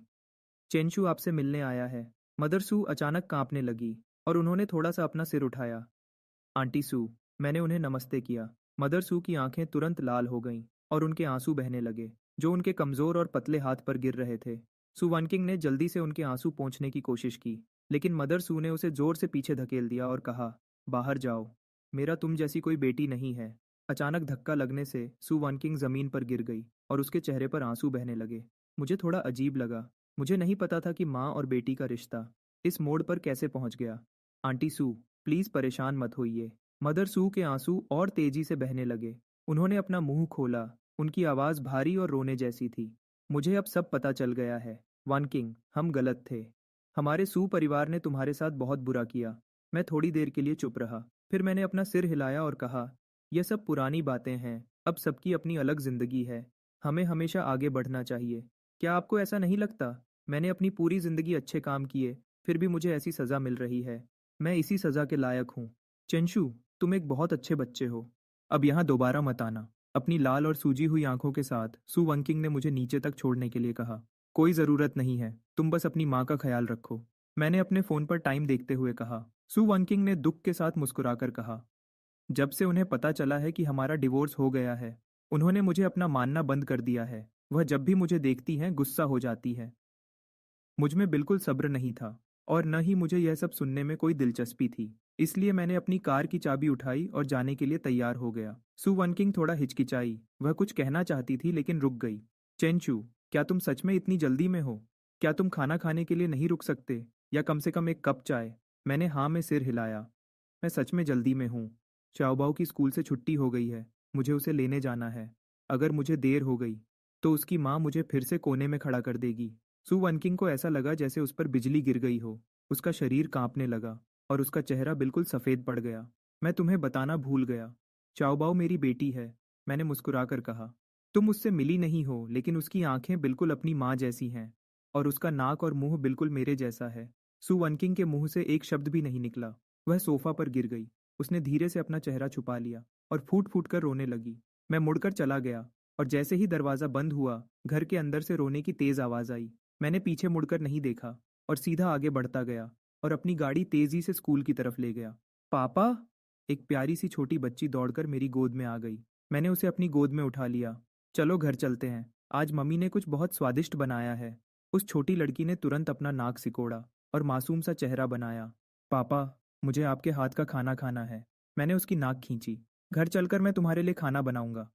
चेंशू आपसे मिलने आया है। मदर सू अचानक कांपने लगी और उन्होंने थोड़ा सा अपना सिर उठाया। आंटी सू। मैंने उन्हें नमस्ते किया। मदर सू की आंखें तुरंत लाल हो गईं और उनके आंसू बहने लगे, जो उनके कमज़ोर और पतले हाथ पर गिर रहे थे। सू वानकिंग ने जल्दी से उनके आंसू पोंछने की कोशिश की, लेकिन मदर सू ने उसे जोर से पीछे धकेल दिया और कहा, बाहर जाओ। मेरा तुम जैसी कोई बेटी नहीं है। अचानक धक्का लगने से सू वानकिंग ज़मीन पर गिर गई और उसके चेहरे पर आंसू बहने लगे। मुझे थोड़ा अजीब लगा। मुझे नहीं पता था कि माँ और बेटी का रिश्ता इस मोड़ पर कैसे पहुंच गया। आंटी सू, प्लीज़ परेशान मत होइए। मदर सू के आंसू और तेजी से बहने लगे। उन्होंने अपना मुंह खोला। उनकी आवाज़ भारी और रोने जैसी थी। मुझे अब सब पता चल गया है। वन किंग, हम गलत थे। हमारे सू परिवार ने तुम्हारे साथ बहुत बुरा किया। मैं थोड़ी देर के लिए चुप रहा। फिर मैंने अपना सिर हिलाया और कहा, यह सब पुरानी बातें हैं। अब सबकी अपनी अलग जिंदगी है। हमें हमेशा आगे बढ़ना चाहिए। क्या आपको ऐसा नहीं लगता? मैंने अपनी पूरी जिंदगी अच्छे काम किए, फिर भी मुझे ऐसी सज़ा मिल रही है। मैं इसी सज़ा के लायक हूँ। चेंशू, तुम एक बहुत अच्छे बच्चे हो। अब यहाँ दोबारा मत आना। अपनी लाल और सूजी हुई आंखों के साथ सू वंकिंग ने मुझे नीचे तक छोड़ने के लिए कहा। कोई ज़रूरत नहीं है, तुम बस अपनी माँ का ख्याल रखो। मैंने अपने फ़ोन पर टाइम देखते हुए कहा। सू वंकिंग ने दुख के साथ मुस्कुराकर कहा, जब से उन्हें पता चला है कि हमारा डिवोर्स हो गया है, उन्होंने मुझे अपना मानना बंद कर दिया है। वह जब भी मुझे देखती हैं गुस्सा हो जाती है। मुझ में बिल्कुल सब्र नहीं था और न ही मुझे यह सब सुनने में कोई दिलचस्पी थी। इसलिए मैंने अपनी कार की चाबी उठाई और जाने के लिए तैयार हो गया। सू वनकिंग थोड़ा हिचकिचाई। वह कुछ कहना चाहती थी लेकिन रुक गई। चेंचू, क्या तुम सच में इतनी जल्दी में हो? क्या तुम खाना खाने के लिए नहीं रुक सकते, या कम से कम एक कप चाय? मैंने हाँ में सिर हिलाया। मैं सच में जल्दी में हूँ। चाओबाओ की स्कूल से छुट्टी हो गई है। मुझे उसे लेने जाना है। अगर मुझे देर हो गई तो उसकी माँ मुझे फिर से कोने में खड़ा कर देगी। सू वनकिंग को ऐसा लगा जैसे उस पर बिजली गिर गई हो। उसका शरीर कांपने लगा और उसका चेहरा बिल्कुल सफ़ेद पड़ गया। मैं तुम्हें बताना भूल गया। चाओबाओ मेरी बेटी है। मैंने मुस्कुराकर कहा। तुम उससे मिली नहीं हो, लेकिन उसकी आंखें बिल्कुल अपनी माँ जैसी हैं और उसका नाक और मुंह बिल्कुल मेरे जैसा है। सू वनकिंग के मुंह से एक शब्द भी नहीं निकला। वह सोफा पर गिर गई। उसने धीरे से अपना चेहरा छुपा लिया और फूट फूट कर रोने लगी। मैं मुड़कर चला गया और जैसे ही दरवाज़ा बंद हुआ, घर के अंदर से रोने की तेज़ आवाज़ आई। मैंने पीछे मुड़कर नहीं देखा और सीधा आगे बढ़ता गया और अपनी गाड़ी तेजी से स्कूल की तरफ ले गया। पापा! एक प्यारी सी छोटी बच्ची दौड़कर मेरी गोद में आ गई। मैंने उसे अपनी गोद में उठा लिया। चलो घर चलते हैं। आज मम्मी ने कुछ बहुत स्वादिष्ट बनाया है। उस छोटी लड़की ने तुरंत अपना नाक सिकोड़ा और मासूम सा चेहरा बनाया। पापा, मुझे आपके हाथ का खाना खाना है। मैंने उसकी नाक खींची। घर चलकर मैं तुम्हारे लिए खाना बनाऊंगा।